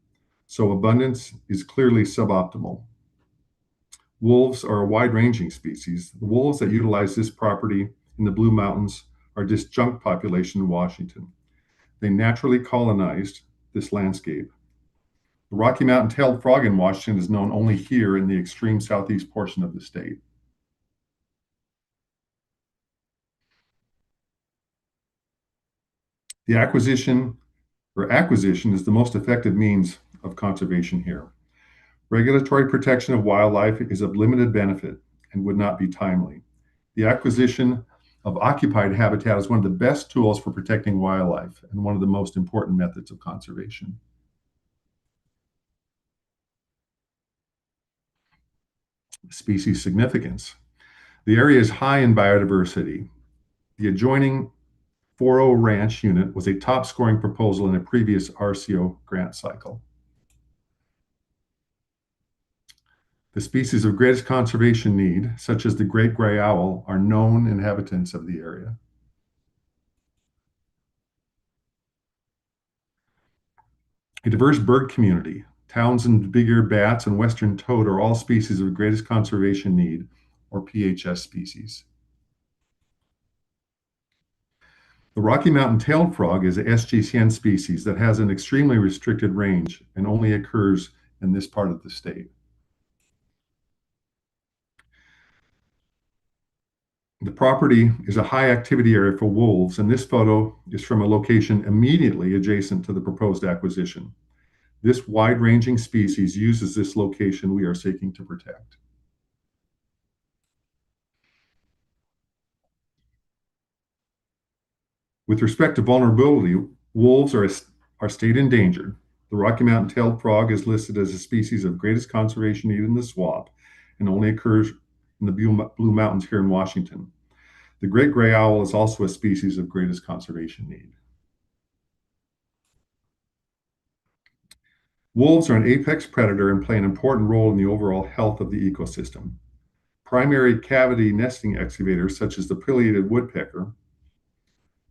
so abundance is clearly suboptimal. Wolves are a wide-ranging species. The wolves that utilize this property in the Blue Mountains are a disjunct population in Washington. They naturally colonized this landscape. The Rocky Mountain-tailed frog in Washington is known only here in the extreme southeast portion of the state. The acquisition is the most effective means of conservation here. Regulatory protection of wildlife is of limited benefit and would not be timely. The acquisition of occupied habitat is one of the best tools for protecting wildlife and one of the most important methods of conservation. Species significance. The area is high in biodiversity. The adjoining 4.0 Ranch unit was a top scoring proposal in a previous RCO grant cycle. The species of greatest conservation need, such as the great gray owl, are known inhabitants of the area. A diverse bird community. Townsend big-eared bats and western toad are all species of greatest conservation need, or PHS species. The Rocky Mountain tailed frog is a SGCN species that has an extremely restricted range and only occurs in this part of the state. The property is a high activity area for wolves, and this photo is from a location immediately adjacent to the proposed acquisition. This wide-ranging species uses this location we are seeking to protect. With respect to vulnerability, wolves are state endangered. The Rocky Mountain tailed frog is listed as a species of greatest conservation need in the swamp and only occurs in the Blue Mountains here in Washington. The great gray owl is also a species of greatest conservation need. Wolves are an apex predator and play an important role in the overall health of the ecosystem. Primary cavity nesting excavators such as the pileated woodpecker,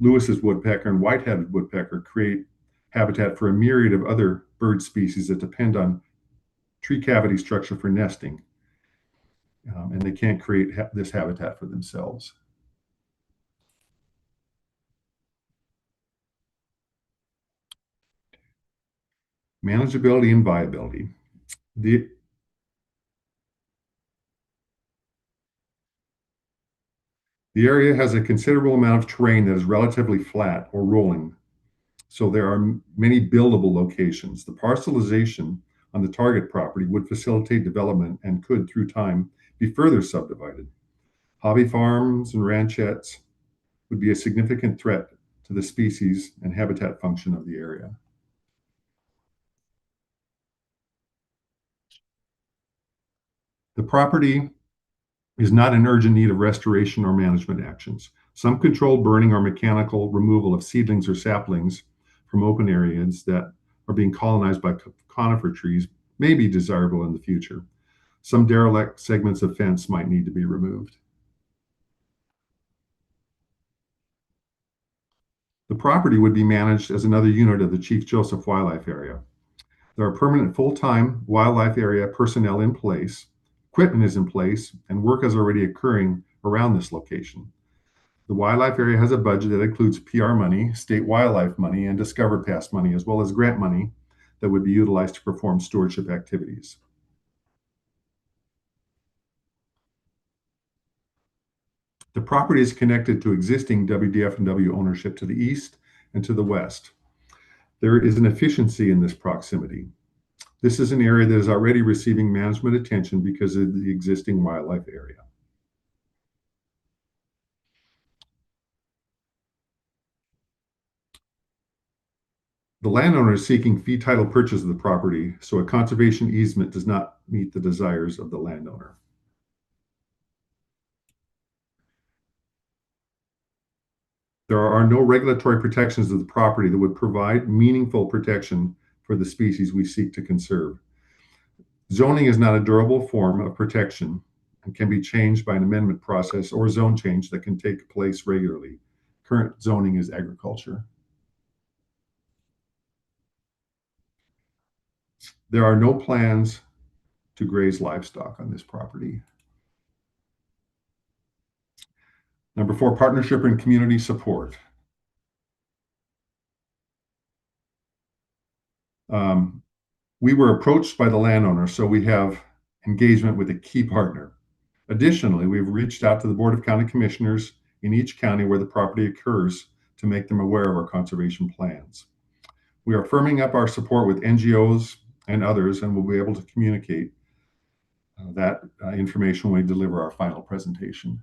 Lewis's woodpecker, and white-headed woodpecker create habitat for a myriad of other bird species that depend on tree cavity structure for nesting, and they can't create this habitat for themselves. Manageability and viability. The area has a considerable amount of terrain that is relatively flat or rolling, so there are many buildable locations. The parcelization on the target property would facilitate development and could, through time, be further subdivided. Hobby farms and ranchettes would be a significant threat to the species and habitat function of the area. The property is not in urgent need of restoration or management actions. Some controlled burning or mechanical removal of seedlings or saplings from open areas that are being colonized by conifer trees may be desirable in the future. Some derelict segments of fence might need to be removed. The property would be managed as another unit of the Chief Joseph Wildlife Area. There are permanent full-time wildlife area personnel in place, equipment is in place, and work is already occurring around this location. The wildlife area has a budget that includes PR money, state wildlife money, and Discover Pass money, as well as grant money that would be utilized to perform stewardship activities. The property is connected to existing WDF&W ownership to the east and to the west. There is an efficiency in this proximity. This is an area that is already receiving management attention because of the existing wildlife area. The landowner is seeking fee title purchase of the property, so a conservation easement does not meet the desires of the landowner. There are no regulatory protections of the property that would provide meaningful protection for the species we seek to conserve. Zoning is not a durable form of protection and can be changed by an amendment process or zone change that can take place regularly. Current zoning is agriculture. There are no plans to graze livestock on this property. Number 4, partnership and community support. We were approached by the landowner, so we have engagement with a key partner. Additionally, we've reached out to the Board of County Commissioners in each county where the property occurs to make them aware of our conservation plans. We are firming up our support with NGOs and others, and we'll be able to communicate that information when we deliver our final presentation.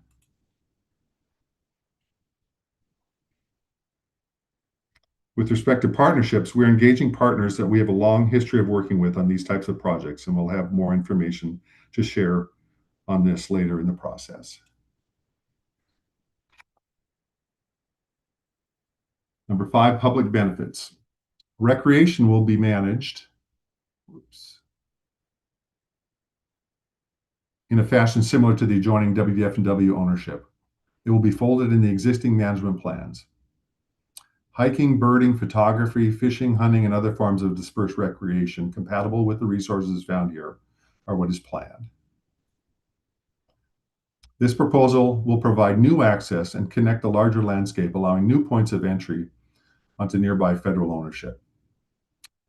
With respect to partnerships, we're engaging partners that we have a long history of working with on these types of projects, and we'll have more information to share on this later in the process. Number 5, public benefits. Recreation will be managed in a fashion similar to the adjoining WDF&W ownership. It will be folded in the existing management plans. Hiking, birding, photography, fishing, hunting, and other forms of dispersed recreation compatible with the resources found here are what is planned. This proposal will provide new access and connect the larger landscape, allowing new points of entry onto nearby federal ownership.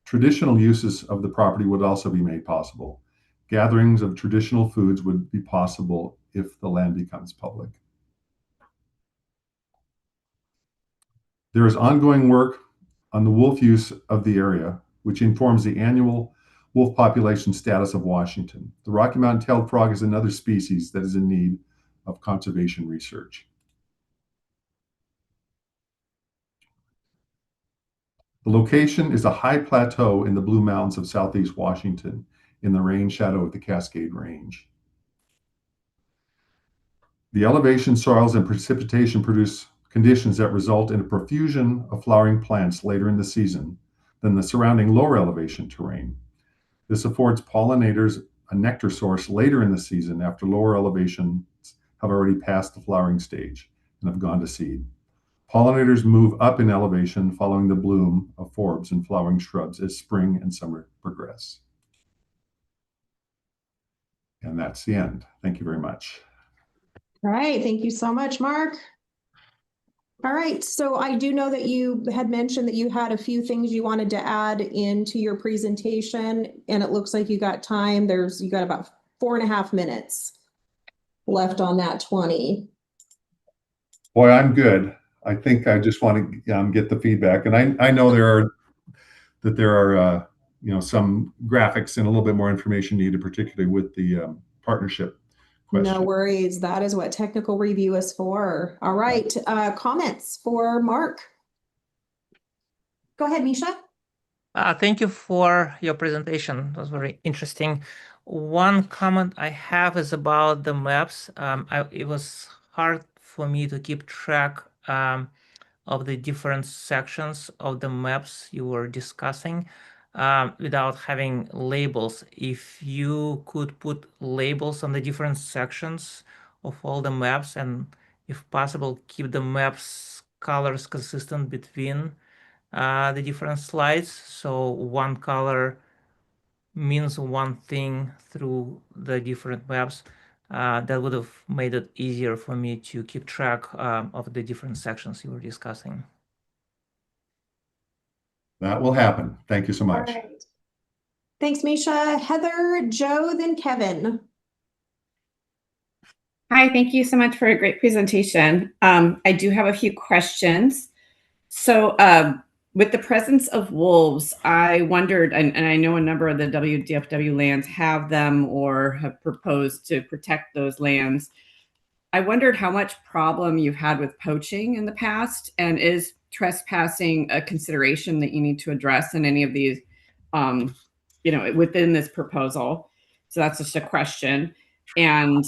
Traditional uses of the property would also be made possible. Gatherings of traditional foods would be possible if the land becomes public. There is ongoing work on the wolf use of the area, which informs the annual wolf population status of Washington. The Rocky Mountain tailed frog is another species that is in need of conservation research. The location is a high plateau in the Blue Mountains of Southeast Washington in the rain shadow of the Cascade Range. The elevation, soils, and precipitation produce conditions that result in a profusion of flowering plants later in the season than the surrounding lower elevation terrain. This affords pollinators a nectar source later in the season after lower elevations have already passed the flowering stage and have gone to seed. Pollinators move up in elevation following the bloom of forbs and flowering shrubs as spring and summer progress. And that's the end. Thank you very much.
All right, thank you so much, Mark. All right, so I do know that you had mentioned that you had a few things you wanted to add into your presentation, and it looks like you got time. You got about 4.5 minutes left on that 20.
Boy, I'm good. I think I just want to get the feedback, and I know there are some graphics and a little bit more information needed, particularly with the partnership question.
No worries. That is what technical review is for. All right. Comments for Mark. Go ahead, Misha.
Thank you for your presentation. It was very interesting. One comment I have is about the maps. It was hard for me to keep track of the different sections of the maps you were discussing. without having labels. If you could put labels on the different sections of all the maps, and if possible, keep the maps colors consistent between the different slides. So one color means one thing through the different maps. That would have made it easier for me to keep track of the different sections you were discussing.
That will happen. Thank you so
All
much.
right. Thanks, Misha. Heather, Joe, then Kevin.
Hi, thank you so much for a great presentation. I do have a few questions. So with the presence of wolves, I wondered, and I know a number of the WDFW lands have them or have proposed to protect those lands. I wondered how much problem you've had with poaching in the past, and is trespassing a consideration that you need to address in any of these, within this proposal? So that's just a question. And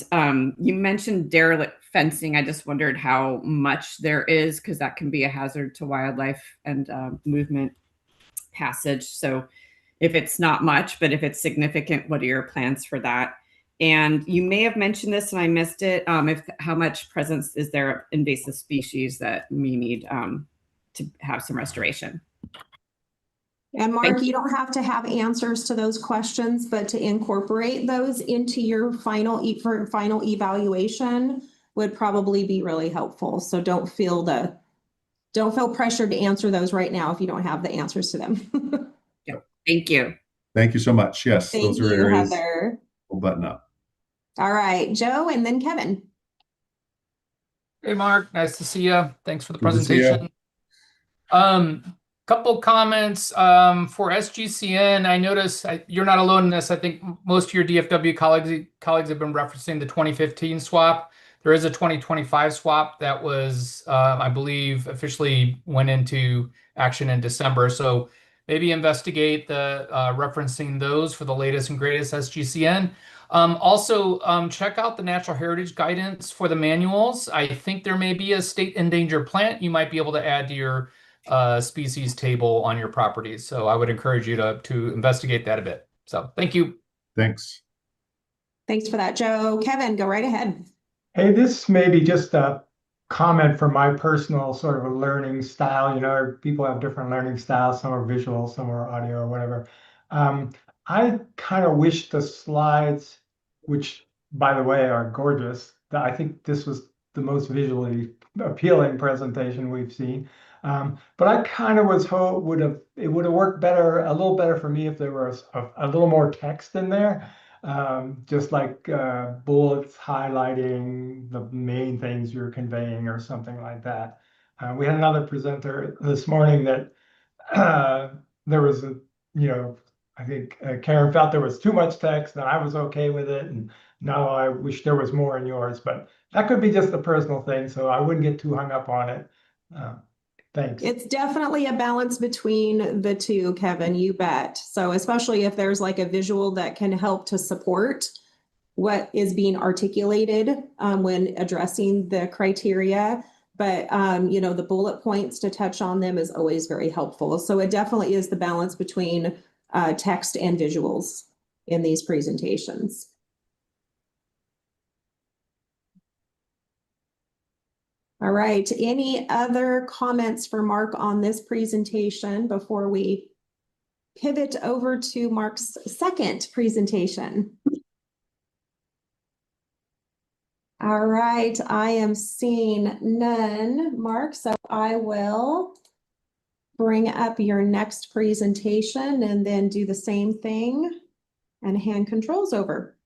you mentioned derelict fencing. I just wondered how much there is, because that can be a hazard to wildlife and movement passage. So if it's not much, but if it's significant, what are your plans for that? And you may have mentioned this and I missed it. How much presence is there of invasive species that may need to have some restoration?
And Mark, you don't have to have answers to those questions, but to incorporate those into your final evaluation would probably be really helpful. So don't feel pressured to answer those right now if you don't have the answers to them.
Yeah. Thank you.
Thank you so much. Yes,
Thank
those are
you,
areas
Heather.
we'll button up.
All right, Joe, and then Kevin.
Hey, Mark, nice to see you. Thanks for the
Good to see ya.
presentation. Couple comments for SGCN. I notice you're not alone in this. I think most of your DFW colleagues have been referencing the 2015 swap. There is a 2025 swap that was, I believe, officially went into action in December. So maybe investigate the referencing those for the latest and greatest SGCN. Also, check out the natural heritage guidance for the manuals. I think there may be a state endangered plant you might be able to add to your species table on your properties. So I would encourage you to investigate that a bit. So thank you.
Thanks.
Thanks for that, Joe. Kevin, go right ahead.
Hey, this may be just a comment from my personal sort of a learning style. People have different learning styles. Some are visual, some are audio or whatever. I kind of wish the slides, which by the way are gorgeous, I think this was the most visually appealing presentation we've seen. But I kind of was it would have worked a little better for me if there was a little more text in there. Just like bullets highlighting the main things you're conveying or something like that. We had another presenter this morning that there was I think Karen felt there was too much text and I was okay with it. And now I wish there was more in yours, but that could be just a personal thing. So I wouldn't get too hung up on it. Thanks.
It's definitely a balance between the two, Kevin, you bet. So especially if there's like a visual that can help to support what is being articulated when addressing the criteria. But, the bullet points to touch on them is always very helpful. So it definitely is the balance between text and visuals in these presentations. All right, any other comments for Mark on this presentation before we pivot over to Mark's second presentation? All right, I am seeing none, Mark, so I will bring up your next presentation and then do the same thing and hand controls over.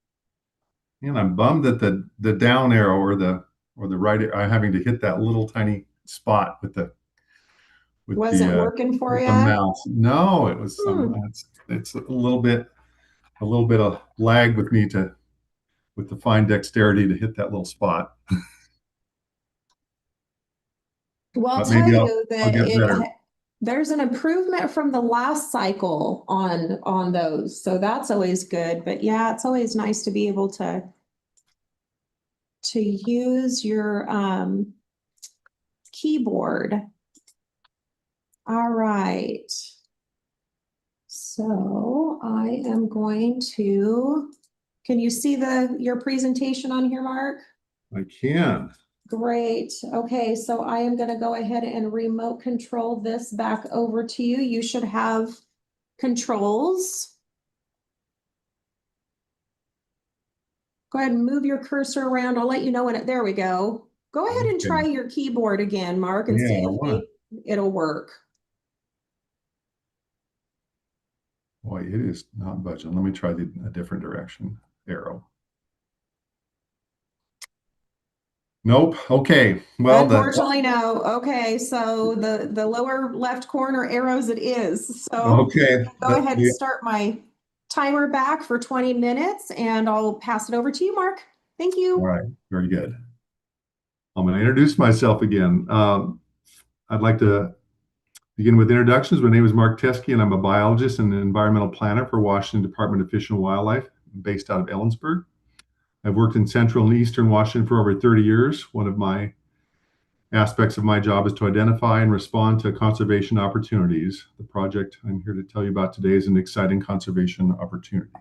And I'm bummed that the down arrow or the right, I'm having to hit that little tiny spot with the
wasn't working for you?
The mouse. No, it was it's a little bit of lag with me with the fine dexterity to hit that little spot.
Well, I'll tell you that there's an improvement from the last cycle on those, so that's always good. But yeah, it's always nice to be able to use your keyboard. All right. So I am going to, can you see your presentation on here, Mark?
I can.
Great. Okay, so I am going to go ahead and remote control this back over to you. You should have controls. Go ahead and move your cursor around. I'll let you know when there we go. Go ahead and try your keyboard again, Mark, and see if it'll work.
Boy, it is not budging. Let me try a different direction arrow. Nope. Okay. Well,
unfortunately, no. Okay, so the lower left corner arrows it is. So
okay.
Go ahead and start my timer back for 20 minutes, and I'll pass it over to you, Mark. Thank you.
All right. Very good. I'm going to introduce myself again. I'd like to begin with introductions. My name is Mark Teskey, and I'm a biologist and an environmental planner for Washington Department of Fish and Wildlife, based out of Ellensburg. I've worked in central and eastern Washington for over 30 years. One of my aspects of my job is to identify and respond to conservation opportunities. The project I'm here to tell you about today is an exciting conservation opportunity.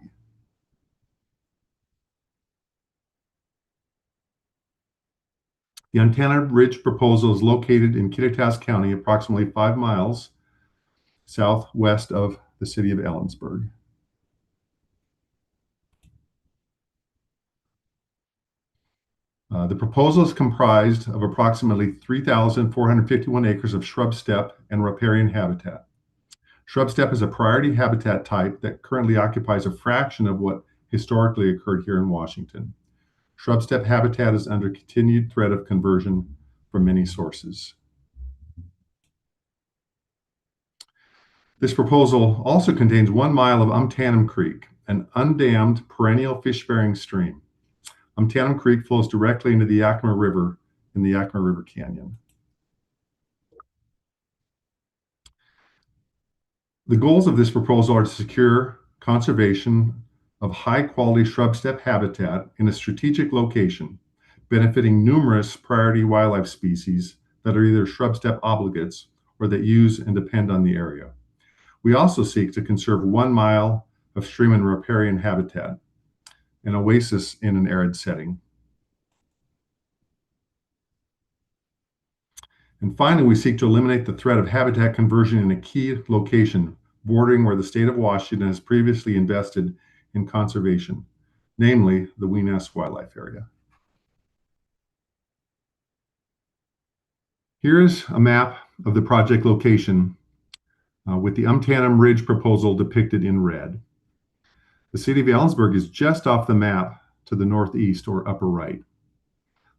The Antenna Ridge proposal is located in Kittitas County, approximately 5 miles southwest of the city of Ellensburg. The proposal is comprised of approximately 3,451 acres of shrub steppe and riparian habitat. Shrub steppe is a priority habitat type that currently occupies a fraction of what historically occurred here in Washington. Shrub steppe habitat is under continued threat of conversion from many sources. This proposal also contains 1 mile of Umtanum Creek, an undammed perennial fish-bearing stream. Umtanum Creek flows directly into the Yakima River in the Yakima River Canyon. The goals of this proposal are to secure conservation of high-quality shrub steppe habitat in a strategic location, benefiting numerous priority wildlife species that are either shrub steppe obligates or that use and depend on the area. We also seek to conserve 1 mile of stream and riparian habitat, an oasis in an arid setting. And finally, we seek to eliminate the threat of habitat conversion in a key location bordering where the state of Washington has previously invested in conservation, namely the Weeness Wildlife Area. Here's a map of the project location with the Umtanum Ridge proposal depicted in red. The city of Ellensburg is just off the map to the northeast or upper right.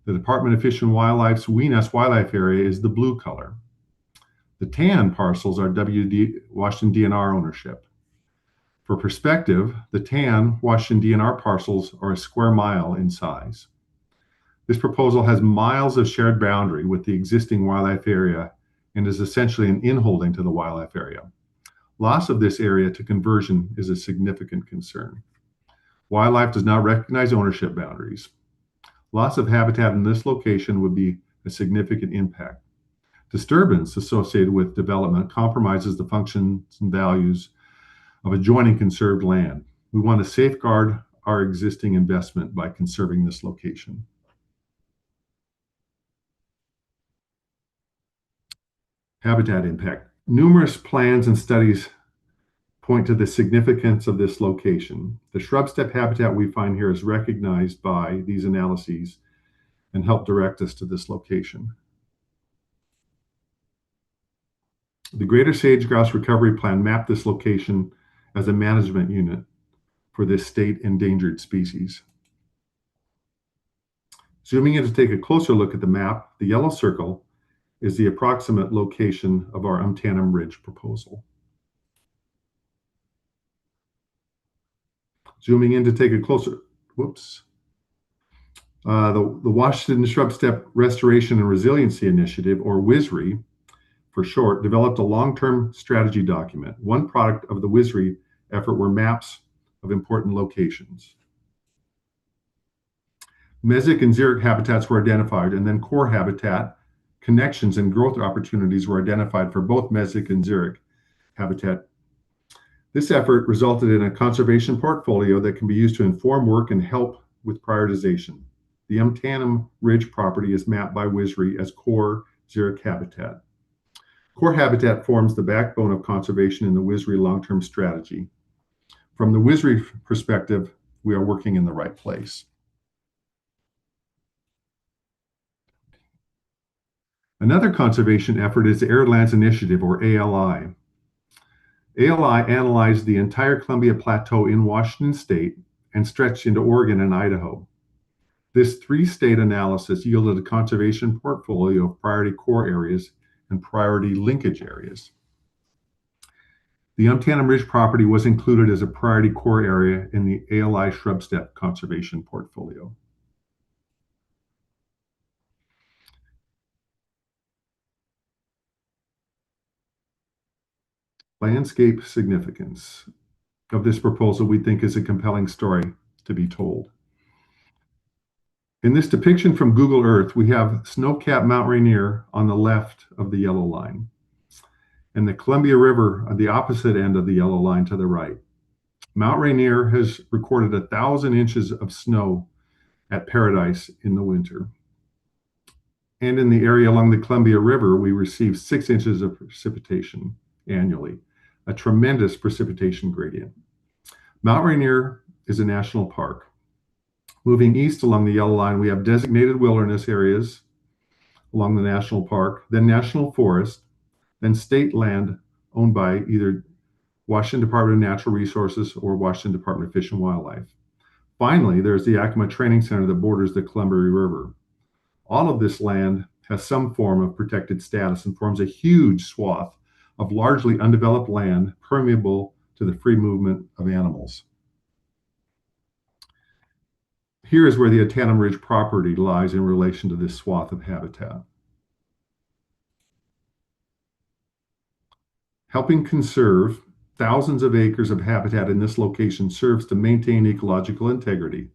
The Department of Fish and Wildlife's Weeness Wildlife Area is the blue color. The tan parcels are Washington DNR ownership. For perspective, the tan Washington DNR parcels are a square mile in size. This proposal has miles of shared boundary with the existing wildlife area and is essentially an inholding to the wildlife area. Loss of this area to conversion is a significant concern. Wildlife does not recognize ownership boundaries. Loss of habitat in this location would be a significant impact. Disturbance associated with development compromises the functions and values of adjoining conserved land. We want to safeguard our existing investment by conserving this location. Habitat impact. Numerous plans and studies point to the significance of this location. The shrub steppe habitat we find here is recognized by these analyses and help direct us to this location. The Greater Sage Grouse Recovery Plan mapped this location as a management unit for this state endangered species. Zooming in to take a closer look at the map, the yellow circle is the approximate location of our Umtanum Ridge proposal. Zooming in to take a closer, the Washington Shrub Steppe Restoration and Resiliency Initiative, or WSRI for short, developed a long-term strategy document. One product of the WSRI effort were maps of important locations. Mesic and xeric habitats were identified, and then core habitat connections and growth opportunities were identified for both mesic and xeric habitat This effort resulted in a conservation portfolio that can be used to inform work and help with prioritization. The Tanham Ridge property is mapped by WWRP as core xeric habitat. Core habitat forms the backbone of conservation in the WWRP long-term strategy. From the WWRP perspective, we are working in the right place. Another conservation effort is the Arid Lands Initiative, or ALI. ALI analyzed the entire Columbia Plateau in Washington state and stretched into Oregon and Idaho. This three-state analysis yielded a conservation portfolio of priority core areas and priority linkage areas. The Tanham Ridge property was included as a priority core area in the ALI shrub steppe conservation portfolio. Landscape significance of this proposal, we think, is a compelling story to be told. In this depiction from Google Earth, we have snow-capped Mount Rainier on the left of the yellow line, and the Columbia River on the opposite end of the yellow line to the right. Mount Rainier has recorded 1,000 inches of snow at Paradise in the winter. And in the area along the Columbia River, we receive 6 inches of precipitation annually, a tremendous precipitation gradient. Mount Rainier is a national park. Moving east along the yellow line, we have designated wilderness areas along the national park, then national forest, then state land owned by either Washington Department of Natural Resources or Washington Department of Fish and Wildlife. Finally, there's the Yakima Training Center that borders the Columbia River. All of this land has some form of protected status and forms a huge swath of largely undeveloped land permeable to the free movement of animals. Here is where the Tanham Ridge property lies in relation to this swath of habitat. Helping conserve thousands of acres of habitat in this location serves to maintain ecological integrity,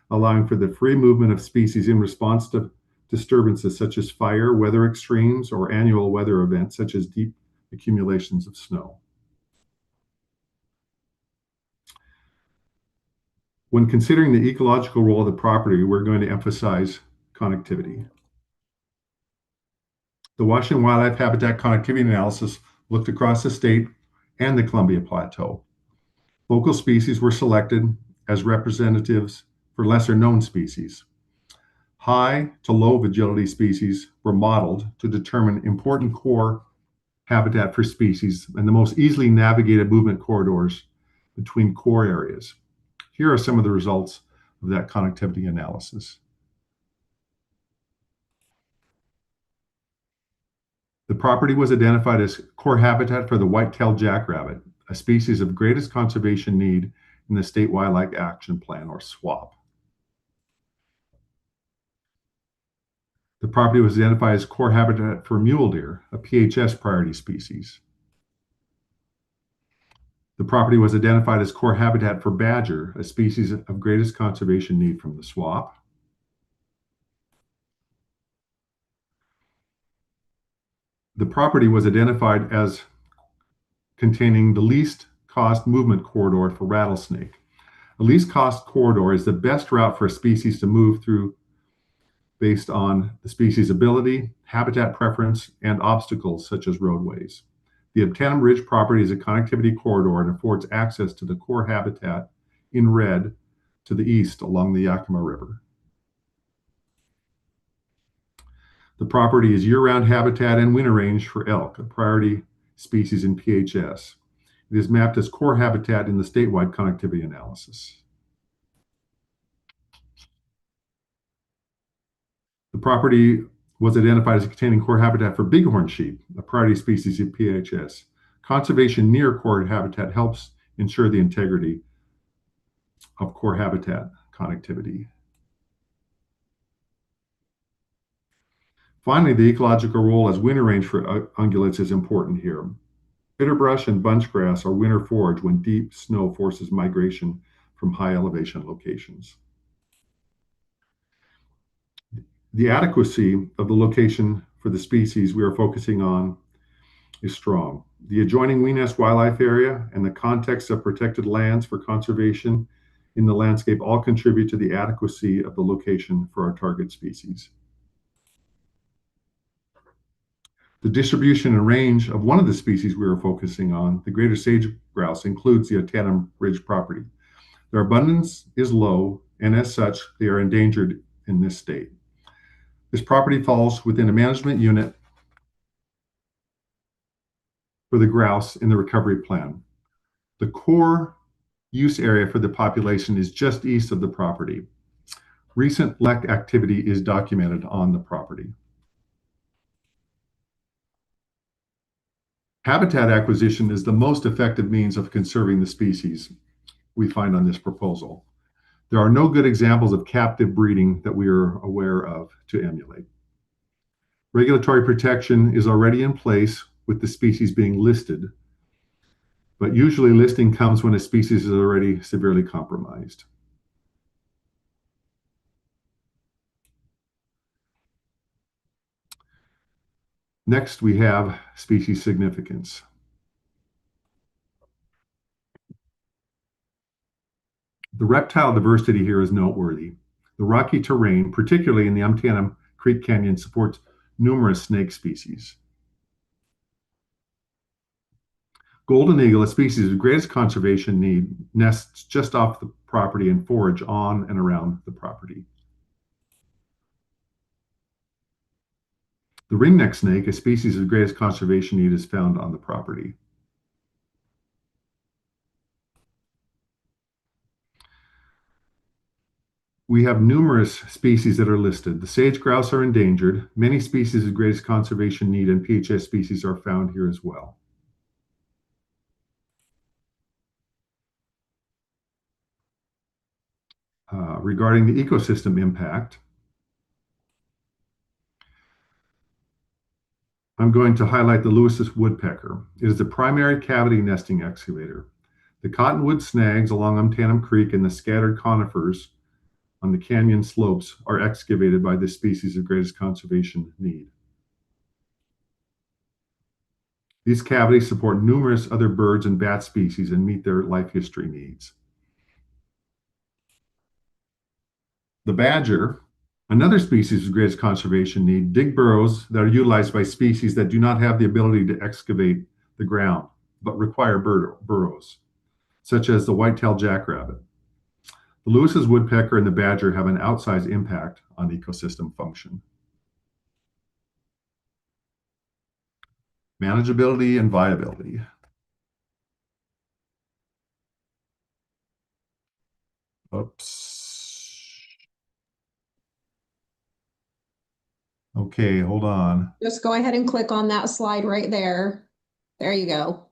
allowing for the free movement of species in response to disturbances such as fire, weather extremes, or annual weather events such as deep accumulations of snow. When considering the ecological role of the property, we're going to emphasize connectivity. The Washington Wildlife Habitat Connectivity Analysis looked across the state and the Columbia Plateau. Local species were selected as representatives for lesser known species. High to low vigility species were modeled to determine important core habitat for species and the most easily navigated movement corridors between core areas. Here are some of the results of that connectivity analysis. The property was identified as core habitat for the white-tailed jackrabbit, a species of greatest conservation need in the State Wildlife Action Plan, or SWAP. The property was identified as core habitat for mule deer, a PHS priority species. The property was identified as core habitat for badger, a species of greatest conservation need from the SWAP. The property was identified as containing the least cost movement corridor for rattlesnake. The least cost corridor is the best route for a species to move through based on the species' ability, habitat preference, and obstacles such as roadways. The Tanham Ridge property is a connectivity corridor and affords access to the core habitat in red to the east along the Yakima River. The property is year-round habitat and winter range for elk, a priority species in PHS. It is mapped as core habitat in the statewide connectivity analysis. The property was identified as containing core habitat for bighorn sheep, a priority species in PHS. Conservation near core habitat helps ensure the integrity of core habitat connectivity. Finally, the ecological role as winter range for ungulates is important here. Bitterbrush and bunchgrass are winter forage when deep snow forces migration from high elevation locations. The adequacy of the location for the species we are focusing on is strong. The adjoining Weenest Wildlife Area and the context of protected lands for conservation in the landscape all contribute to the adequacy of the location for our target species. The distribution and range of one of the species we are focusing on, the greater sage grouse, includes the Antietam Ridge property. Their abundance is low, and as such, they are endangered in this state. This property falls within a management unit for the grouse in the recovery plan. The core use area for the population is just east of the property. Recent lek activity is documented on the property. Habitat acquisition is the most effective means of conserving the species we find on this proposal. There are no good examples of captive breeding that we are aware of to emulate. Regulatory protection is already in place with the species being listed, but usually listing comes when a species is already severely compromised. Next, we have species significance. The reptile diversity here is noteworthy. The rocky terrain, particularly in the Antietam Creek Canyon, supports numerous snake species. Golden eagle, a species of greatest conservation need, nests just off the property and forage on and around the property. The ringneck snake, a species of greatest conservation need, is found on the property. We have numerous species that are listed. The sage grouse are endangered. Many species of greatest conservation need and PHS species are found here as well. Regarding the ecosystem impact, I'm going to highlight the Lewis's woodpecker. It is the primary cavity nesting excavator. The cottonwood snags along Antietam Creek and the scattered conifers on the canyon slopes are excavated by this species of greatest conservation need. These cavities support numerous other birds and bat species and meet their life history needs. The badger, another species of greatest conservation need, dig burrows that are utilized by species that do not have the ability to excavate the ground, but require burrows, such as the white-tailed jackrabbit. The Lewis's woodpecker and the badger have an outsized impact on ecosystem function. Manageability and viability. Oops. Okay, hold on.
Just go ahead and click on that slide right there. There you go.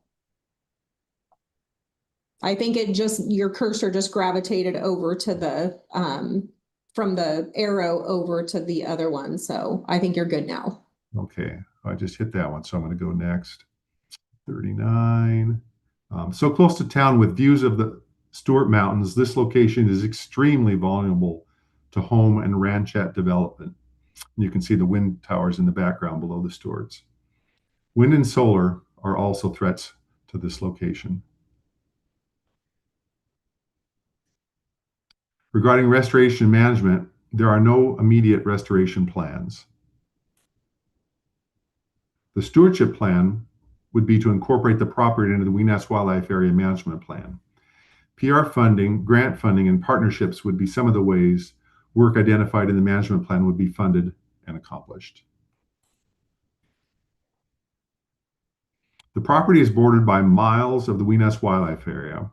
I think your cursor just gravitated over to the, from the arrow over to the other one. So I think you're good now.
Okay, I just hit that one, so I'm going to go next. 39. So close to town with views of the Stewart Mountains, this location is extremely vulnerable to home and ranchette development. You can see the wind towers in the background below the Stewarts. Wind and solar are also threats to this location. Regarding restoration management, there are no immediate restoration plans. The stewardship plan would be to incorporate the property into the Weenest Wildlife Area Management Plan. PR funding, grant funding, and partnerships would be some of the ways work identified in the management plan would be funded and accomplished. The property is bordered by miles of the Weenest Wildlife Area.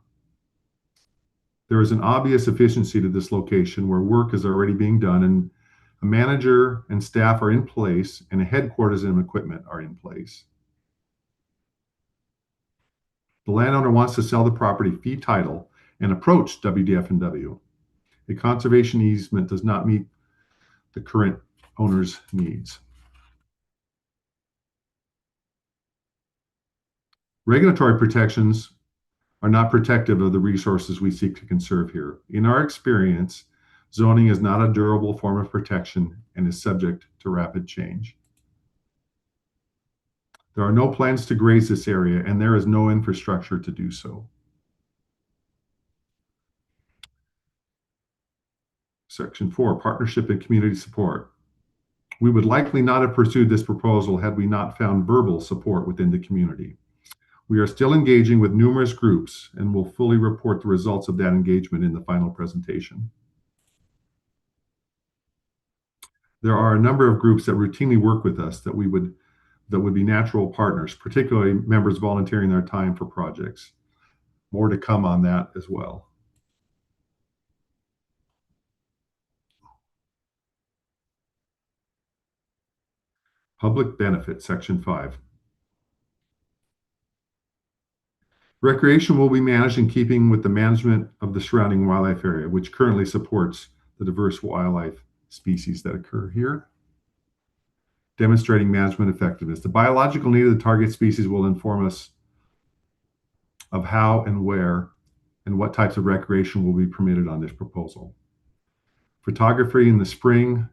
There is an obvious efficiency to this location where work is already being done and a manager and staff are in place and a headquarters and equipment are in place. The landowner wants to sell the property fee title and approach WDF&W. A conservation easement does not meet the current owner's needs. Regulatory protections are not protective of the resources we seek to conserve here. In our experience, zoning is not a durable form of protection and is subject to rapid change. There are no plans to graze this area, and there is no infrastructure to do so. Section 4, partnership and community support. We would likely not have pursued this proposal had we not found verbal support within the community. We are still engaging with numerous groups and will fully report the results of that engagement in the final presentation. There are a number of groups that routinely work with us that would be natural partners, particularly members volunteering their time for projects. More to come on that as well. Public benefit, Section 5. Recreation will be managed in keeping with the management of the surrounding wildlife area, which currently supports the diverse wildlife species that occur here. Demonstrating management effectiveness. The biological need of the target species will inform us of how and where and what types of recreation will be permitted on this proposal. Photography in the spring,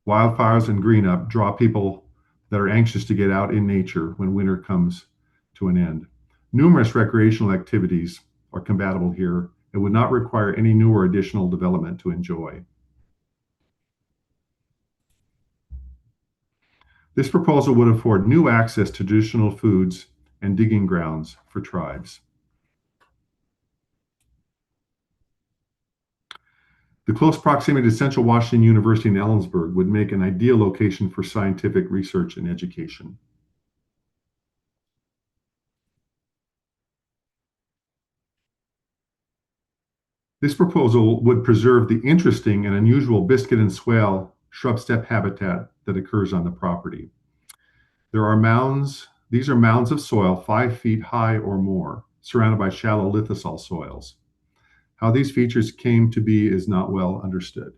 wildflowers and green up draw people that are anxious to get out in nature when winter comes to an end. Numerous recreational activities are compatible here and would not require any new or additional development to enjoy. This proposal would afford new access to traditional foods and digging grounds for tribes. The close proximity to Central Washington University in Ellensburg would make an ideal location for scientific research and education. This proposal would preserve the interesting and unusual biscuit and swale shrub steppe habitat that occurs on the property. There are mounds. These are mounds of soil 5 feet high or more, surrounded by shallow lithosol soils. How these features came to be is not well understood.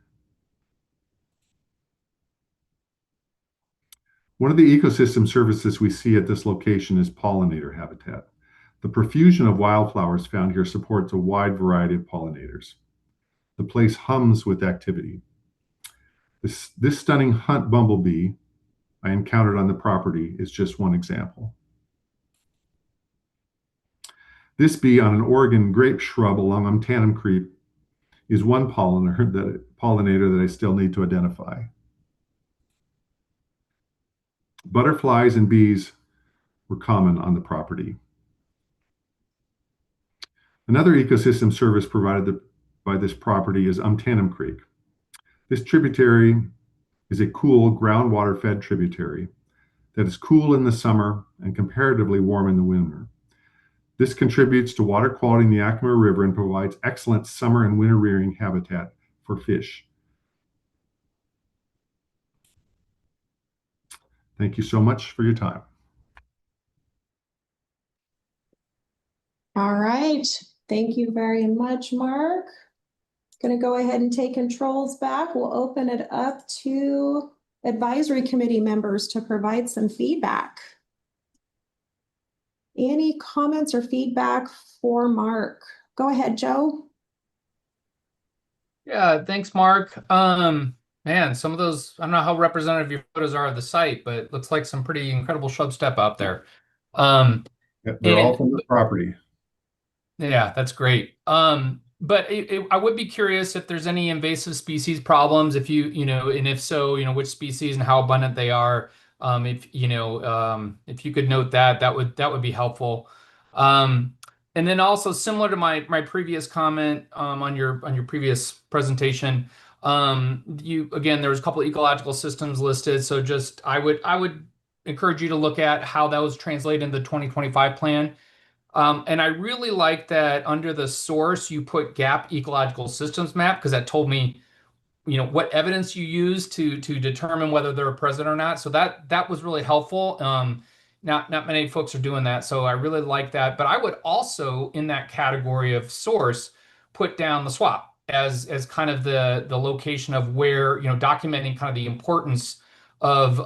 One of the ecosystem services we see at this location is pollinator habitat. The profusion of wildflowers found here supports a wide variety of pollinators. The place hums with activity. This stunning hunt bumblebee I encountered on the property is just one example. This bee on an Oregon grape shrub along Umtanum Creek is one pollinator that I still need to identify. Butterflies and bees were common on the property. Another ecosystem service provided by this property is Umtanum Creek. This tributary is a cool groundwater-fed tributary that is cool in the summer and comparatively warm in the winter. This contributes to water quality in the Yakima River and provides excellent summer and winter rearing habitat for fish. Thank you so much for your time.
All right. Thank you very much, Mark. Going to go ahead and take controls back. We'll open it up to advisory committee members to provide some feedback. Any comments or feedback for Mark? Go ahead, Joe.
Yeah, thanks, Mark. Man, some of those, I don't know how representative your photos are of the site, but it looks like some pretty incredible shrub steppe out there.
They're all from the property.
Yeah, that's great. But I would be curious if there's any invasive species problems, if and if so, which species and how abundant they are. If you could note that, that would be helpful. And then also similar to my previous comment on your previous presentation, there was a couple of ecological systems listed. So just I would encourage you to look at how those translate in the 2025 plan. And I really like that under the source you put gap ecological systems map, because that told me what evidence you use to determine whether they're present or not. So that was really helpful. Not many folks are doing that, so I really like that. But I would also, in that category of source, put down the swap as kind of the location of where, documenting kind of the importance of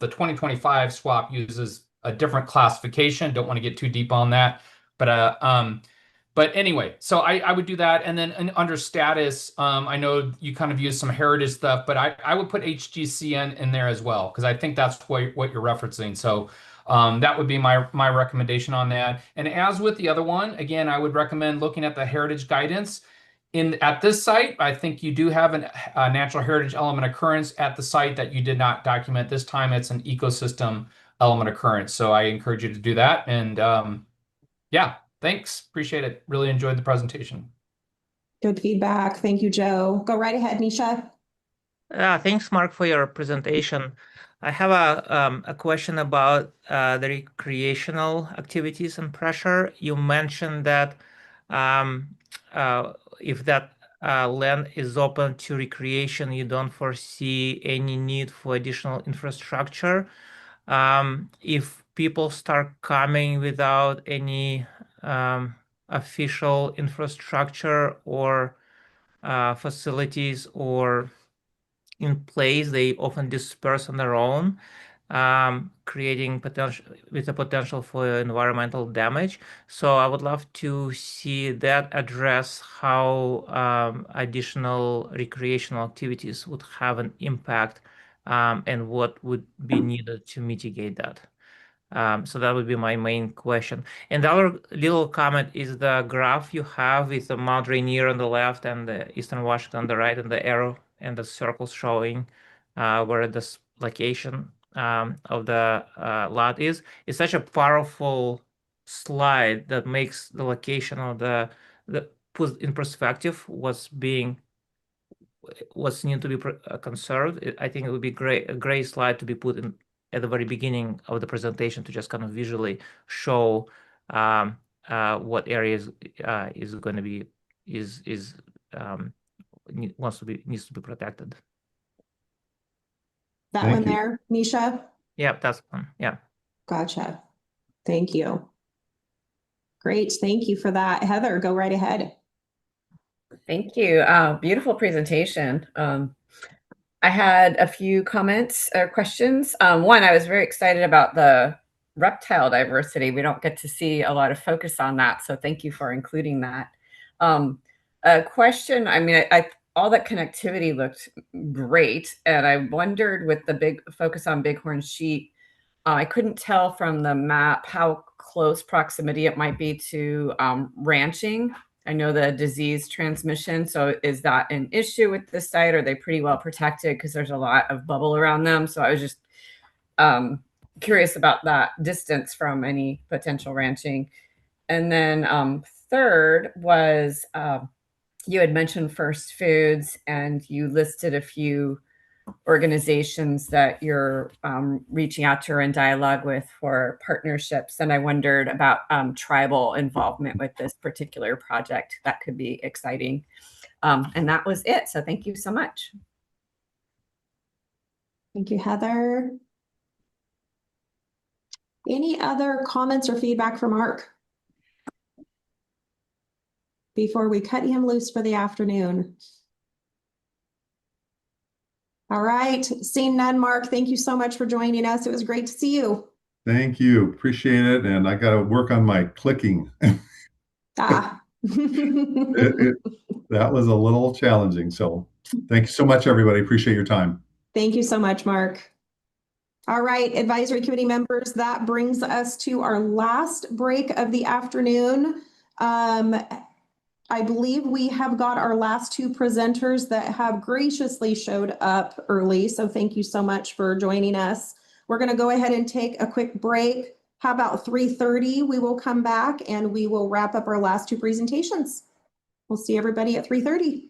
the 2025 swap uses a different classification. Don't want to get too deep on that, but But anyway, so I would do that. And then under status, I know you kind of use some heritage stuff, but I would put HGCN in there as well, because I think that's what you're referencing. So that would be my recommendation on that. And as with the other one, again, I would recommend looking at the heritage guidance. At this site, I think you do have a natural heritage element occurrence at the site that you did not document. This time it's an ecosystem element occurrence. So I encourage you to do that. And yeah, thanks. Appreciate it. Really enjoyed the presentation.
Good feedback. Thank you, Joe. Go right ahead, Misha.
Thanks, Mark, for your presentation. I have a question about the recreational activities and pressure. You mentioned that if that land is open to recreation, you don't foresee any need for additional infrastructure. If people start coming without any official infrastructure or facilities or in place, they often disperse on their own, creating potential for environmental damage. So I would love to see that address how additional recreational activities would have an impact, and what would be needed to mitigate that. So that would be my main question. And the other little comment is the graph you have with the Mount Rainier on the left and the Eastern Washington on the right, and the arrow and the circles showing where this location of the lot is. It's such a powerful slide that makes the location of the put in perspective what's need to be conserved. I think it would be a great slide to be put in at the very beginning of the presentation to just kind of visually show what areas is going to be needs to be protected.
That
Thank
one
you.
there, Misha?
Yeah, that's one. Yeah.
Gotcha. Thank you. Great. Thank you for that. Heather, go right ahead.
Thank you. Beautiful presentation. I had a few comments or questions. One, I was very excited about the reptile diversity. We don't get to see a lot of focus on that, so thank you for including that. A question, I mean, all that connectivity looked great, and I wondered with the big focus on bighorn sheep, I couldn't tell from the map how close proximity it might be to ranching. I know the disease transmission. So is that an issue with this site? Are they pretty well protected? Because there's a lot of bubble around them. So I was just curious about that distance from any potential ranching. And then third was you had mentioned First Foods, and you listed a few organizations that you're reaching out to or in dialogue with for partnerships. And I wondered about tribal involvement with this particular project. That could be exciting. And that was it. So thank you so much.
Thank you, Heather. Any other comments or feedback from Mark before we cut him loose for the afternoon? All right, seeing none, Mark, thank you so much for joining us. It was great to see you.
Thank you. Appreciate it. And I got to work on my clicking.
Ah.
That was a little challenging. So thank you so much, everybody. Appreciate your time.
Thank you so much, Mark. All right, advisory committee members, that brings us to our last break of the afternoon. I believe we have got our last two presenters that have graciously showed up early. So thank you so much for joining us. We're going to go ahead and take a quick break. How about 3:30? We will come back and we will wrap up our last two presentations. We'll see everybody at 3:30.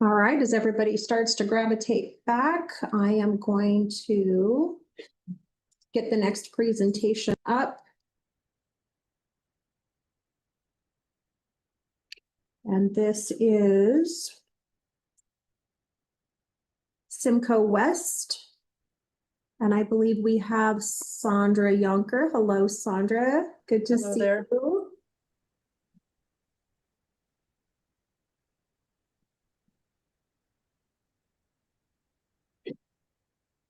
All right, as everybody starts to gravitate back, I am going to get the next presentation up. And this is Simcoe West. And I believe we have Sandra Yonker. Hello, Sandra. Good to see you.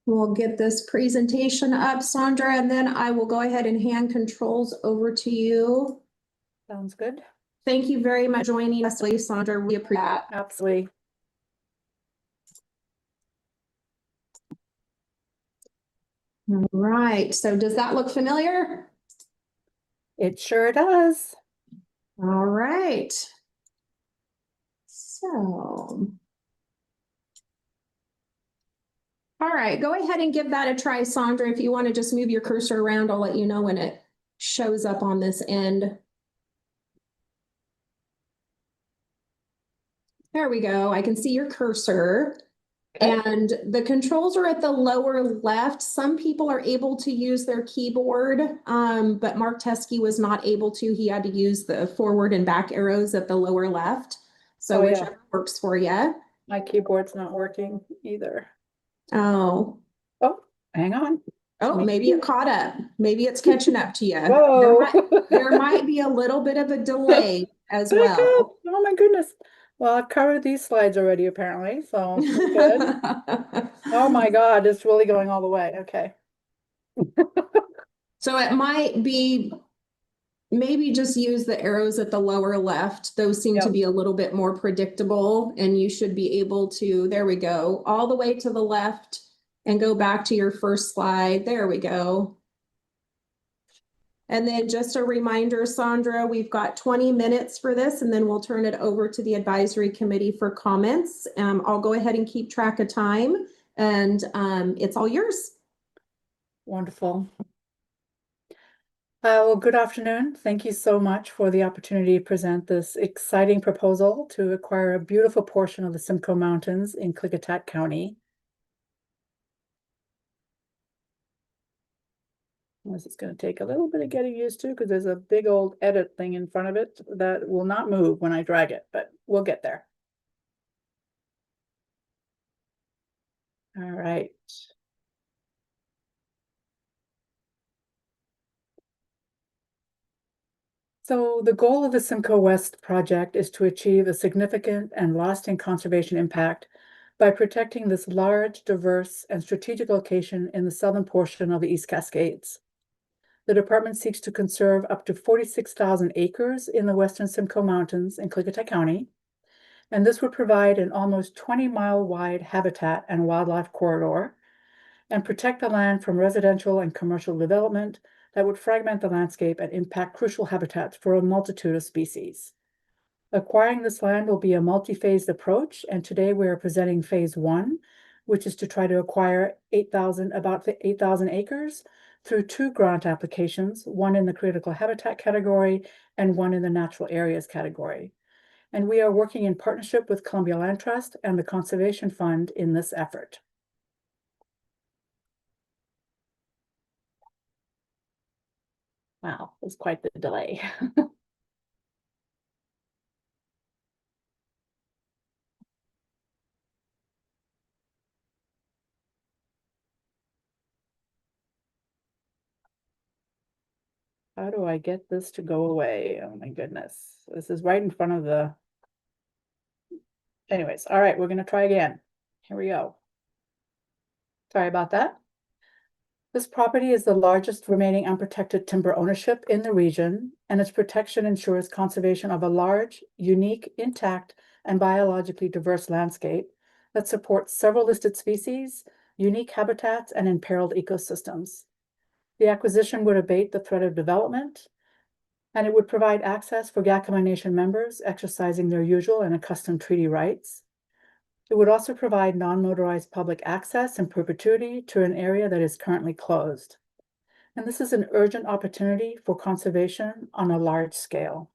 We'll get this presentation up, Sandra, and then I will go ahead and hand controls over to you.
Sounds good.
Thank you very much for joining us, Sandra. We appreciate that.
Absolutely.
All right, so does that look familiar?
It sure does.
All right. So. All right, go ahead and give that a try, Sandra. If you want to just move your cursor around, I'll let you know when it shows up on this end. There we go. I can see your cursor. And the controls are at the lower left. Some people are able to use their keyboard, but Mark Teskey was not able to. He had to use the forward and back arrows at the lower left. So whichever works for you.
My keyboard's not working either.
Oh.
Oh, hang on.
Oh, maybe it caught up. Maybe it's catching up to you.
Whoa.
There might be a little bit of a delay as well.
Oh my goodness. Well, I've covered these slides already, apparently, so we're good. Oh my God, it's really going all the way. Okay.
So it might be, maybe just use the arrows at the lower left. Those seem to be a little bit more predictable, and you should be able to, there we go, all the way to the left and go back to your first slide. There we go. And then just a reminder, Sandra, we've got 20 minutes for this, and then we'll turn it over to the advisory committee for comments. I'll go ahead and keep track of time, and it's all yours.
Wonderful. Well, good afternoon. Thank you so much for the opportunity to present this exciting proposal to acquire a beautiful portion of the Simcoe Mountains in Klickitat County. This is going to take a little bit of getting used to because there's a big old edit thing in front of it that will not move when I drag it, but we'll get there. All right. So the goal of the Simcoe West project is to achieve a significant and lasting conservation impact by protecting this large, diverse, and strategic location in the southern portion of the East Cascades. The department seeks to conserve up to 46,000 acres in the western Simcoe Mountains in Klickitat County, and this would provide an almost 20-mile wide habitat and wildlife corridor and protect the land from residential and commercial development that would fragment the landscape and impact crucial habitats for a multitude of species. Acquiring this land will be a multi-phased approach, and today we are presenting phase 1, which is to try to acquire about 8,000 acres through 2 grant applications, one in the critical habitat category and one in the natural areas category. And we are working in partnership with Columbia Land Trust and the Conservation Fund in this effort. Wow, it was quite the delay. How do I get this to go away? Oh my goodness. This is right in front of the... Anyways, all right, we're going to try again. Here we go. Sorry about that. This property is the largest remaining unprotected timber ownership in the region, and its protection ensures conservation of a large, unique, intact, and biologically diverse landscape that supports several listed species, unique habitats, and imperiled ecosystems. The acquisition would abate the threat of development, and it would provide access for Yakama Nation members exercising their usual and accustomed treaty rights. It would also provide non-motorized public access in perpetuity to an area that is currently closed. And this is an urgent opportunity for conservation on a large scale.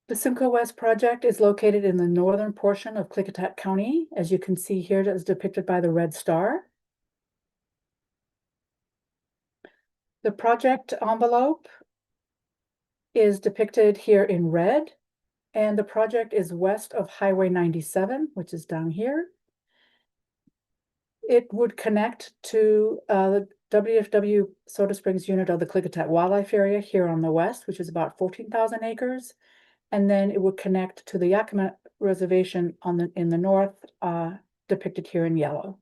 The Simcoe West project is located in the northern portion of Klickitat County, as you can see here, as depicted by the red star. The project envelope is depicted here in red, and the project is west of Highway 97, which is down here. It would connect to the WFW Soda Springs unit of the Klickitat Wildlife Area here on the west, which is about 14,000 acres. And then it would connect to the Yakima Reservation in the north, depicted here in yellow.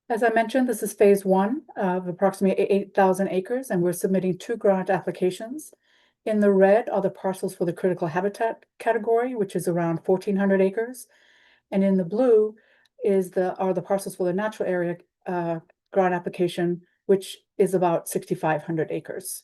As I mentioned, this is phase one of approximately 8,000 acres, and we're submitting 2 grant applications. In the red are the parcels for the critical habitat category, which is around 1,400 acres. And in the blue are the parcels for the natural area grant application, which is about 6,500 acres.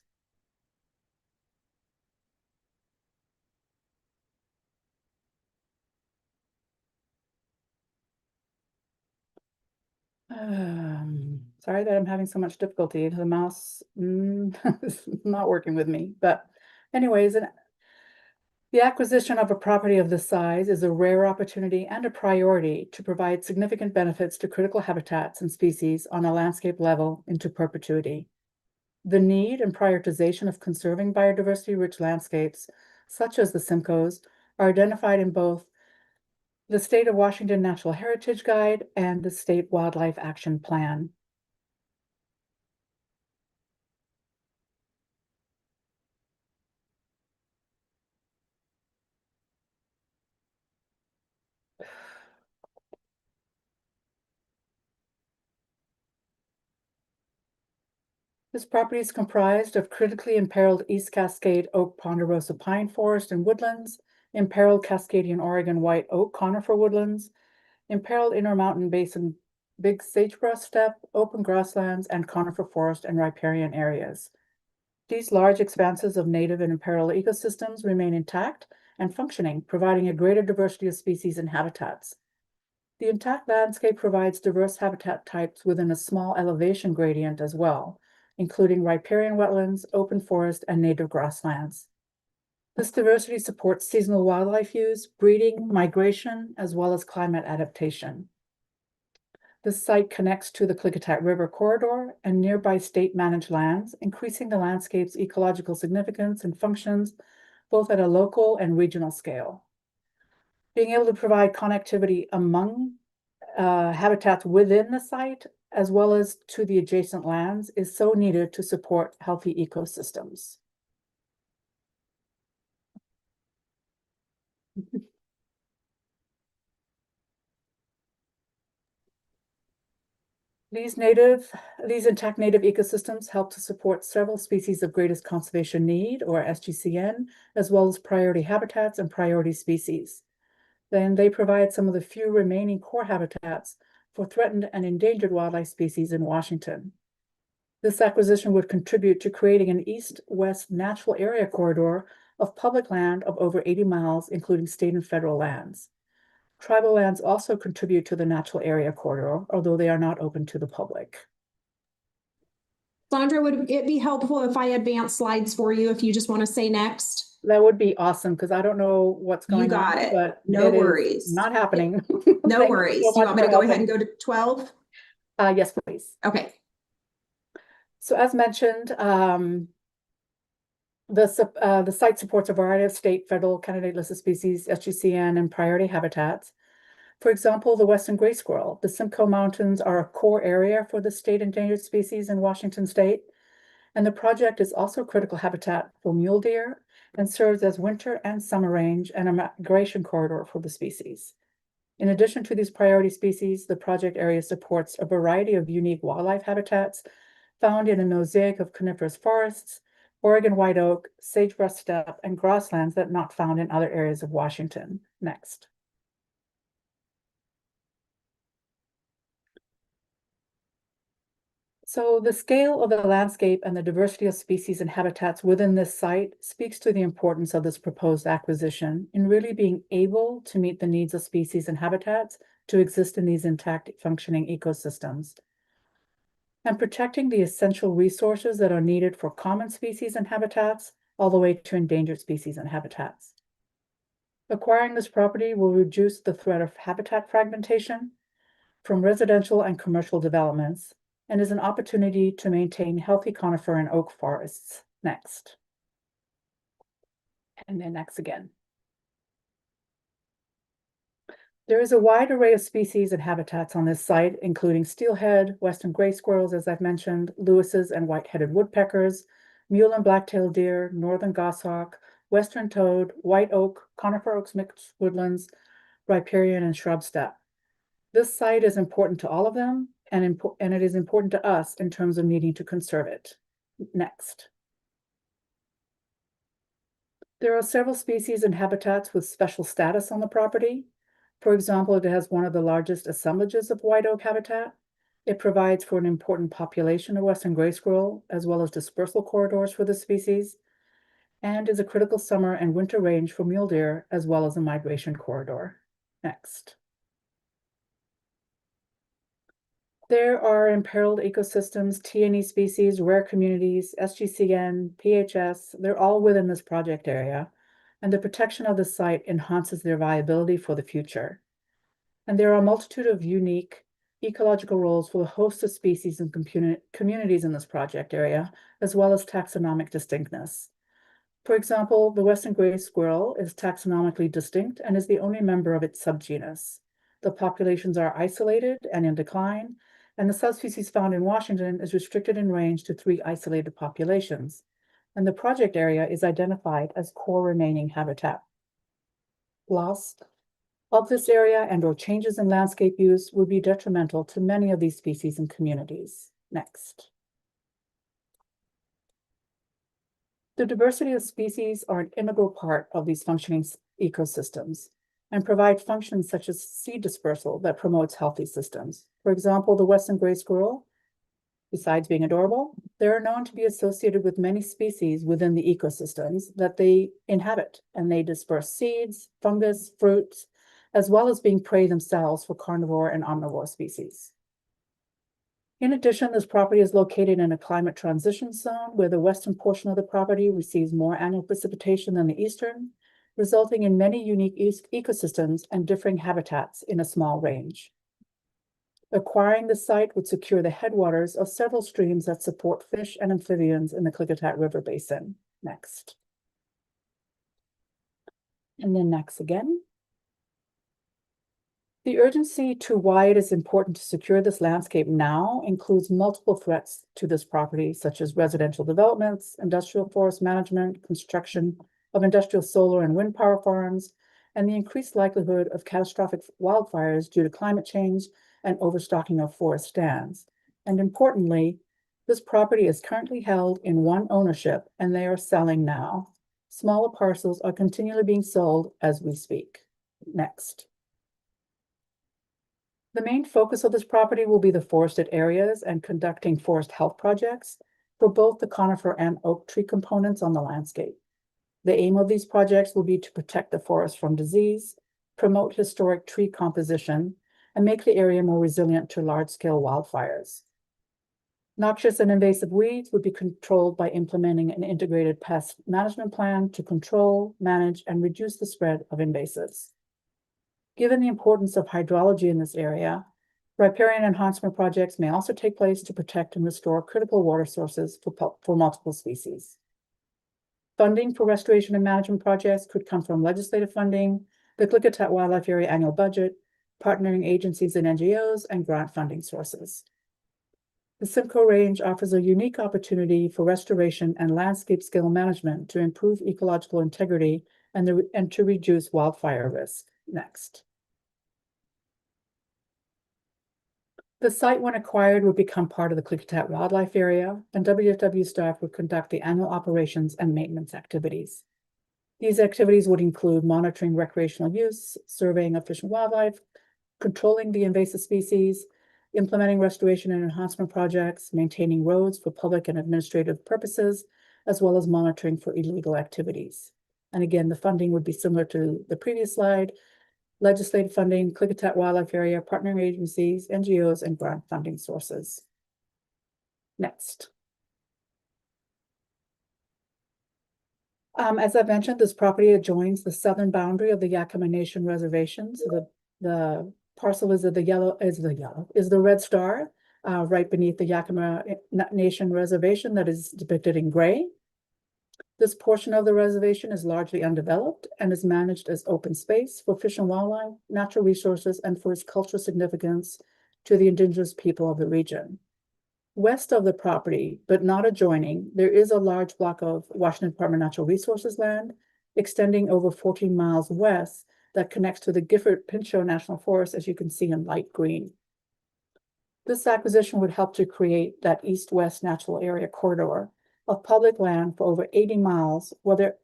Sorry that I'm having so much difficulty. The mouse is not working with me. But anyways, the acquisition of a property of this size is a rare opportunity and a priority to provide significant benefits to critical habitats and species on a landscape level into perpetuity. The need and prioritization of conserving biodiversity-rich landscapes, such as the Simcoes, are identified in both the State of Washington Natural Heritage Guide and the State Wildlife Action Plan. This property is comprised of critically imperiled East Cascade Oak Ponderosa Pine Forest and Woodlands, imperiled Cascadian Oregon White Oak Conifer Woodlands, imperiled Intermountain Basin Big Sagebrush Steppe, open grasslands, and conifer forest and riparian areas. These large expanses of native and imperiled ecosystems remain intact and functioning, providing a greater diversity of species and habitats. The intact landscape provides diverse habitat types within a small elevation gradient as well, including riparian wetlands, open forest, and native grasslands. This diversity supports seasonal wildlife use, breeding, migration, as well as climate adaptation. This site connects to the Klickitat River corridor and nearby state-managed lands, increasing the landscape's ecological significance and functions both at a local and regional scale. Being able to provide connectivity among habitats within the site, as well as to the adjacent lands, is so needed to support healthy ecosystems. These intact native ecosystems help to support several species of greatest conservation need, or SGCN, as well as priority habitats and priority species. Then they provide some of the few remaining core habitats for threatened and endangered wildlife species in Washington. This acquisition would contribute to creating an east-west natural area corridor of public land of over 80 miles, including state and federal lands. Tribal lands also contribute to the natural area corridor, although they are not open to the public.
Sandra, would it be helpful if I advance slides for you if you just want to say next?
That would be awesome, because I don't know what's going on.
You got it.
But
no
it
worries.
Not happening.
No worries.
So
you want me to go ahead and go to 12?
Yes, please.
Okay.
So as mentioned, the site supports a variety of state, federal, candidate listed species, SGCN, and priority habitats. For example, the western gray squirrel. The Simcoe Mountains are a core area for the state endangered species in Washington state, and the project is also critical habitat for mule deer and serves as winter and summer range and a migration corridor for the species. In addition to these priority species, the project area supports a variety of unique wildlife habitats found in a mosaic of coniferous forests, Oregon white oak, sagebrush steppe, and grasslands that are not found in other areas of Washington. Next. So the scale of the landscape and the diversity of species and habitats within this site speaks to the importance of this proposed acquisition in really being able to meet the needs of species and habitats to exist in these intact functioning ecosystems, and protecting the essential resources that are needed for common species and habitats all the way to endangered species and habitats. Acquiring this property will reduce the threat of habitat fragmentation from residential and commercial developments and is an opportunity to maintain healthy conifer and oak forests. Next. And then next again. There is a wide array of species and habitats on this site, including steelhead, western gray squirrels, as I've mentioned, Lewis's and white-headed woodpeckers, mule and black-tailed deer, northern goshawk, western toad, white oak, conifer oaks mixed woodlands, riparian, and shrub steppe. This site is important to all of them, and it is important to us in terms of needing to conserve it. Next. There are several species and habitats with special status on the property. For example, it has one of the largest assemblages of white oak habitat. It provides for an important population of western gray squirrel, as well as dispersal corridors for the species, and is a critical summer and winter range for mule deer, as well as a migration corridor. Next. There are imperiled ecosystems, T&E species, rare communities, SGCN, PHS, they're all within this project area, and the protection of the site enhances their viability for the future. And there are a multitude of unique ecological roles for a host of species and communities in this project area, as well as taxonomic distinctness. For example, the western gray squirrel is taxonomically distinct and is the only member of its subgenus. The populations are isolated and in decline, and the subspecies found in Washington is restricted in range to 3 isolated populations, and the project area is identified as core remaining habitat. Loss of this area and/or changes in landscape use would be detrimental to many of these species and communities. Next. The diversity of species are an integral part of these functioning ecosystems and provide functions such as seed dispersal that promotes healthy systems. For example, the western gray squirrel, besides being adorable, they are known to be associated with many species within the ecosystems that they inhabit, and they disperse seeds, fungus, fruits, as well as being prey themselves for carnivore and omnivore species. In addition, this property is located in a climate transition zone where the western portion of the property receives more annual precipitation than the eastern, resulting in many unique ecosystems and differing habitats in a small range. Acquiring the site would secure the headwaters of several streams that support fish and amphibians in the Klickitat River Basin. Next. And then next again. The urgency to why it is important to secure this landscape now includes multiple threats to this property, such as residential developments, industrial forest management, construction of industrial solar and wind power farms, and the increased likelihood of catastrophic wildfires due to climate change and overstocking of forest stands. And importantly, this property is currently held in one ownership and they are selling now. Smaller parcels are continually being sold as we speak. Next. The main focus of this property will be the forested areas and conducting forest health projects for both the conifer and oak tree components on the landscape. The aim of these projects will be to protect the forest from disease, promote historic tree composition, and make the area more resilient to large-scale wildfires. Noxious and invasive weeds would be controlled by implementing an integrated pest management plan to control, manage, and reduce the spread of invasives. Given the importance of hydrology in this area, riparian enhancement projects may also take place to protect and restore critical water sources for multiple species. Funding for restoration and management projects could come from legislative funding, the Klickitat Wildlife Area annual budget, partnering agencies and NGOs, and grant funding sources. The Simcoe Range offers a unique opportunity for restoration and landscape scale management to improve ecological integrity and to reduce wildfire risk. Next. The site, when acquired, would become part of the Klickitat Wildlife Area, and WWW staff would conduct the annual operations and maintenance activities. These activities would include monitoring recreational use, surveying of fish and wildlife, controlling the invasive species, implementing restoration and enhancement projects, maintaining roads for public and administrative purposes, as well as monitoring for illegal activities. And again, the funding would be similar to the previous slide: legislative funding, Klickitat Wildlife Area, partnering agencies, NGOs, and grant funding sources. Next. As I mentioned, this property adjoins the southern boundary of the Yakima Nation Reservation. So the parcel is the red star right beneath the Yakima Nation Reservation that is depicted in gray. This portion of the reservation is largely undeveloped and is managed as open space for fish and wildlife, natural resources, and for its cultural significance to the indigenous people of the region. West of the property, but not adjoining, there is a large block of Washington Department of Natural Resources land extending over 14 miles west that connects to the Gifford-Pinchot National Forest, as you can see in light green. This acquisition would help to create that east-west natural area corridor of public land for over 80 miles, while there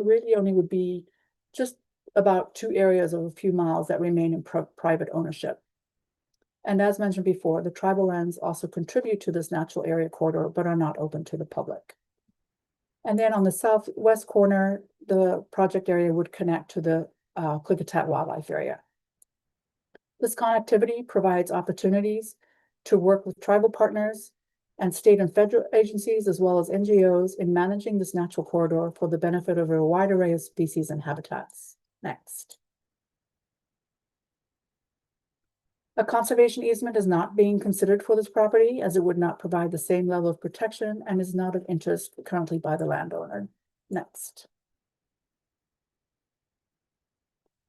really only would be just about 2 areas of a few miles that remain in private ownership. And as mentioned before, the tribal lands also contribute to this natural area corridor, but are not open to the public. And then on the southwest corner, the project area would connect to the Klickitat Wildlife Area. This connectivity provides opportunities to work with tribal partners and state and federal agencies, as well as NGOs, in managing this natural corridor for the benefit of a wide array of species and habitats. Next. A conservation easement is not being considered for this property, as it would not provide the same level of protection and is not of interest currently by the landowner. Next.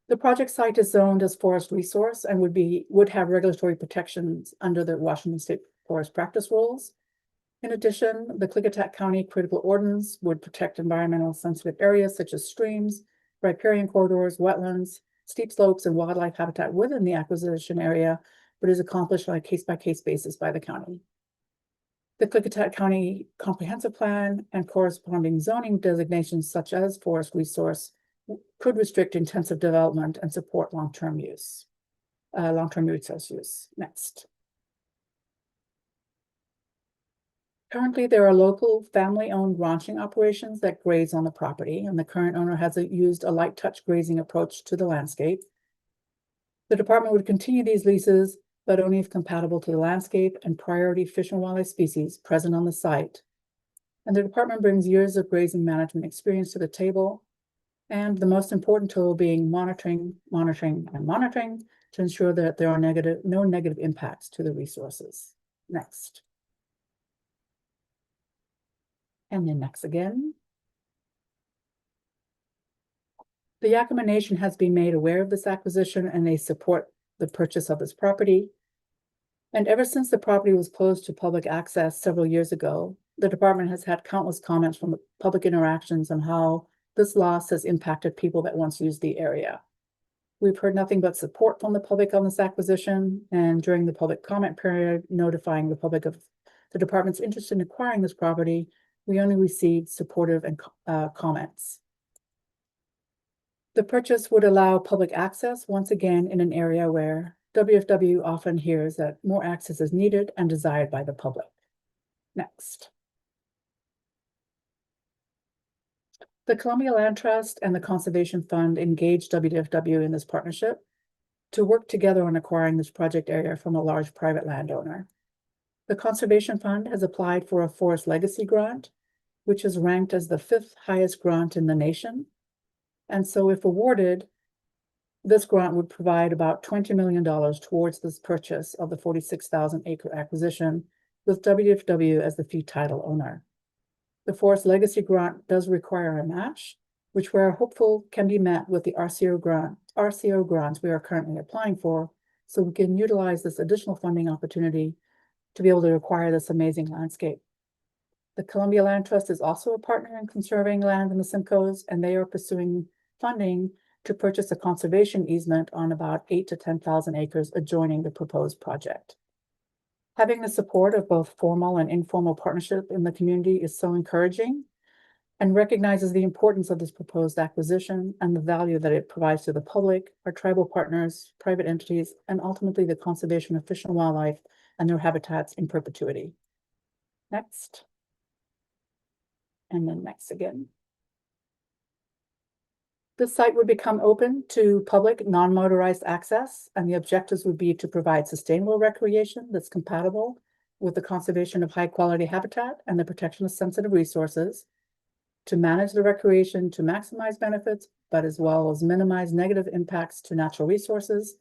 The project site is zoned as forest resource and would have regulatory protections under the Washington State Forest Practice Rules. In addition, the Klickitat County Critical Ordinance would protect environmental sensitive areas such as streams, riparian corridors, wetlands, steep slopes, and wildlife habitat within the acquisition area, but is accomplished on a case-by-case basis by the county. The Klickitat County Comprehensive Plan and corresponding zoning designations such as forest resource could restrict intensive development and support long-term resource use. Next. Currently, there are local family-owned ranching operations that graze on the property, and the current owner has used a light touch grazing approach to the landscape. The department would continue these leases, but only if compatible to the landscape and priority fish and wildlife species present on the site. And the department brings years of grazing management experience to the table, and the most important tool being monitoring, to ensure that there are no negative impacts to the resources. Next. And then next again. The Yakima Nation has been made aware of this acquisition, and they support the purchase of this property. And ever since the property was closed to public access several years ago, the department has had countless comments from public interactions on how this loss has impacted people that once used the area. We've heard nothing but support from the public on this acquisition, and during the public comment period notifying the public of the department's interest in acquiring this property, we only received supportive and comments. The purchase would allow public access once again in an area where WFW often hears that more access is needed and desired by the public. Next. The Columbia Land Trust and the Conservation Fund engaged WWW in this partnership to work together on acquiring this project area from a large private landowner. The Conservation Fund has applied for a Forest Legacy Grant, which is ranked as the 5th highest grant in the nation. And so if awarded, this grant would provide about $20 million towards this purchase of the 46,000 acre acquisition, with WFW as the fee title owner. The Forest Legacy Grant does require a match, which we are hopeful can be met with the RCO grants we are currently applying for, so we can utilize this additional funding opportunity to be able to acquire this amazing landscape. The Columbia Land Trust is also a partner in conserving land in the Simcoes, and they are pursuing funding to purchase a conservation easement on about 8,000 to 10,000 acres adjoining the proposed project. Having the support of both formal and informal partnership in the community is so encouraging, and recognizes the importance of this proposed acquisition and the value that it provides to the public, our tribal partners, private entities, and ultimately the conservation of fish and wildlife and their habitats in perpetuity. Next. And then next again. This site would become open to public non-motorized access, and the objectives would be to provide sustainable recreation that's compatible with the conservation of high-quality habitat and the protection of sensitive resources, to manage the recreation to maximize benefits, but as well as minimize negative impacts to natural resources,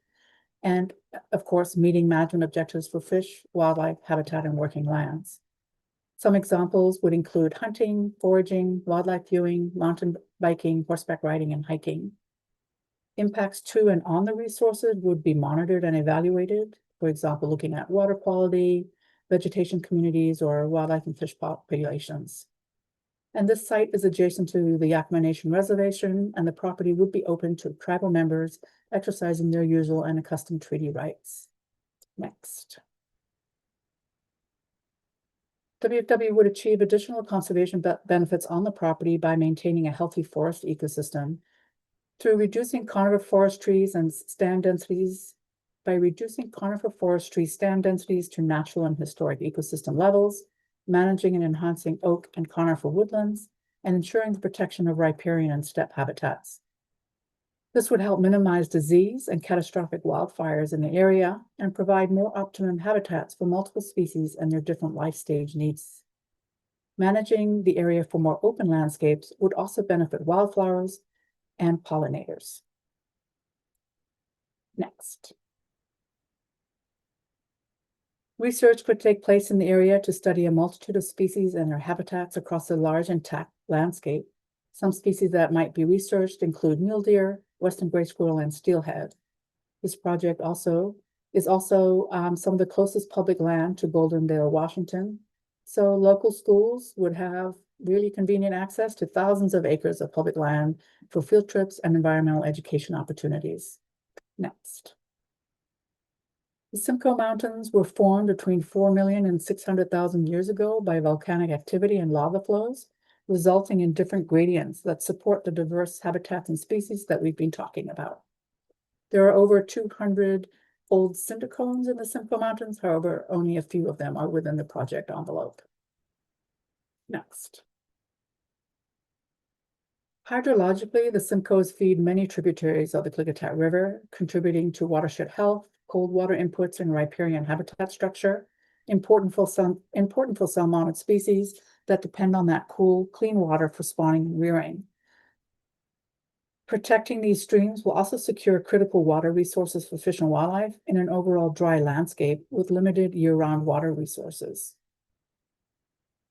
and of course, meeting management objectives for fish, wildlife, habitat, and working lands. Some examples would include hunting, foraging, wildlife viewing, mountain biking, horseback riding, and hiking. Impacts to and on the resources would be monitored and evaluated, for example, looking at water quality, vegetation communities, or wildlife and fish populations. And this site is adjacent to the Yakima Nation Reservation, and the property would be open to tribal members exercising their usual and accustomed treaty rights. Next. WFW would achieve additional conservation benefits on the property by maintaining a healthy forest ecosystem through reducing conifer forest trees and stand densities, to natural and historic ecosystem levels, managing and enhancing oak and conifer woodlands, and ensuring the protection of riparian and steppe habitats. This would help minimize disease and catastrophic wildfires in the area and provide more optimum habitats for multiple species and their different life stage needs. Managing the area for more open landscapes would also benefit wildflowers and pollinators. Next. Research could take place in the area to study a multitude of species and their habitats across a large intact landscape. Some species that might be researched include mule deer, western gray squirrel, and steelhead. This project is also some of the closest public land to Goldendale, Washington. So local schools would have really convenient access to thousands of acres of public land for field trips and environmental education opportunities. Next. The Simcoe Mountains were formed between 4 million and 600,000 years ago by volcanic activity and lava flows, resulting in different gradients that support the diverse habitats and species that we've been talking about. There are over 200 old cinder cones in the Simcoe Mountains, however, only a few of them are within the project envelope. Next. Hydrologically, the Simcoes feed many tributaries of the Klickitat River, contributing to watershed health, cold water inputs, and riparian habitat structure, important for cell-mounted species that depend on that cool, clean water for spawning and rearing. Protecting these streams will also secure critical water resources for fish and wildlife in an overall dry landscape with limited year-round water resources.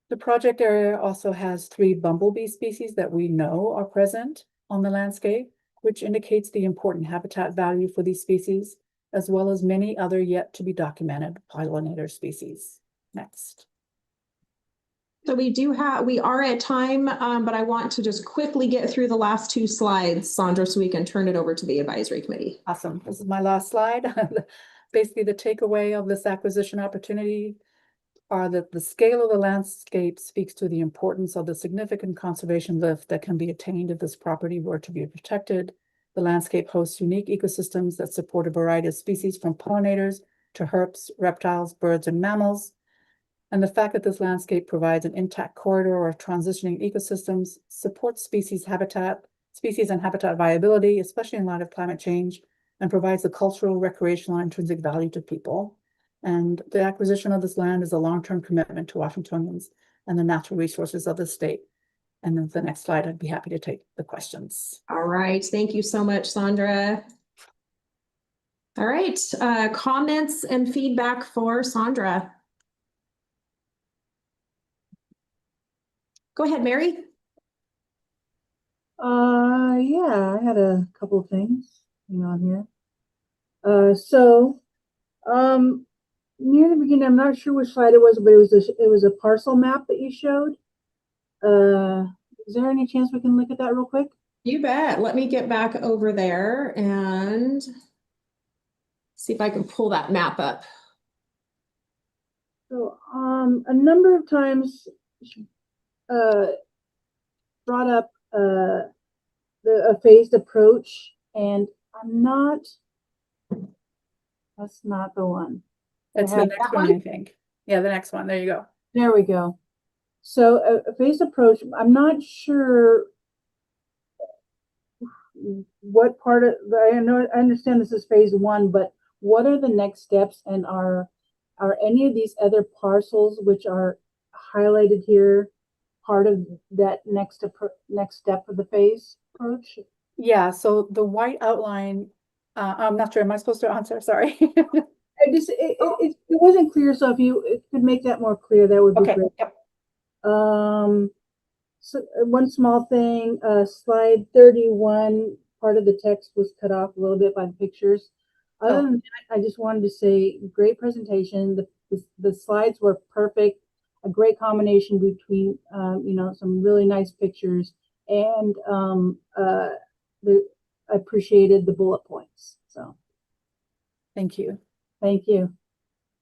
The project area also has 3 bumblebee species that we know are present on the landscape, which indicates the important habitat value for these species, as well as many other yet to be documented pollinator species. Next.
So we are at time, but I want to just quickly get through the last 2 slides, Sandra, so we can turn it over to the advisory committee.
Awesome. This is my last slide. Basically, the takeaway of this acquisition opportunity are that the scale of the landscape speaks to the importance of the significant conservation lift that can be attained if this property were to be protected. The landscape hosts unique ecosystems that support a variety of species from pollinators to herps, reptiles, birds, and mammals. And the fact that this landscape provides an intact corridor of transitioning ecosystems supports species and habitat viability, especially in light of climate change, and provides the cultural, recreational, and intrinsic value to people. And the acquisition of this land is a long-term commitment to Washingtonians and the natural resources of the state. And then the next slide, I'd be happy to take the questions.
All right, thank you so much, Sandra. All right, comments and feedback for Sandra. Go ahead, Mary.
Yeah, I had a couple of things on here. Near the beginning, I'm not sure which slide it was, but it was a parcel map that you showed. Is there any chance we can look at that real quick?
You bet. Let me get back over there and see if I can pull that map up.
So, a number of times, brought up a phased approach, and that's not the one.
That's the next one, I think. Yeah, the next one. There you go.
There we go. So a phased approach, I'm not sure what part of, I understand this is phase one, but what are the next steps, and are any of these other parcels which are highlighted here part of that next step of the phase approach?
Yeah, so the white outline, I'm not sure, am I supposed to answer? Sorry.
It wasn't clear, so if you could make that more clear, that would be
Okay,
great.
yep.
So one small thing, slide 31, part of the text was cut off a little bit by the pictures. Other than that, I just wanted to say, great presentation. The slides were perfect. A great combination between, some really nice pictures, and I appreciated the bullet points. So,
thank you.
Thank you.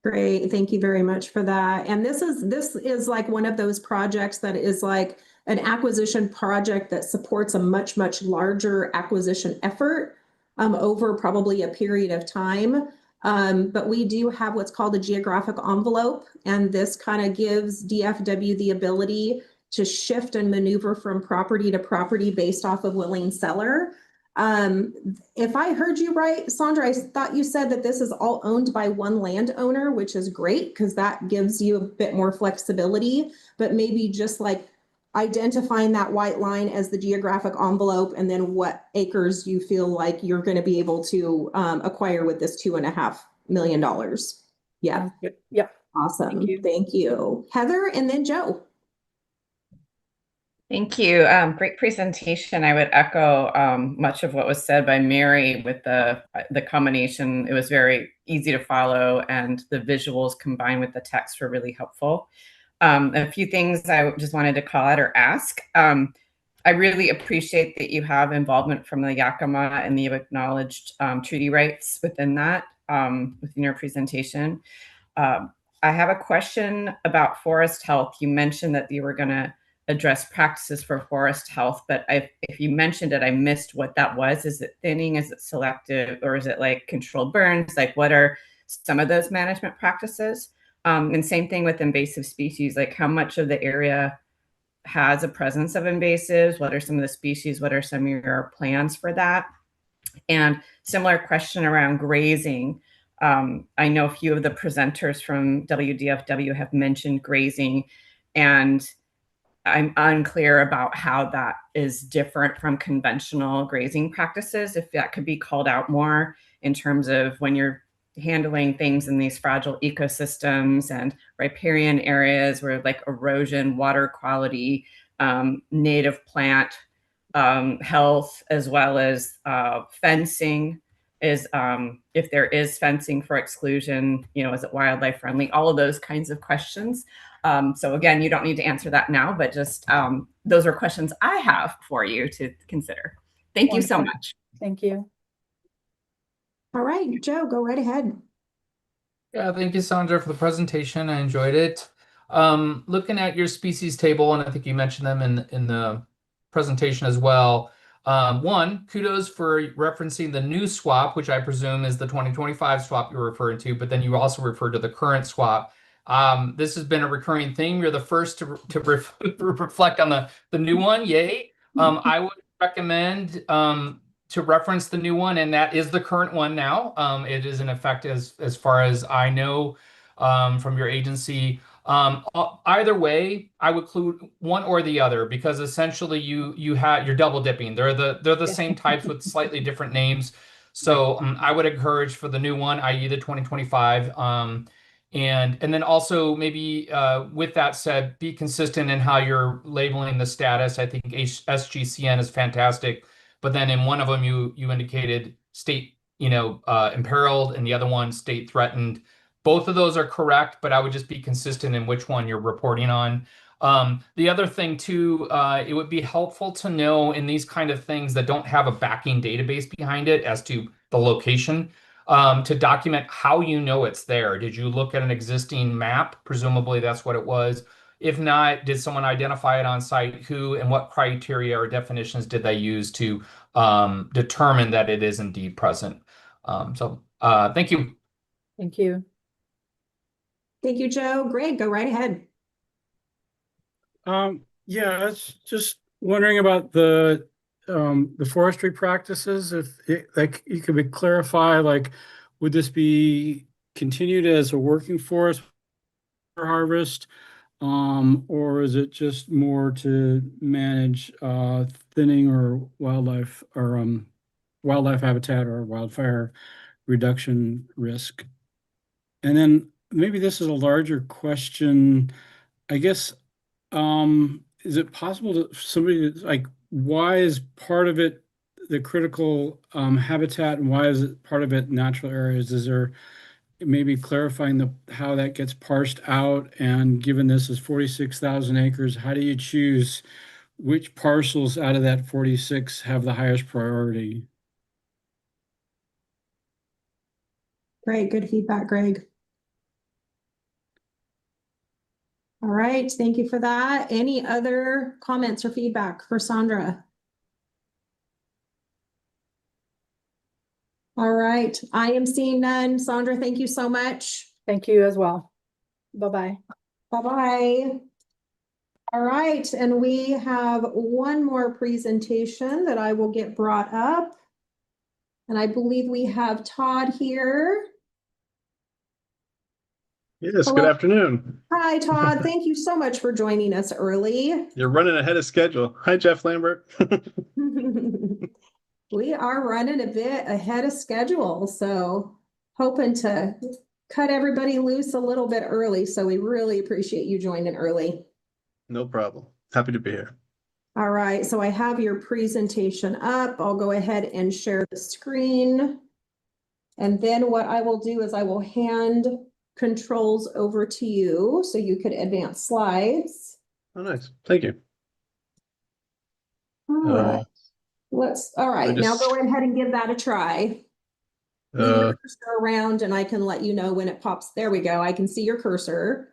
Great. Thank you very much for that. And this is like one of those projects that is like an acquisition project that supports a much, much larger acquisition effort over probably a period of time. But we do have what's called a geographic envelope, and this kind of gives DFW the ability to shift and maneuver from property to property based off of willing seller. If I heard you right, Sandra, I thought you said that this is all owned by one landowner, which is great because that gives you a bit more flexibility, but maybe just like identifying that white line as the geographic envelope, and then what acres you feel like you're going to be able to acquire with this $2.5 million. Yeah.
Yep.
Awesome. Thank you. Heather, and then Joe.
Thank you. Great presentation. I would echo much of what was said by Mary with the combination. It was very easy to follow, and the visuals combined with the text were really helpful. A few things I just wanted to call out or ask. I really appreciate that you have involvement from the Yakima and you've acknowledged treaty rights within that, within your presentation. I have a question about forest health. You mentioned that you were going to address practices for forest health, but if you mentioned it, I missed what that was. Is it thinning? Is it selective? Or is it like controlled burns? Like, what are some of those management practices? And same thing with invasive species, like how much of the area has a presence of invasives? What are some of the species? What are some of your plans for that? And similar question around grazing. I know a few of the presenters from WDFW have mentioned grazing, and I'm unclear about how that is different from conventional grazing practices, if that could be called out more in terms of when you're handling things in these fragile ecosystems and riparian areas where like erosion, water quality, native plant health, as well as fencing is, if there is fencing for exclusion, is it wildlife friendly? All of those kinds of questions. So again, you don't need to answer that now, but just those are questions I have for you to consider. Thank you so much.
Thank you.
All right, Joe, go right ahead.
Yeah, thank you, Sandra, for the presentation. I enjoyed it. Looking at your species table, and I think you mentioned them in the presentation as well. One, kudos for referencing the new swap, which I presume is the 2025 swap you're referring to, but then you also referred to the current swap. This has been a recurring theme. You're the first to reflect on the new one. Yay. I would recommend to reference the new one, and that is the current one now. It is in effect as far as I know from your agency. Either way, I would include one or the other, because essentially you're double dipping. They're the same types with slightly different names. So I would encourage for the new one, i.e. the 2025. And then also maybe with that said, be consistent in how you're labeling the status. I think SGCN is fantastic, but then in one of them you indicated state imperiled, and the other one state threatened. Both of those are correct, but I would just be consistent in which one you're reporting on. The other thing too, it would be helpful to know in these kind of things that don't have a backing database behind it as to the location, to document how you know it's there. Did you look at an existing map? Presumably that's what it was. If not, did someone identify it on site? Who and what criteria or definitions did they use to determine that it is indeed present? Thank you.
Thank you.
Thank you, Joe. Greg, go right ahead.
Yeah, I was just wondering about the forestry practices. If like you could clarify, like, would this be continued as a working forest for harvest, or is it just more to manage thinning or wildlife habitat or wildfire reduction risk? And then maybe this is a larger question, I guess. Is it possible to somebody like, why is part of it the critical habitat and why is it part of it natural areas? Is there maybe clarifying how that gets parsed out? And given this is 46,000 acres, how do you choose which parcels out of that 46 have the highest priority?
Great, good feedback, Greg. All right, thank you for that. Any other comments or feedback for Sandra? All right, I am seeing none. Sandra, thank you so much.
Thank you as well. Bye-bye.
Bye-bye. All right, and we have one more presentation that I will get brought up. And I believe we have Todd here.
Yes,
Hello.
good afternoon.
Hi, Todd. Thank you so much for joining us early.
You're running ahead of schedule. Hi, Jeff Lambert.
We are running a bit ahead of schedule, so hoping to cut everybody loose a little bit early. So we really appreciate you joining early.
No problem. Happy to be here.
All right, so I have your presentation up. I'll go ahead and share the screen. And then what I will do is I will hand controls over to you so you could advance slides.
Oh, nice. Thank you.
All right. All right, now go ahead and give that a try. Move your cursor around and I can let you know when it pops. There we go. I can see your cursor.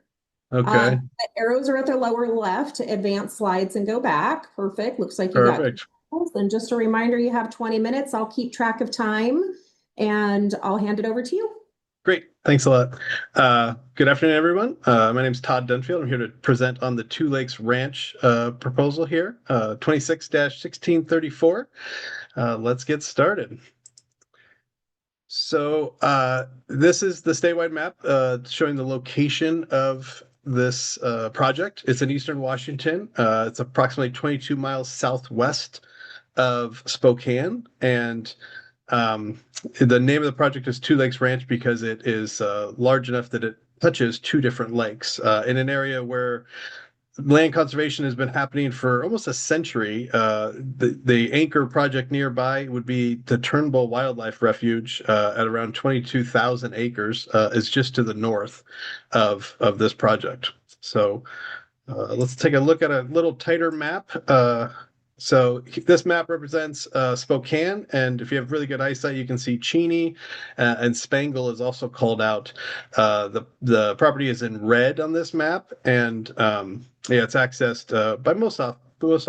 Okay.
The arrows are at the lower left to advance slides and go back. Perfect. Looks like you got controls. And just a reminder, you have 20 minutes. I'll keep track of time and I'll hand it over to you.
Great. Thanks a lot. Good afternoon, everyone. My name is Todd Dunfield. I'm here to present on the Two Lakes Ranch proposal here, 26-1634. Let's get started. So this is the statewide map showing the location of this project. It's in Eastern Washington. It's approximately 22 miles southwest of Spokane. And the name of the project is Two Lakes Ranch because it is large enough that it touches two different lakes in an area where land conservation has been happening for almost a century. The anchor project nearby would be the Turnbull Wildlife Refuge at around 22,000 acres is just to the north of this project. So let's take a look at a little tighter map. So this map represents Spokane, and if you have really good eyesight, you can see Cheney and Spangle is also called out. The property is in red on this map, and yeah, it's accessed by most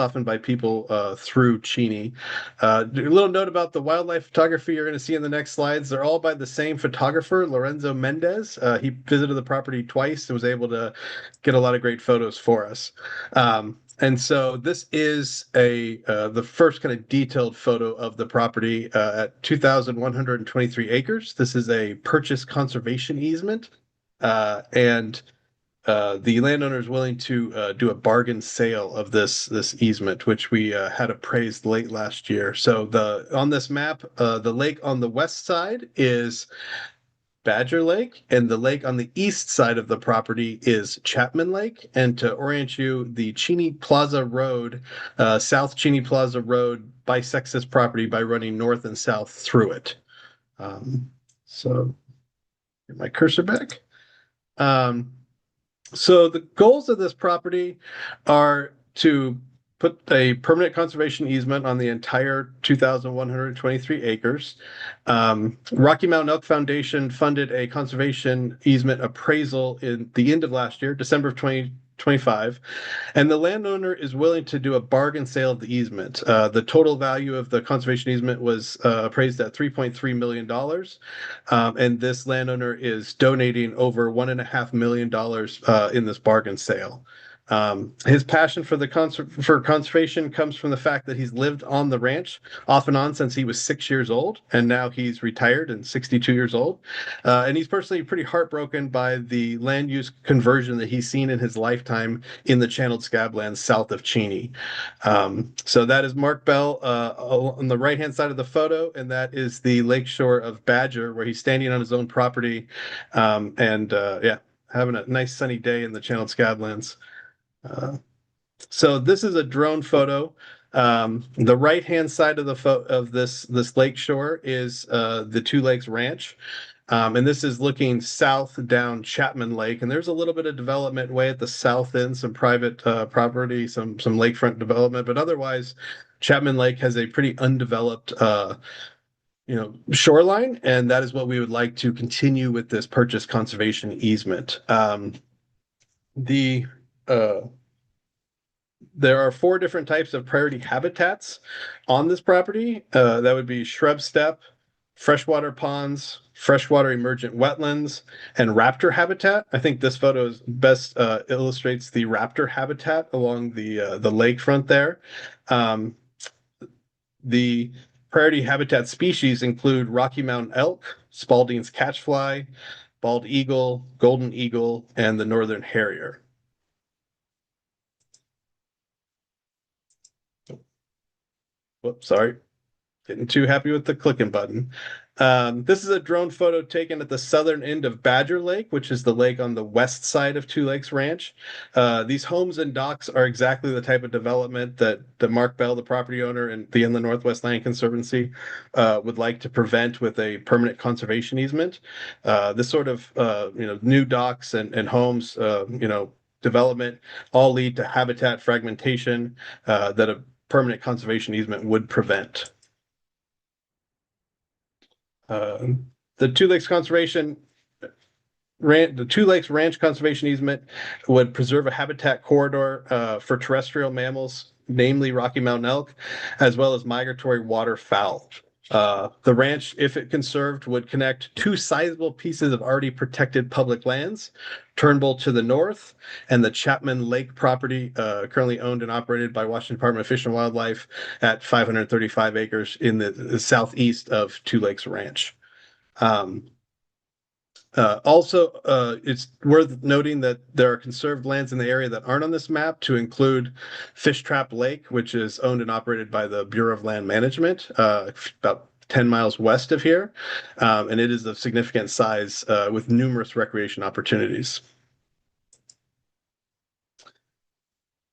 often by people through Cheney. A little note about the wildlife photography you're going to see in the next slides. They're all by the same photographer, Lorenzo Mendez. He visited the property twice and was able to get a lot of great photos for us. And so this is the first kind of detailed photo of the property at 2,123 acres. This is a purchase conservation easement, and the landowner is willing to do a bargain sale of this easement, which we had appraised late last year. So on this map, the lake on the west side is Badger Lake, and the lake on the east side of the property is Chapman Lake. And to orient you, the Cheney Plaza Road, South Cheney Plaza Road, bisects this property by running north and south through it. So get my cursor back. So the goals of this property are to put a permanent conservation easement on the entire 2,123 acres. Rocky Mountain Elk Foundation funded a conservation easement appraisal in the end of last year, December of 2025, and the landowner is willing to do a bargain sale of the easement. The total value of the conservation easement was appraised at $3.3 million, and this landowner is donating over $1.5 million in this bargain sale. His passion for conservation comes from the fact that he's lived on the ranch off and on since he was 6 years old, and now he's retired and 62 years old. And he's personally pretty heartbroken by the land use conversion that he's seen in his lifetime in the channeled scablands south of Cheney. So that is Mark Bell on the right-hand side of the photo, and that is the lakeshore of Badger, where he's standing on his own property, yeah, having a nice sunny day in the channeled scablands. So this is a drone photo. The right-hand side of this lake shore is the Two Lakes Ranch. And this is looking south down Chapman Lake, and there's a little bit of development way at the south end, some private property, some lakefront development, but otherwise, Chapman Lake has a pretty undeveloped shoreline, and that is what we would like to continue with this purchase conservation easement. There are 4 different types of priority habitats on this property. That would be shrub steppe, freshwater ponds, freshwater emergent wetlands, and raptor habitat. I think this photo best illustrates the raptor habitat along the lakefront there. The priority habitat species include Rocky Mountain elk, Spalding's catchfly, bald eagle, golden eagle, and the northern harrier. Whoops, sorry. Getting too happy with the clicking button. This is a drone photo taken at the southern end of Badger Lake, which is the lake on the west side of Two Lakes Ranch. These homes and docks are exactly the type of development that Mark Bell, the property owner, and the Inland Northwest Land Conservancy would like to prevent with a permanent conservation easement. This sort of new docks and homes, development all lead to habitat fragmentation that a permanent conservation easement would prevent. The Two Lakes Ranch Conservation Easement would preserve a habitat corridor for terrestrial mammals, namely Rocky Mountain elk, as well as migratory waterfowl. The ranch, if it conserved, would connect 2 sizable pieces of already protected public lands, Turnbull to the north, and the Chapman Lake property, currently owned and operated by Washington Department of Fish and Wildlife at 535 acres in the southeast of Two Lakes Ranch. It's worth noting that there are conserved lands in the area that aren't on this map, to include Fish Trap Lake, which is owned and operated by the Bureau of Land Management, about 10 miles west of here. And it is of significant size with numerous recreation opportunities.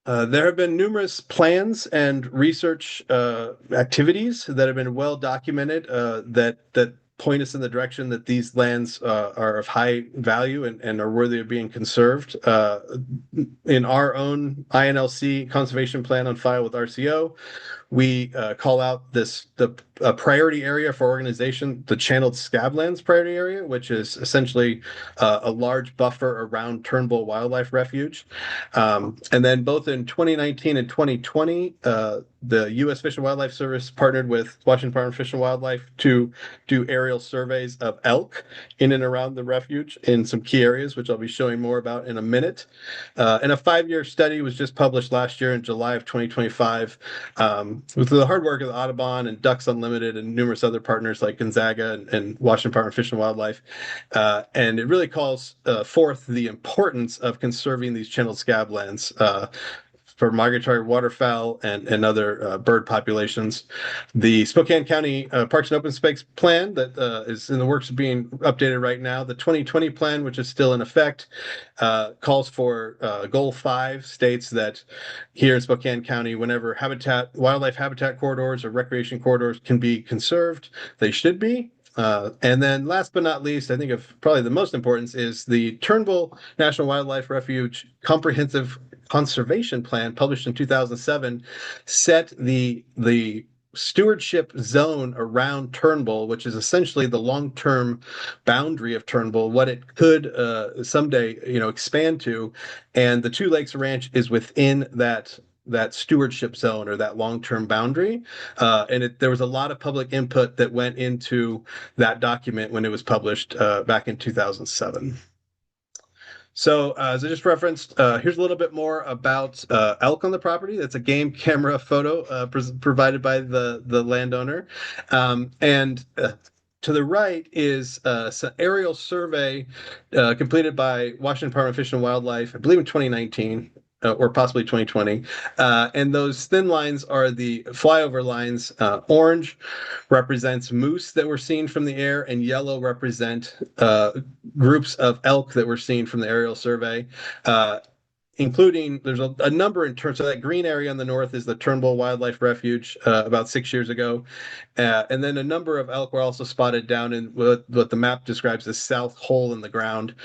There have been numerous plans and research activities that have been well documented that point us in the direction that these lands are of high value and are worthy of being conserved. In our own INLC conservation plan on file with RCO, we call out the priority area for organization, the channeled scablands priority area, which is essentially a large buffer around Turnbull Wildlife Refuge. And then both in 2019 and 2020, the U.S. Fish and Wildlife Service partnered with Washington Department of Fish and Wildlife to do aerial surveys of elk in and around the refuge in some key areas, which I'll be showing more about in a minute. And a 5-year study was just published last year in July of 2025 with the hard work of the Audubon and Ducks Unlimited and numerous other partners like Gonzaga and Washington Department of Fish and Wildlife. And it really calls forth the importance of conserving these channeled scablands for migratory waterfowl and other bird populations. The Spokane County Parks and Open Space Plan that is in the works of being updated right now. The 2020 plan, which is still in effect, calls for Goal 5, states that here in Spokane County, whenever wildlife habitat corridors or recreation corridors can be conserved, they should be. And then last but not least, I think of probably the most importance is the Turnbull National Wildlife Refuge Comprehensive Conservation Plan, published in 2007, set the stewardship zone around Turnbull, which is essentially the long-term boundary of Turnbull, what it could someday, expand to, and the Two Lakes Ranch is within that stewardship zone or that long-term boundary. And there was a lot of public input that went into that document when it was published back in 2007. So as I just referenced, here's a little bit more about elk on the property. That's a game camera photo provided by the landowner. And to the right is an aerial survey completed by Washington Department of Fish and Wildlife, I believe in 2019. Or possibly 2020. And those thin lines are the flyover lines. Orange represents moose that were seen from the air, and yellow represent groups of elk that were seen from the aerial survey. Including, there's a number in terms of that green area on the north is the Turnbull Wildlife Refuge about 6 years ago. And then a number of elk were also spotted down in what the map describes as South Hole in the ground,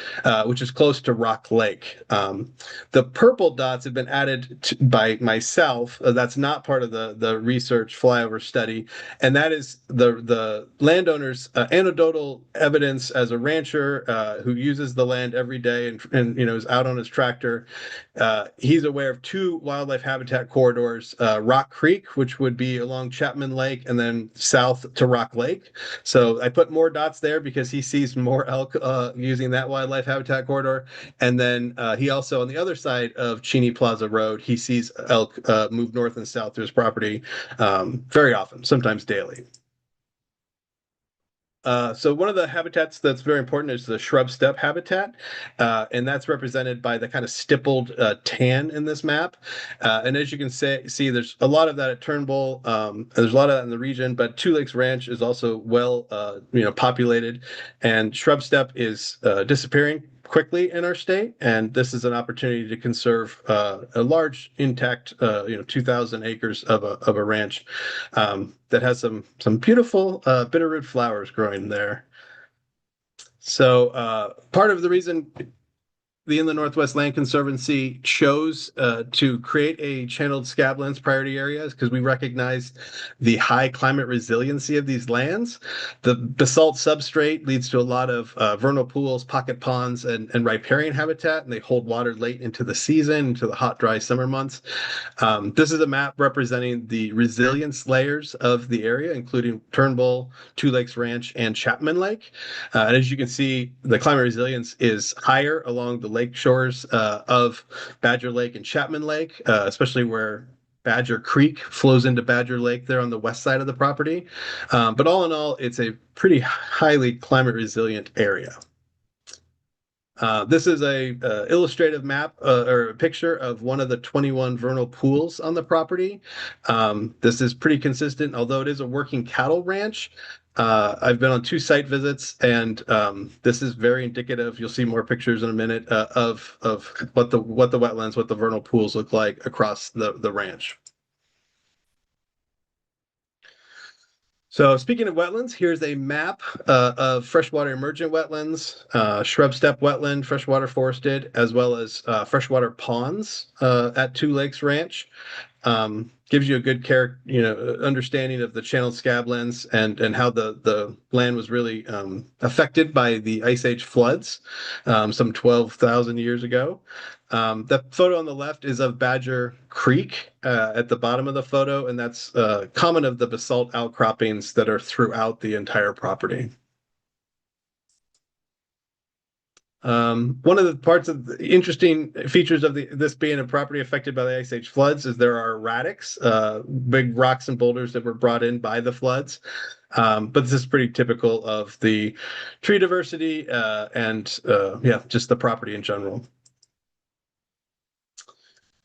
which is close to Rock Lake. The purple dots have been added by myself. That's not part of the research flyover study. And that is the landowner's anecdotal evidence as a rancher who uses the land every day and is out on his tractor. He's aware of two wildlife habitat corridors, Rock Creek, which would be along Chapman Lake, and then south to Rock Lake. So I put more dots there because he sees more elk using that wildlife habitat corridor. And then he also, on the other side of Cheney Plaza Road, he sees elk move north and south through his property very often, sometimes daily. So one of the habitats that's very important is the shrub steppe habitat, and that's represented by the kind of stippled tan in this map. And as you can see, there's a lot of that at Turnbull. There's a lot of that in the region, but Two Lakes Ranch is also well, populated, and shrub steppe is disappearing quickly in our state, and this is an opportunity to conserve a large intact 2,000 acres of a ranch that has some beautiful bitterroot flowers growing there. So part of the reason the Inland Northwest Land Conservancy chose to create a channeled scablands priority areas because we recognize the high climate resiliency of these lands. The basalt substrate leads to a lot of vernal pools, pocket ponds, and riparian habitat, and they hold water late into the season, into the hot, dry summer months. This is a map representing the resilience layers of the area, including Turnbull, Two Lakes Ranch, and Chapman Lake. And as you can see, the climate resilience is higher along the lake shores of Badger Lake and Chapman Lake, especially where Badger Creek flows into Badger Lake there on the west side of the property. But all in all, it's a pretty highly climate resilient area. This is a illustrative map or a picture of one of the 21 vernal pools on the property. This is pretty consistent, although it is a working cattle ranch. I've been on 2 site visits, and this is very indicative. You'll see more pictures in a minute of what the wetlands, what the vernal pools look like across the ranch. So speaking of wetlands, here's a map of freshwater emergent wetlands, shrub steppe wetland, freshwater forested, as well as freshwater ponds at Two Lakes Ranch. Gives you a good understanding of the channeled scablands and how the land was really affected by the Ice Age floods some 12,000 years ago. The photo on the left is of Badger Creek at the bottom of the photo, and that's common of the basalt outcroppings that are throughout the entire property. One of the parts of the interesting features of this being a property affected by the Ice Age floods is there are erratics, big rocks and boulders that were brought in by the floods. But this is pretty typical of the tree diversity and just the property in general.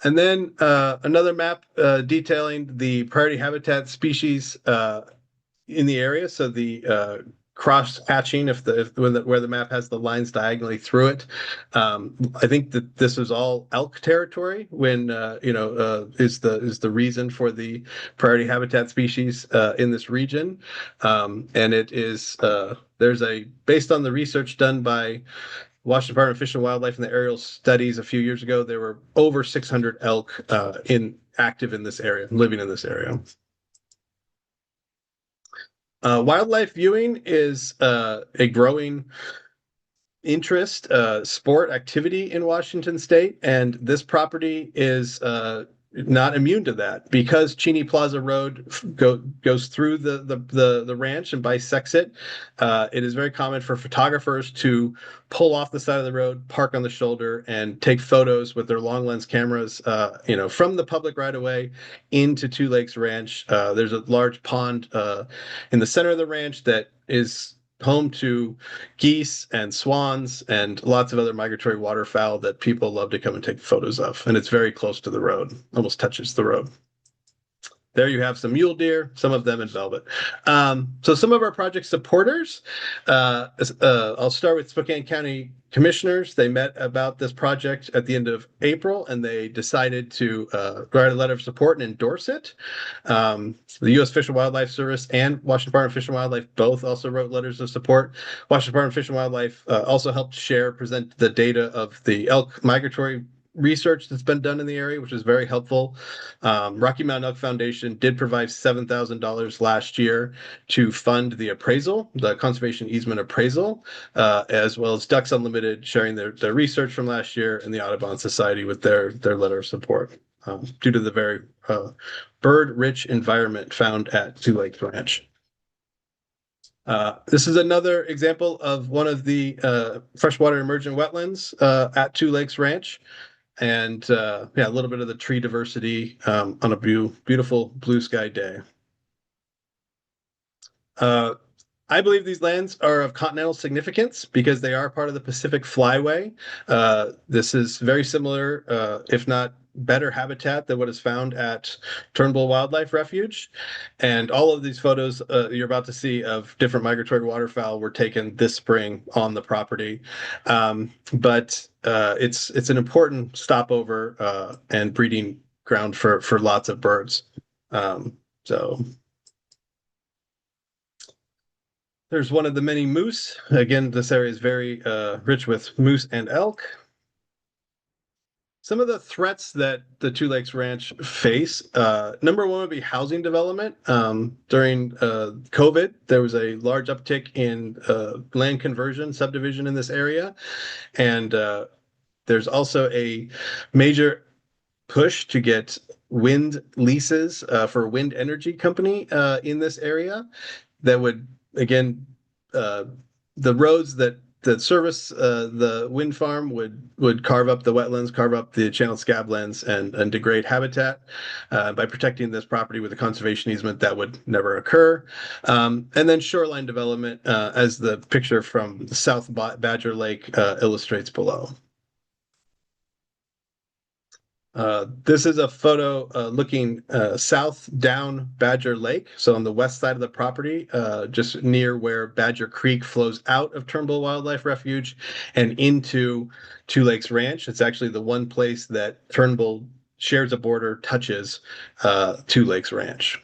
And then another map detailing the priority habitat species in the area. So the cross hatching, where the map has the lines diagonally through it. I think that this is all elk territory when is the reason for the priority habitat species in this region. And it is based on the research done by Washington Department of Fish and Wildlife and the aerial studies a few years ago, there were over 600 elk active in this area, living in this area. Wildlife viewing is a growing interest, sport activity in Washington State, and this property is not immune to that because Cheney Plaza Road goes through the ranch and bisects it. It is very common for photographers to pull off the side of the road, park on the shoulder, and take photos with their long lens cameras, from the public right away into Two Lakes Ranch. There's a large pond in the center of the ranch that is home to geese and swans and lots of other migratory waterfowl that people love to come and take photos of. And it's very close to the road, almost touches the road. There you have some mule deer, some of them in velvet. So some of our project supporters, I'll start with Spokane County Commissioners. They met about this project at the end of April, and they decided to write a letter of support and endorse it. The U.S. Fish and Wildlife Service and Washington Department of Fish and Wildlife both also wrote letters of support. Washington Department of Fish and Wildlife also helped present the data of the elk migratory research that's been done in the area, which is very helpful. Rocky Mountain Elk Foundation did provide $7,000 last year to fund the appraisal, the conservation easement appraisal, as well as Ducks Unlimited sharing their research from last year, and the Audubon Society with their letter of support due to the very bird-rich environment found at Two Lakes Ranch. This is another example of one of the freshwater emergent wetlands at Two Lakes Ranch. And a little bit of the tree diversity on a beautiful blue sky day. I believe these lands are of continental significance because they are part of the Pacific Flyway. This is very similar, if not better habitat than what is found at Turnbull Wildlife Refuge. And all of these photos you're about to see of different migratory waterfowl were taken this spring on the property. But it's an important stopover and breeding ground for lots of birds. So there's one of the many moose. Again, this area is very rich with moose and elk. Some of the threats that the Two Lakes Ranch face, number one would be housing development. During COVID, there was a large uptick in land conversion, subdivision in this area. And there's also a major push to get wind leases for a wind energy company in this area that would, again, the roads that service the wind farm would carve up the wetlands, carve up the channel scablands, and degrade habitat. By protecting this property with a conservation easement, that would never occur. And then shoreline development, as the picture from South Badger Lake illustrates below. This is a photo looking south down Badger Lake, so on the west side of the property, just near where Badger Creek flows out of Turnbull Wildlife Refuge and into Two Lakes Ranch. It's actually the one place that Turnbull shares a border, touches Two Lakes Ranch.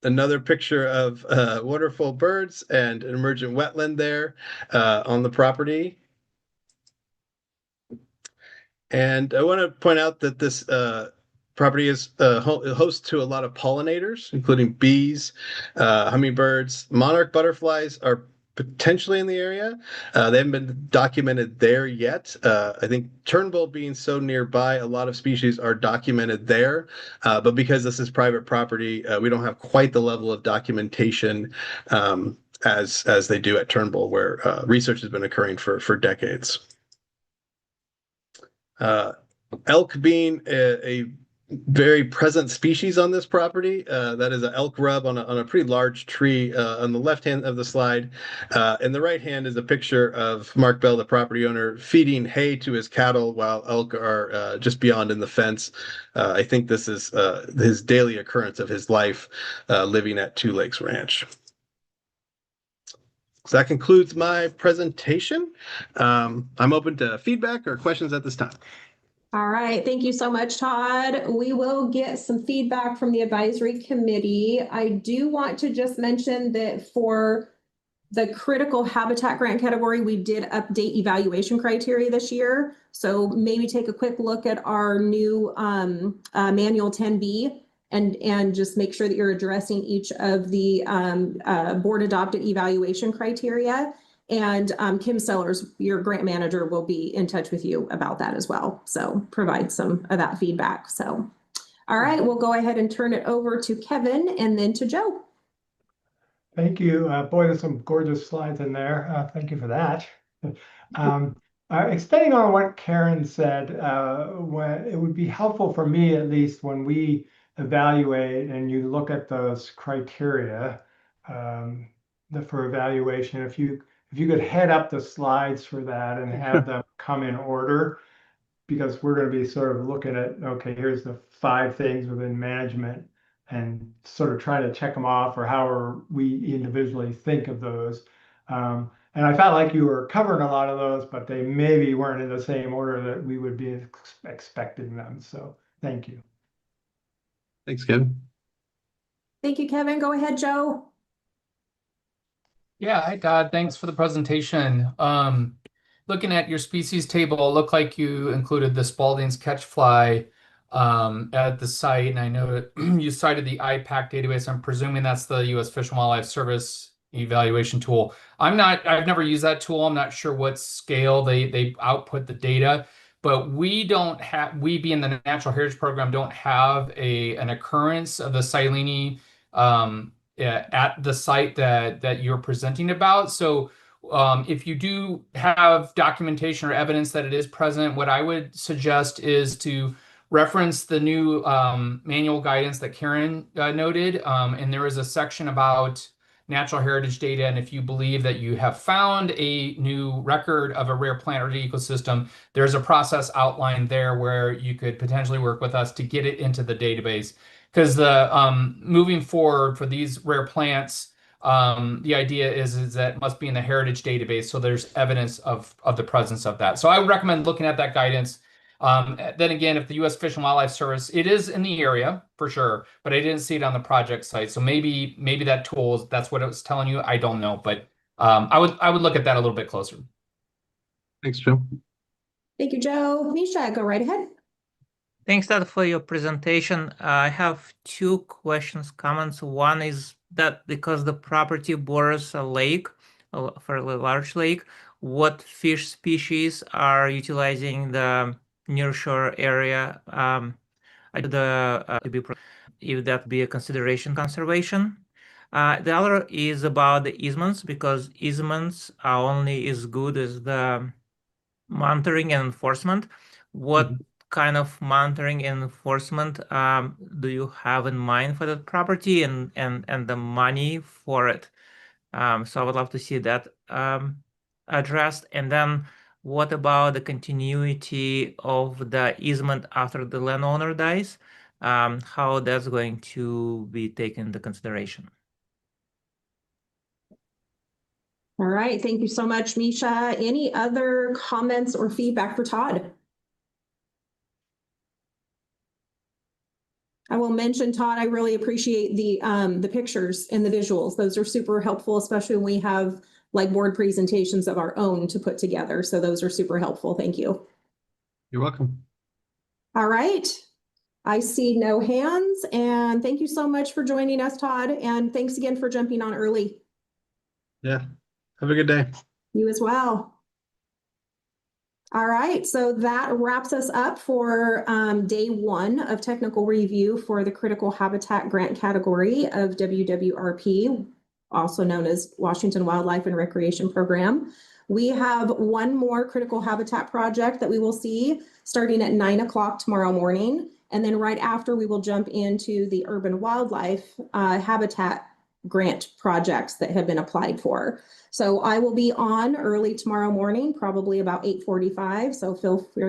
Another picture of wonderful birds and an emergent wetland there on the property. And I want to point out that this property is host to a lot of pollinators, including bees, hummingbirds. Monarch butterflies are potentially in the area. They haven't been documented there yet. I think Turnbull being so nearby, a lot of species are documented there. But because this is private property, we don't have quite the level of documentation as they do at Turnbull, where research has been occurring for decades. Elk being a very present species on this property. That is an elk rub on a pretty large tree on the left hand of the slide. And the right hand is a picture of Mark Bell, the property owner, feeding hay to his cattle while elk are just beyond in the fence. I think this is his daily occurrence of his life living at Two Lakes Ranch. So that concludes my presentation. I'm open to feedback or questions at this time.
All right, thank you so much, Todd. We will get some feedback from the advisory committee. I do want to just mention that for the critical habitat grant category, we did update evaluation criteria this year. So maybe take a quick look at our new manual 10B and just make sure that you're addressing each of the board adopted evaluation criteria. And Kim Sellers, your grant manager, will be in touch with you about that as well. So provide some of that feedback. So, all right, we'll go ahead and turn it over to Kevin and then to Joe.
Thank you. Boy, there's some gorgeous slides in there. Thank you for that. Expanding on what Karen said, it would be helpful for me, at least, when we evaluate and you look at those criteria for evaluation. If you could head up the slides for that and have them come in order, because we're going to be sort of looking at, okay, here's the 5 things within management and sort of try to check them off, or how we individually think of those. And I felt like you were covering a lot of those, but they maybe weren't in the same order that we would be expecting them. So thank you.
Thanks, Kevin.
Thank you, Kevin. Go ahead, Joe.
Yeah, hi Todd. Thanks for the presentation. Looking at your species table, it looked like you included the Spalding's catchfly at the site, and I know you cited the IPAC database. I'm presuming that's the U.S. Fish and Wildlife Service evaluation tool. I've never used that tool. I'm not sure what scale they output the data, but we being the Natural Heritage Program don't have an occurrence of the Silene at the site that you're presenting about. So if you do have documentation or evidence that it is present, what I would suggest is to reference the new manual guidance that Karen noted. And there is a section about natural heritage data. And if you believe that you have found a new record of a rare plant or ecosystem, there's a process outlined there where you could potentially work with us to get it into the database. Because the moving forward for these rare plants, the idea is that it must be in the heritage database, so there's evidence of the presence of that. So I would recommend looking at that guidance. Then again, if the U.S. Fish and Wildlife Service, it is in the area for sure, but I didn't see it on the project site. So maybe that tool, that's what it was telling you. I don't know, but I would look at that a little bit closer.
Thanks, Joe.
Thank you, Joe. Misha, go right ahead.
Thanks, Todd, for your presentation. I have 2 questions, comments. One is that because the property borders a lake, a fairly large lake, what fish species are utilizing the nearshore area if that be a consideration conservation? The other is about the easements, because easements are only as good as the monitoring and enforcement. What kind of monitoring and enforcement do you have in mind for that property and the money for it? So I would love to see that addressed. And then what about the continuity of the easement after the landowner dies? How that's going to be taken into consideration?
All right. Thank you so much, Misha. Any other comments or feedback for Todd? I will mention, Todd, I really appreciate the pictures and the visuals. Those are super helpful, especially when we have like board presentations of our own to put together. So those are super helpful. Thank you.
You're welcome.
All right. I see no hands, and thank you so much for joining us, Todd. And thanks again for jumping on early.
Yeah. Have a good day.
You as well. All right, so that wraps us up for day 1 of technical review for the Critical Habitat Grant category of WWRP, also known as Washington Wildlife and Recreation Program. We have one more critical habitat project that we will see starting at 9 o'clock tomorrow morning. And then right after, we will jump into the urban wildlife habitat grant projects that have been applied for. So I will be on early tomorrow morning, probably about 8:45. So feel free